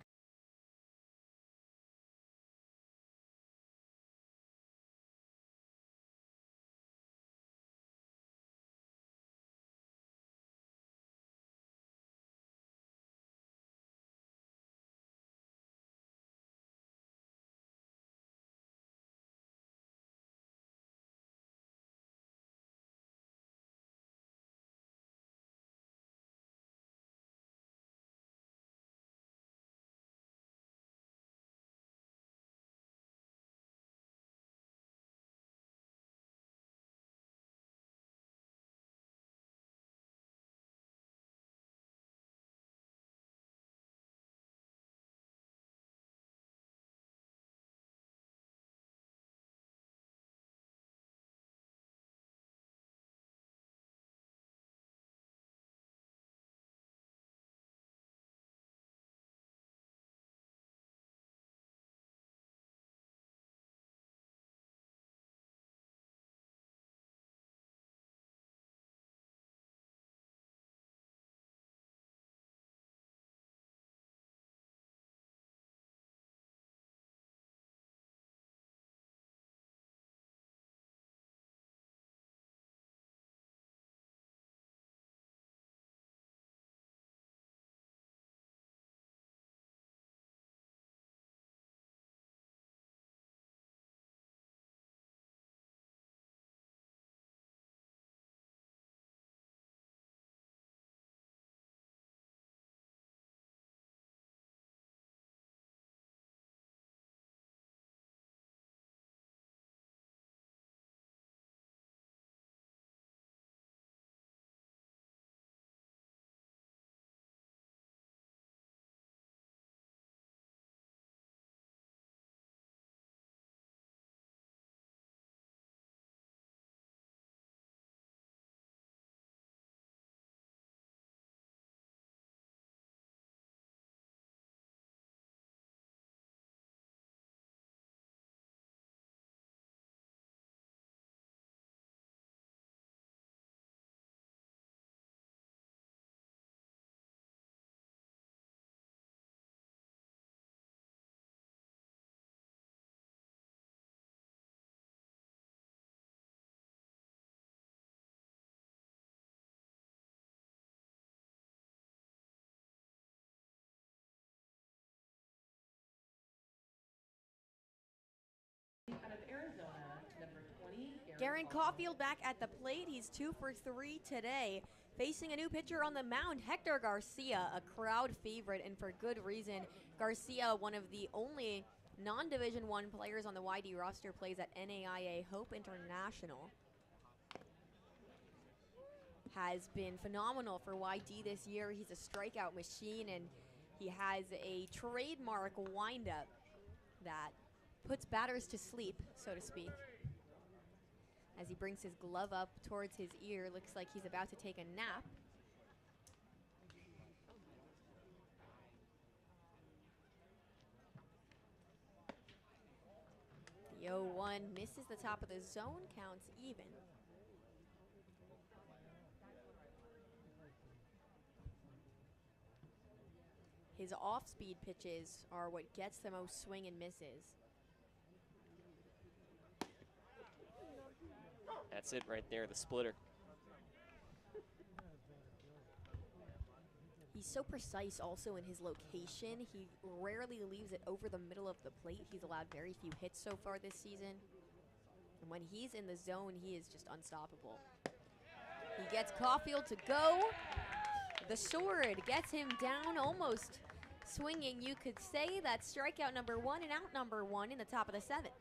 Garen Caulfield back at the plate. He's 2 for 3 today. Facing a new pitcher on the mound, Hector Garcia, a crowd favorite, and for good reason. Garcia, one of the only non-Division I players on the YD roster, plays at NAIA Hope International. Has been phenomenal for YD this year. He's a strikeout machine, and he has a trademark windup that puts batters to sleep, so to speak. As he brings his glove up towards his ear, looks like he's about to take a nap. The 0-1 misses the top of the zone, counts even. His off-speed pitches are what gets the most swing and misses. That's it right there, the splitter. He's so precise also in his location. He rarely leaves it over the middle of the plate. He's allowed very few hits so far this season. And when he's in the zone, he is just unstoppable. He gets Caulfield to go. The sword gets him down, almost swinging, you could say. That's strikeout number 1 and out number 1 in the top of the 7th.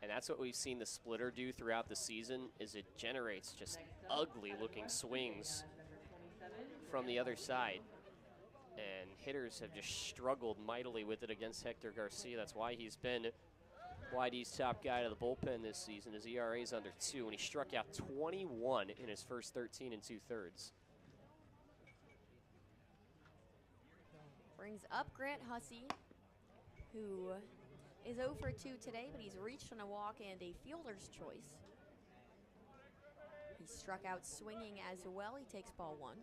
And that's what we've seen the splitter do throughout the season, is it generates just ugly looking swings from the other side. And hitters have just struggled mightily with it against Hector Garcia. That's why he's been YD's top guy to the bullpen this season. His ERA is under 2, and he struck out 21 in his first 13 2/3. Brings up Grant Hussey, who is 0 for 2 today, but he's reached on a walk and a fielder's choice. He struck out swinging as well. He takes ball 1.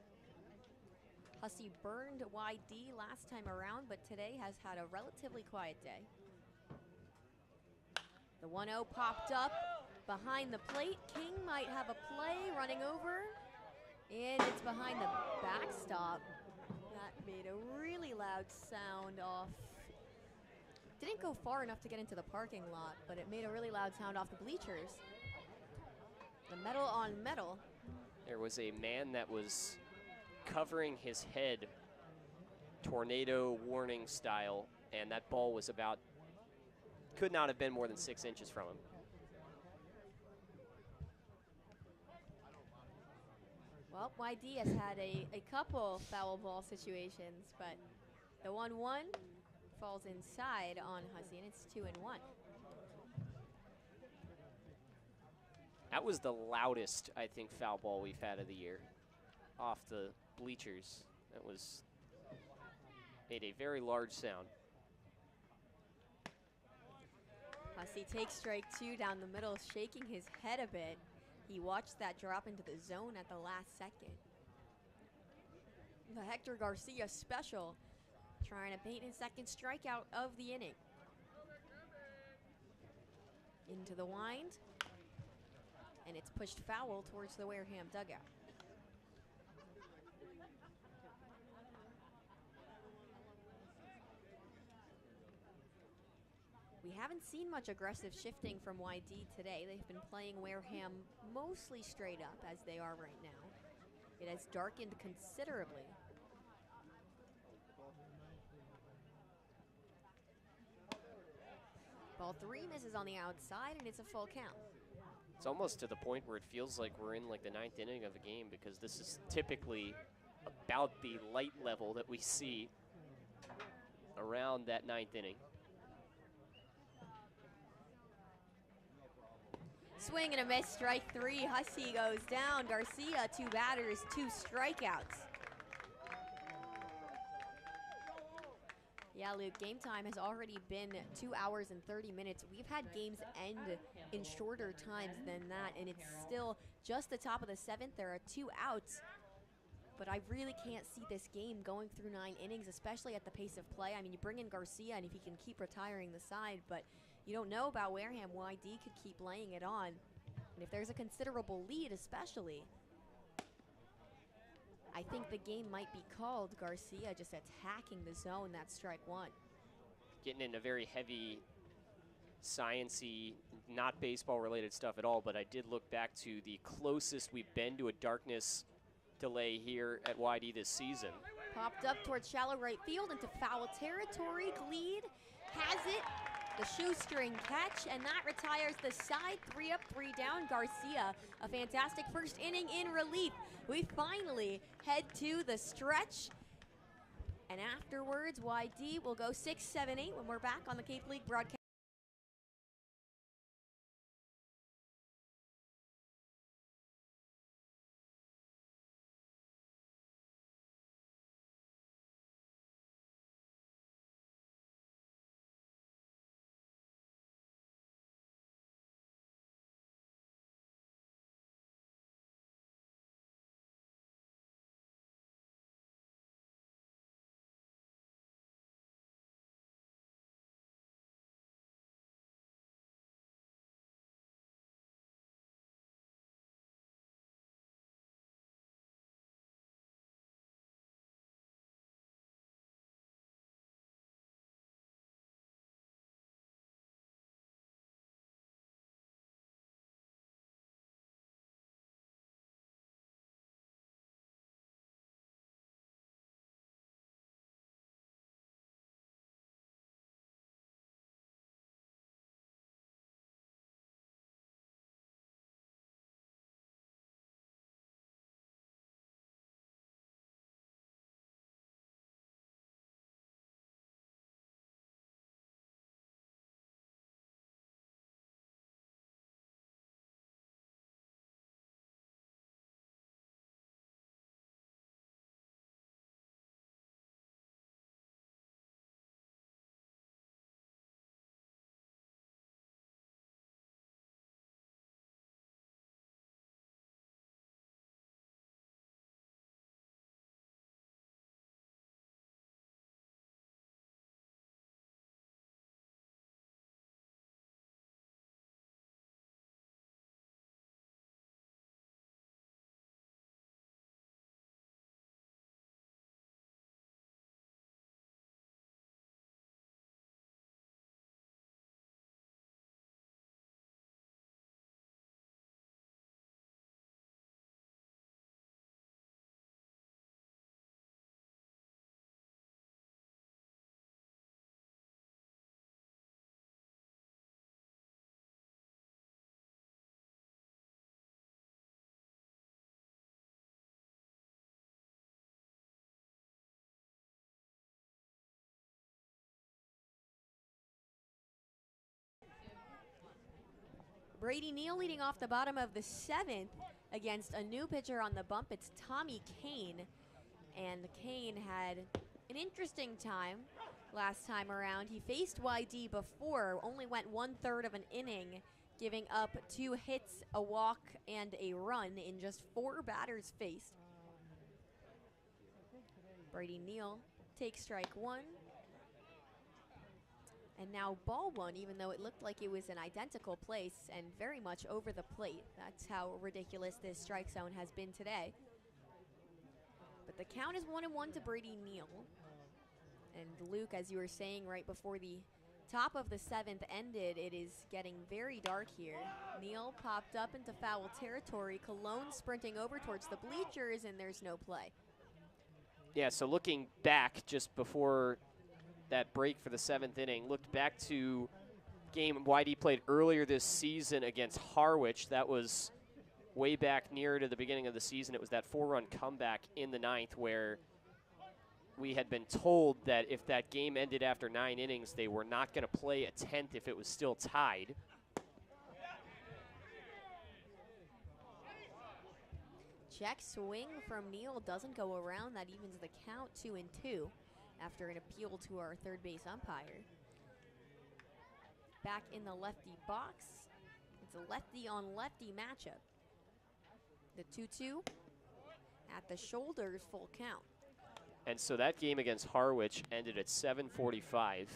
Hussey burned YD last time around, but today has had a relatively quiet day. The 1-0 popped up behind the plate. King might have a play, running over, and it's behind the backstop. That made a really loud sound off. Didn't go far enough to get into the parking lot, but it made a really loud sound off the bleachers. The metal on metal. There was a man that was covering his head tornado warning style, and that ball was about, could not have been more than 6 inches from him. Well, YD has had a couple foul ball situations, but the 1-1 falls inside on Hussey, and it's 2-1. That was the loudest, I think, foul ball we've had of the year off the bleachers. That was, made a very large sound. Hussey takes strike 2 down the middle, shaking his head a bit. He watched that drop into the zone at the last second. The Hector Garcia special, trying to paint his second strikeout of the inning. Into the wind, and it's pushed foul towards the Wareham dugout. We haven't seen much aggressive shifting from YD today. They've been playing Wareham mostly straight up as they are right now. It has darkened considerably. Ball 3 misses on the outside, and it's a full count. It's almost to the point where it feels like we're in like the 9th inning of a game, because this is typically about the light level that we see around that 9th inning. Swing and a miss, strike 3. Hussey goes down. Garcia, 2 batters, 2 strikeouts. Yeah, Luke, game time has already been 2 hours and 30 minutes. We've had games end in shorter times than that, and it's still just the top of the 7th. There are 2 outs, but I really can't see this game going through 9 innings, especially at the pace of play. I mean, you bring in Garcia, and if he can keep retiring the side, but you don't know about Wareham. YD could keep laying it on. And if there's a considerable lead especially, I think the game might be called. Garcia just attacking the zone. That's strike 1. Getting in a very heavy science-y, not baseball-related stuff at all, but I did look back to the closest we've been to a darkness delay here at YD this season. Popped up towards shallow right field into foul territory. Gleed has it. The shoestring catch, and that retires the side. 3 up, 3 down. Garcia, a fantastic first inning in relief. We finally head to the stretch. And afterwards, YD will go 6, 7, 8 when we're back on the Cape League broadcast. Brady Neal leading off the bottom of the 7th against a new pitcher on the bump. It's Tommy Kane. And Kane had an interesting time last time around. He faced YD before, only went 1/3 of an inning, giving up 2 hits, a walk, and a run in just 4 batters faced. Brady Neal takes strike 1. And now ball 1, even though it looked like it was an identical place and very much over the plate. That's how ridiculous this strike zone has been today. But the count is 1-1 to Brady Neal. And Luke, as you were saying right before the top of the 7th ended, it is getting very dark here. Neal popped up into foul territory. Cologne sprinting over towards the bleachers, and there's no play. Yeah, so looking back just before that break for the 7th inning, looked back to game YD played earlier this season against Harwich. That was way back near to the beginning of the season. It was that 4-run comeback in the 9th where we had been told that if that game ended after 9 innings, they were not going to play a 10th if it was still tied. Check swing from Neal doesn't go around. That evens the count 2-2 after an appeal to our third base umpire. Back in the lefty box. It's a lefty on lefty matchup. The 2-2 at the shoulders, full count. And so that game against Harwich ended at 7:45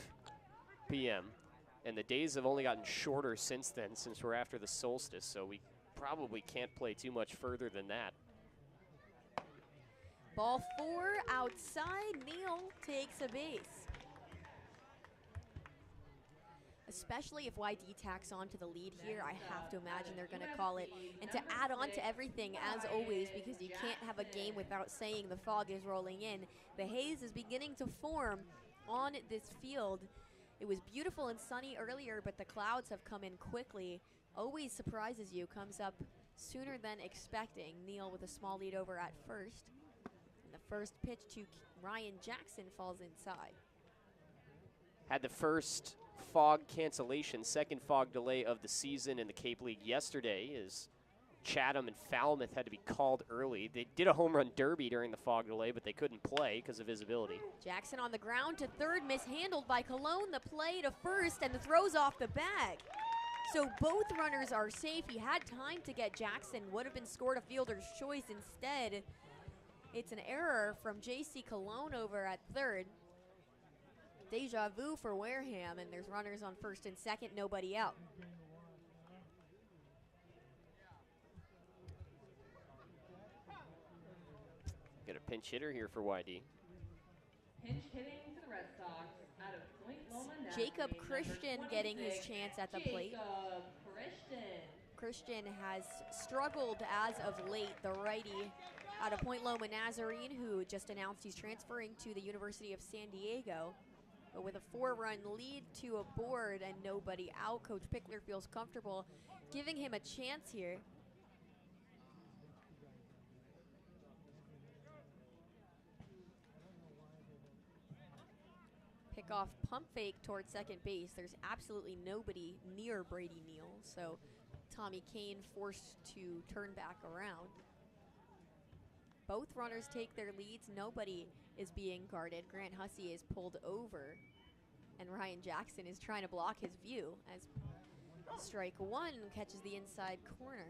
p.m. And the days have only gotten shorter since then, since we're after the solstice, so we probably can't play too much further than that. Ball 4 outside. Neal takes a base. especially if YD tacks onto the lead here. I have to imagine they're going to call it. And to add on to everything, as always, because you can't have a game without saying the fog is rolling in, the haze is beginning to form on this field. It was beautiful and sunny earlier, but the clouds have come in quickly. Always surprises you, comes up sooner than expecting. Neal with a small lead over at first. And the first pitch to Ryan Jackson falls inside. Had the first fog cancellation, second fog delay of the season in the Cape League yesterday, as Chatham and Falmouth had to be called early. They did a home run derby during the fog delay, but they couldn't play because of visibility. Jackson on the ground to third, mishandled by Cologne. The play to first, and the throw's off the bag. So both runners are safe. He had time to get Jackson, would have been scored a fielder's choice. Instead, it's an error from J.C. Cologne over at third. Deja vu for Wareham, and there's runners on first and second, nobody out. Got a pinch hitter here for YD. Pinch hitting for the Red Sox out of Point Loma. Jacob Nazarene, Christian number getting his 26, chance at the plate. Jacob Christian. Christian has struggled as of late, the righty out of Point Loma Nazarene, who just announced he's transferring to the University of San Diego. But with a 4-run lead to a board and nobody out, Coach Pickler feels comfortable giving him a chance here. Pickoff pump fake towards second base. There's absolutely nobody near Brady Neal, so Tommy Kane forced to turn back around. Both runners take their leads. Nobody is being guarded. Grant Hussey is pulled over, and Ryan Jackson is trying to block his view as strike one catches the inside corner.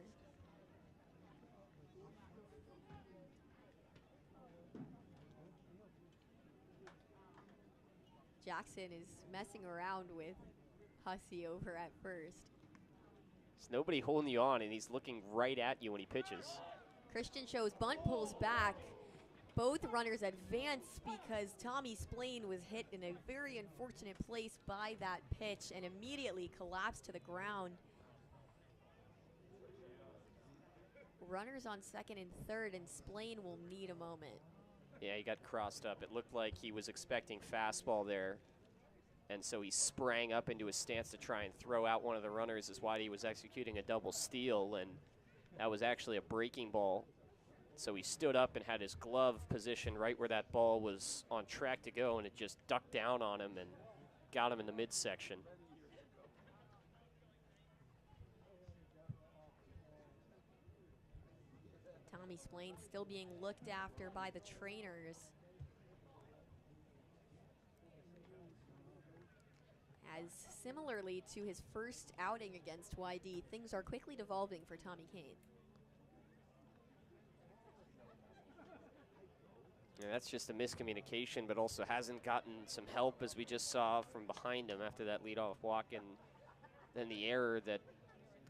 Jackson is messing around with Hussey over at first. There's nobody holding you on, and he's looking right at you when he pitches. Christian shows bunt, pulls back. Both runners advance because Tommy Splain was hit in a very unfortunate place by that pitch and immediately collapsed to the ground. Runners on second and third, and Splain will need a moment. Yeah, he got crossed up. It looked like he was expecting fastball there, and so he sprang up into his stance to try and throw out one of the runners as Whitey was executing a double steal, and that was actually a breaking ball. So he stood up and had his glove positioned right where that ball was on track to go, and it just ducked down on him and got him in the midsection. Tommy Splain still being looked after by the trainers. As similarly to his first outing against YD, things are quickly devolving for Tommy Kane. Yeah, that's just a miscommunication, but also hasn't gotten some help, as we just saw from behind him after that leadoff walk, and then the error that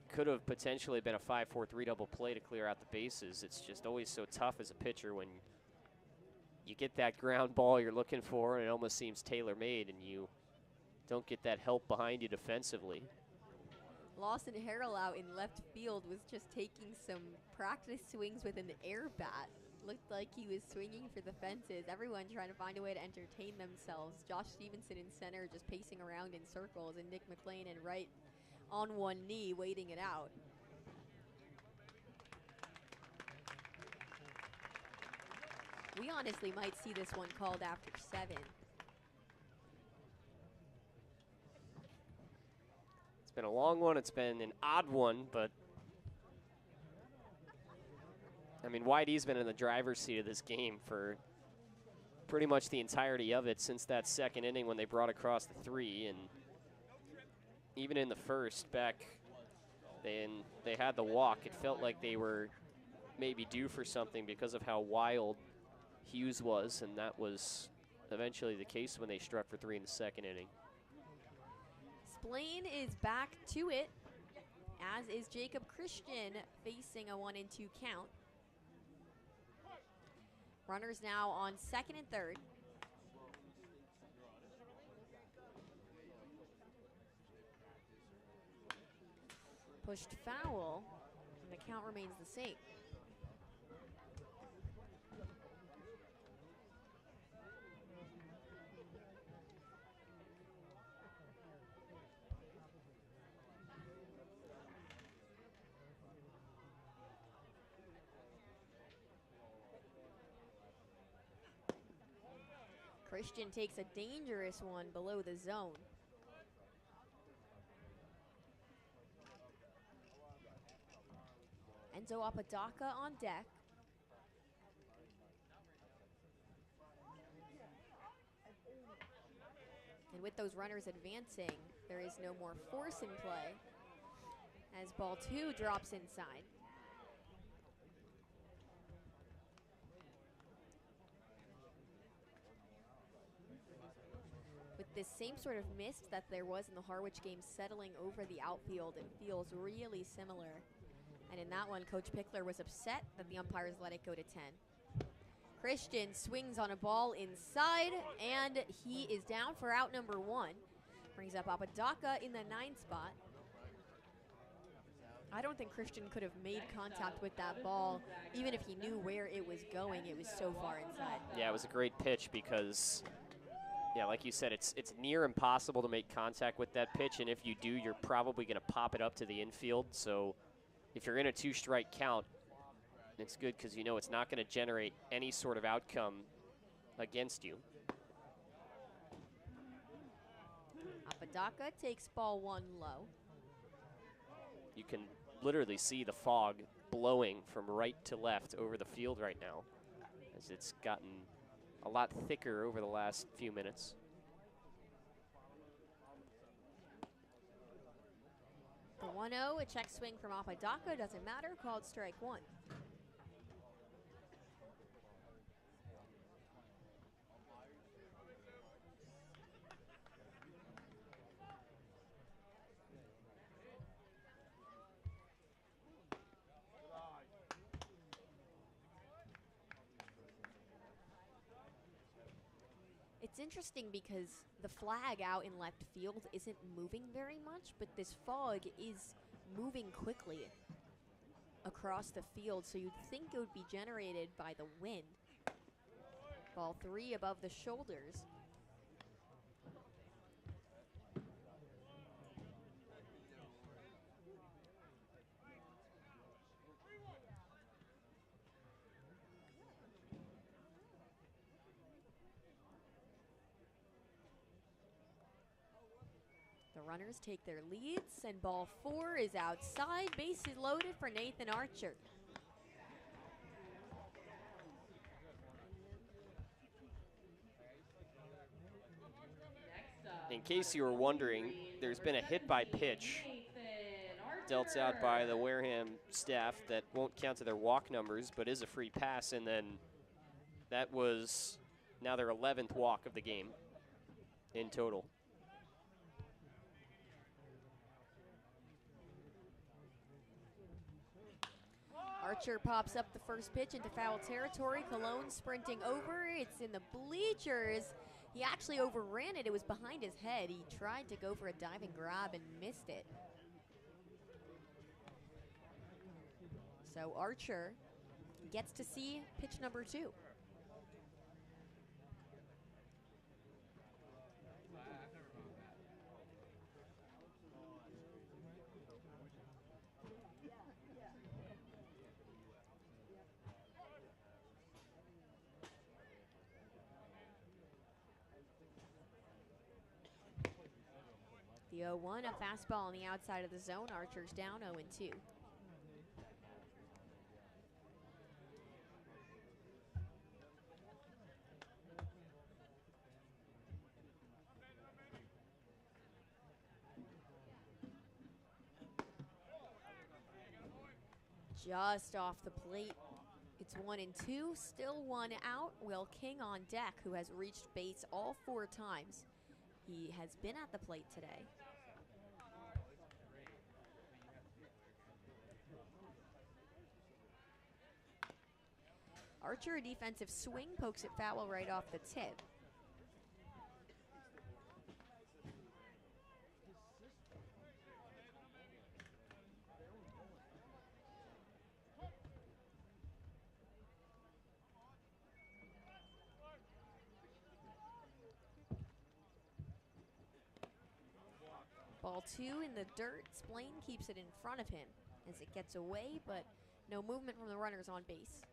could have potentially been a 5-4-3 double play to clear out the bases. It's just always so tough as a pitcher when you get that ground ball you're looking for, and it almost seems tailor-made, and you don't get that help behind you defensively. Lawson Harrell out in left field was just taking some practice swings with an air bat. Looked like he was swinging for the fences. Everyone trying to find a way to entertain themselves. Josh Stevenson in center just pacing around in circles, and Nick McLean in right on one knee waiting it out. We honestly might see this one called after 7. It's been a long one. It's been an odd one, but I mean, YD's been in the driver's seat of this game for pretty much the entirety of it since that second inning when they brought across the 3. And even in the first, back then, they had the walk. It felt like they were maybe due for something because of how wild Hughes was, and that was eventually the case when they struck for 3 in the second inning. Splain is back to it, as is Jacob Christian facing a 1-2 count. Runners now on second and third. Pushed foul, and the count remains the same. Christian takes a dangerous one below the zone. Enzo Apodaca on deck. And with those runners advancing, there is no more force in play as ball 2 drops inside. With this same sort of mist that there was in the Harwich game settling over the outfield, it feels really similar. And in that one, Coach Pickler was upset that the umpires let it go to 10. Christian swings on a ball inside, and he is down for out number 1. Brings up Apodaca in the 9 spot. I don't think Christian could have made contact with that ball, even if he knew where it was going. It was so far inside. Yeah, it was a great pitch because, yeah, like you said, it's near impossible to make contact with that pitch, and if you do, you're probably going to pop it up to the infield. So if you're in a 2-strike count, it's good because you know it's not going to generate any sort of outcome against you. Apodaca takes ball 1 low. You can literally see the fog blowing from right to left over the field right now, as it's gotten a lot thicker over the last few minutes. The 1-0, a check swing from Apodaca, doesn't matter, called strike 1. It's interesting because the flag out in left field isn't moving very much, but this fog is moving quickly across the field, so you'd think it would be generated by the wind. Ball 3 above the shoulders. The runners take their leads, and ball 4 is outside. Bases loaded for Nathan Archer. In case you were wondering, there's been a hit by pitch dealt out by the Wareham staff that won't count to their walk numbers, but is a free pass, and then that was now their 11th walk of the game in total. Archer pops up the first pitch into foul territory. Cologne sprinting over. It's in the bleachers. He actually overran it. It was behind his head. He tried to go for a diving grab and missed it. So Archer gets to see pitch number 2. The 0-1, a fastball on the outside of the zone. Archer's down 0-2. Just off the plate. It's 1-2, still 1 out. Will King on deck, who has reached base all 4 times. He has been at the plate today. Archer, a defensive swing, pokes it foul right off the tip. Ball 2 in the dirt. Splain keeps it in front of him as it gets away, but no movement from the runners on base.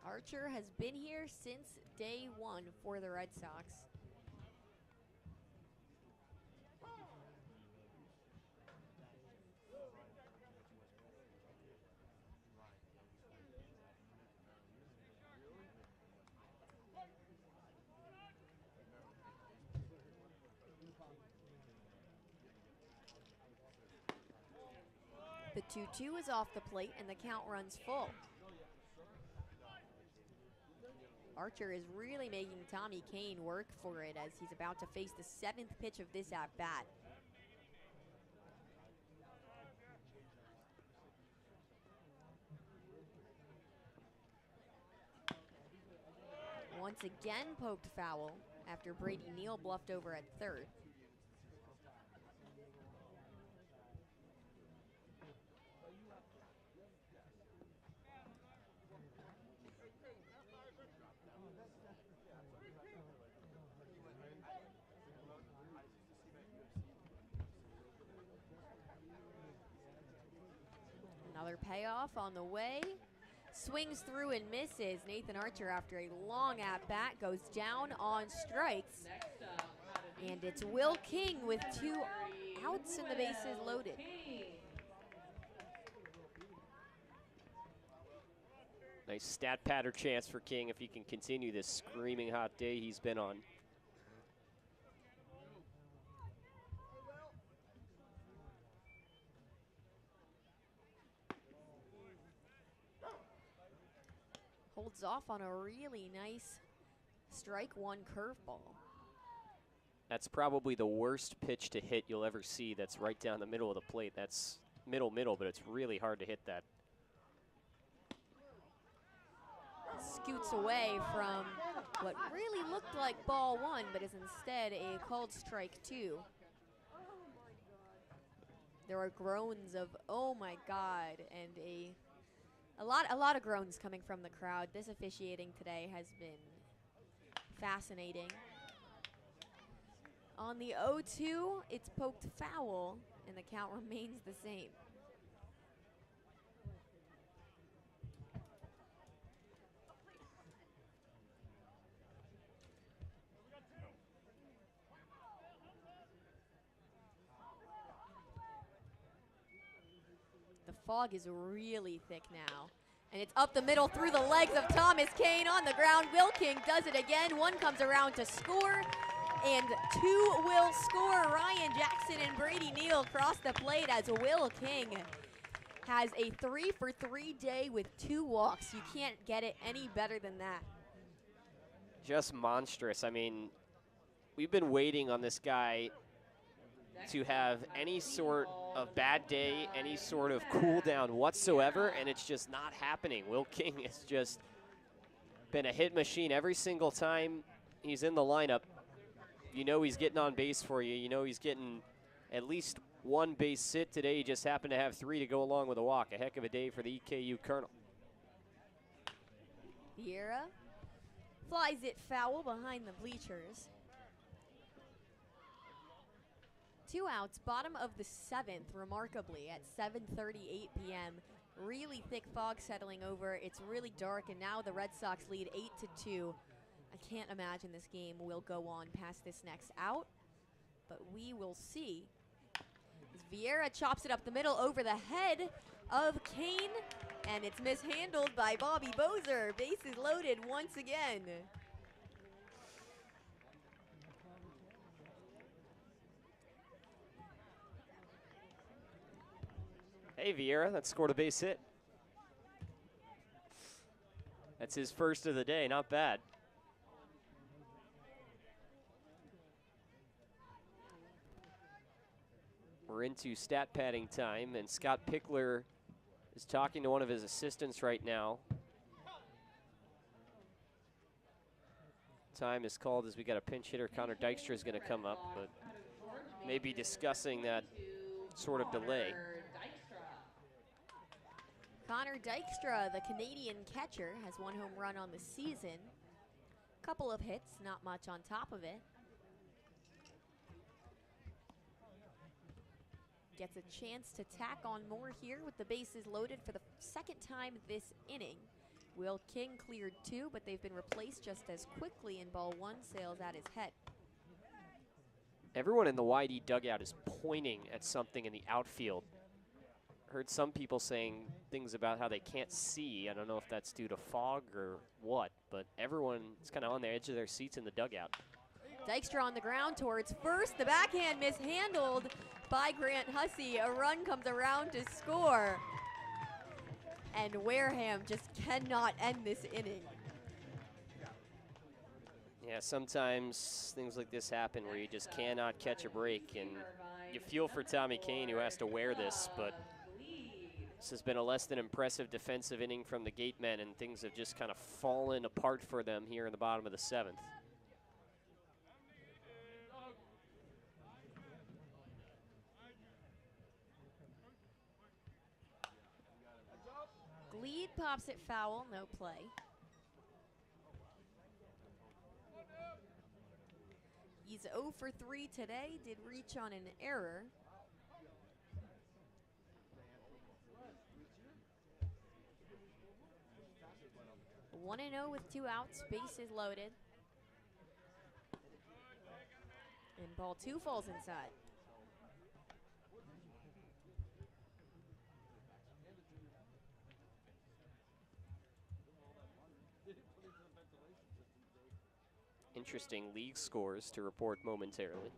Archer has been here since day one for the Red Sox. The 2-2 is off the plate and the count runs full. Archer is really making Tommy Kane work for it as he's about to face the 7th pitch of this at-bat. Once again poked foul after Brady Neal bluffed over at third. Another payoff on the way. Swings through and misses. Nathan Archer, after a long at-bat, goes down on strikes. And it's Will King with 2 outs and the bases loaded. Nice stat pattern chance for King if he can continue this screaming hot day he's been on. Holds off on a really nice strike one curveball. That's probably the worst pitch to hit you'll ever see. That's right down the middle of the plate. That's middle, but it's really hard to hit that. Scoots away from what really looked like ball 1, but is instead a called strike 2. There are groans of, oh my God, and a lot of groans coming from the crowd. This officiating today has been fascinating. On the 0-2, it's poked foul, and the count remains the same. The fog is really thick now. And it's up the middle through the legs of Thomas Kane on the ground. Will King does it again. 1 comes around to score, and 2 will score. Ryan Jackson and Brady Neal cross the plate as Will King has a 3-for-3 day with 2 walks. You can't get it any better than that. Just monstrous. I mean, we've been waiting on this guy to have any sort of bad day, any sort of cool down whatsoever, and it's just not happening. Will King has just been a hit machine every single time he's in the lineup. You know he's getting on base for you. You know he's getting at least 1 base hit today. He just happened to have 3 to go along with a walk. A heck of a day for the EKU Colonel. Vieira flies it foul behind the bleachers. 2 outs, bottom of the 7th, remarkably, at 7:38 p.m. Really thick fog settling over. It's really dark, and now the Red Sox lead 8-2. I can't imagine this game will go on past this next out, but we will see. As Vieira chops it up the middle over the head of Kane, and it's mishandled by Bobby Bozer. Bases loaded once again. Hey, Vieira, that scored a base hit. That's his first of the day, not bad. We're into stat padding time, and Scott Pickler is talking to one of his assistants right now. Time is called as we got a pinch hitter. Connor Dykstra is going to come up, but maybe discussing that sort of delay. Connor Dykstra, the Canadian catcher, has 1 home run on the season. Couple of hits, not much on top of it. Gets a chance to tack on more here with the bases loaded for the second time this inning. Will King cleared 2, but they've been replaced just as quickly, and ball 1 sails at his head. Everyone in the YD dugout is pointing at something in the outfield. Heard some people saying things about how they can't see. I don't know if that's due to fog or what, but everyone is kind of on the edge of their seats in the dugout. Dykstra on the ground towards first. The backhand mishandled by Grant Hussey. A run comes around to score. And Wareham just cannot end this inning. Yeah, sometimes things like this happen where you just cannot catch a break, and you feel for Tommy Kane, who has to wear this, but this has been a less than impressive defensive inning from the Gatemen, and things have just kind of fallen apart for them here in the bottom of the 7th. Lead pops it foul, no play. He's 0 for 3 today, did reach on an error. One and 0 with 2 outs, bases loaded. And ball 2 falls inside. Interesting league scores to report momentarily.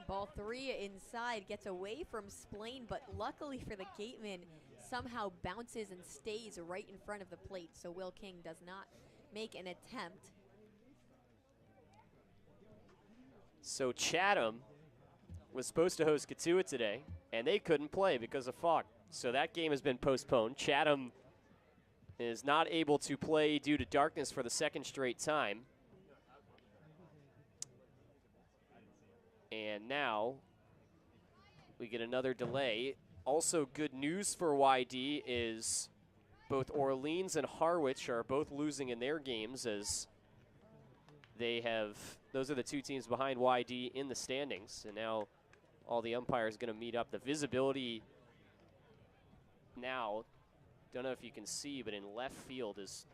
Ball 3 inside, gets away from Splain, but luckily for the Gatemen, somehow bounces and stays right in front of the plate, so Will King does not make an attempt. So Chatham was supposed to host Kitei today, and they couldn't play because of fog. So that game has been postponed. Chatham is not able to play due to darkness for the 2nd straight time. And now we get another delay. Also good news for YD is both Orleans and Harwich are both losing in their games, as they have, those are the 2 teams behind YD in the standings. And now all the umpires going to meet up. The visibility now, don't know if you can see, but in left field is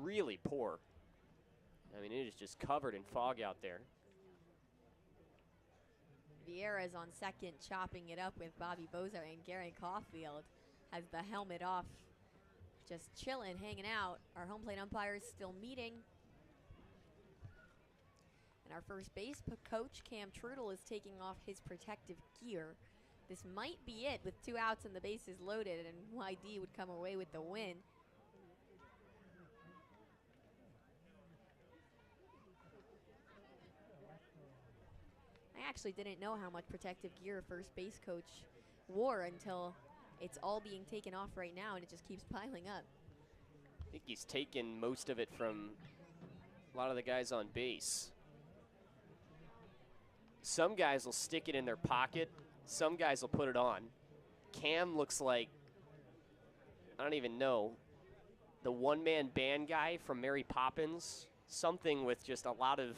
really poor. I mean, it is just covered in fog out there. Vieira's on second, chopping it up with Bobby Bozar, and Gary Caulfield has the helmet off, just chilling, hanging out. Our home plate umpires still meeting. And our first base coach, Cam Trudel, is taking off his protective gear. This might be it with 2 outs and the bases loaded, and YD would come away with the win. I actually didn't know how much protective gear a first base coach wore until it's all being taken off right now, and it just keeps piling up. I think he's taken most of it from a lot of the guys on base. Some guys will stick it in their pocket. Some guys will put it on. Cam looks like, I don't even know, the one-man band guy from Mary Poppins. Something with just a lot of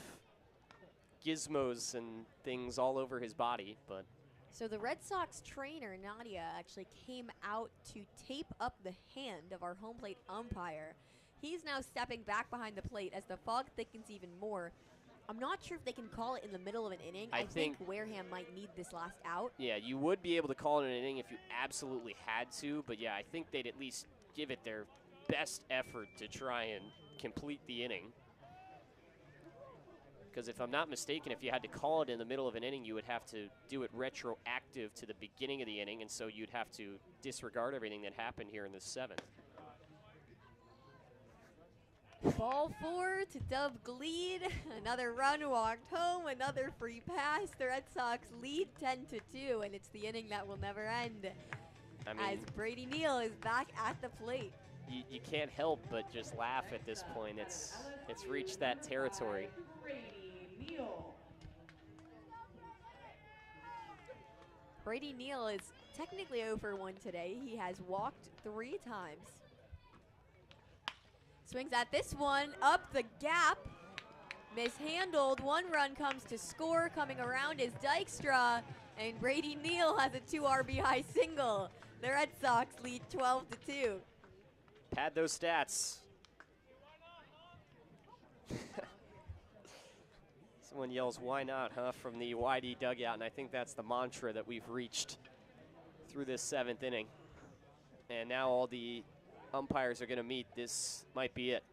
gizmos and things all over his body. But so the Red Sox trainer, Nadia, actually came out to tape up the hand of our home plate umpire. He's now stepping back behind the plate as the fog thickens even more. I'm not sure if they can call it in the middle of an inning. I think Wareham might need this last out. Yeah, you would be able to call it an inning if you absolutely had to, but yeah, I think they'd at least give it their best effort to try and complete the inning. Because if I'm not mistaken, if you had to call it in the middle of an inning, you would have to do it retroactive to the beginning of the inning, and so you'd have to disregard everything that happened here in the 7th. Ball 4 to Dub Gleed. Another run walked home, another free pass. The Red Sox lead 10-2, and it's the inning that will never end. I mean, as Brady Neal is back at the plate. You can't help but just laugh at this point. It's reached that territory. Brady Neal is technically 0 for 1 today. He has walked 3 times. Swings at this one, up the gap. Mishandled, 1 run comes to score. Coming around is Dykstra, and Brady Neal has a 2 RBI single. The Red Sox lead 12-2. Pad those stats. Someone yells, "Why not, huh?" from the YD dugout, and I think that's the mantra that we've reached through this 7th inning. And now all the umpires are going to meet. This might be it.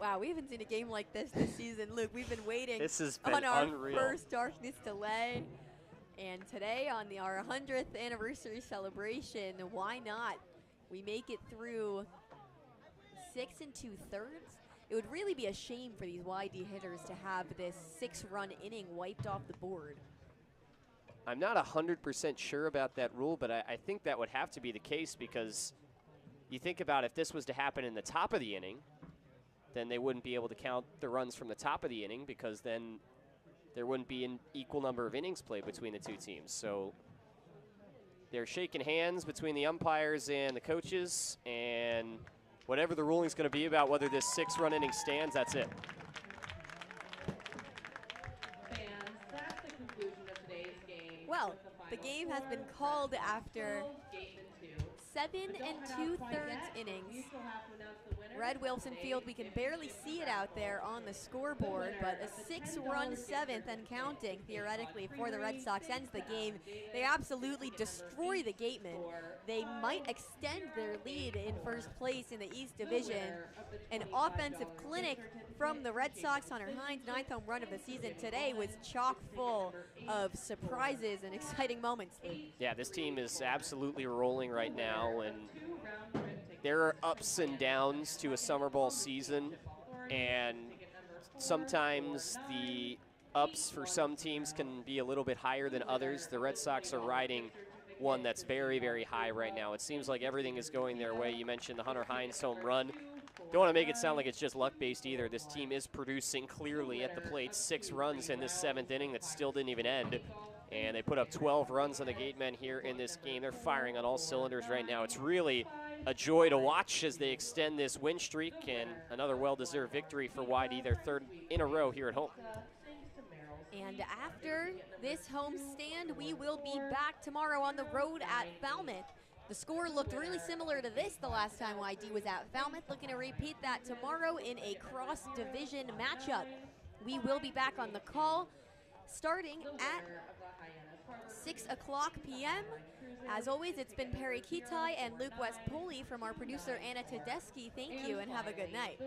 Wow, we haven't seen a game like this season. Luke, we've been waiting This has been on our unreal. first darkness delay. And today on our 100th anniversary celebration, why not? We make it through 6 2/3. It would really be a shame for these YD hitters to have this 6-run inning wiped off the board. I'm not 100% sure about that rule, but I think that would have to be the case, because you think about if this was to happen in the top of the inning, then they wouldn't be able to count the runs from the top of the inning, because then there wouldn't be an equal number of innings played between the 2 teams. So they're shaking hands between the umpires and the coaches, and whatever the ruling's going to be about whether this 6-run inning stands, that's it. Fans, that's the conclusion of today's game. Well, with the final game has score, been called after Wolves, Gateman 2. 7 But don't head out 2/3 quite yet. innings. We still have to announce the winner Red of Wilson today's Field, we can barely see it out there on the scoreboard, but a 6-run 7th and counting, theoretically, for the Red Sox ends the game. They absolutely destroy the Gatemen. They might extend their lead in first place in the East Division. An offensive clinic from the Red Sox. Hunter Hines' 9th home run of the season today was chock full of surprises and exciting moments. Yeah, this team is absolutely rolling right now, and there are ups and downs to a summer ball season, and sometimes the ups for some teams can be a little bit higher than others. The Red Sox are riding one that's very, very high right now. It seems like everything is going their way. You mentioned the Hunter Hines home run. Don't want to make it sound like it's just luck-based either. This team is producing clearly at the plate. 6 runs in this 7th inning that still didn't even end. And they put up 12 runs on the Gatemen here in this game. They're firing on all cylinders right now. It's really a joy to watch as they extend this win streak, and another well-deserved victory for YD, their 3rd in a row here at home. And after this home stand, we will be back tomorrow on the road at Falmouth. The score looked really similar to this the last time YD was at Falmouth. Looking to repeat that tomorrow in a cross-division matchup. We will be back on the call starting at 6 o'clock p.m. As always, it's been Perri Kitei and Luke West Poley from our producer Anna Tedeschi. Thank you and have a good night.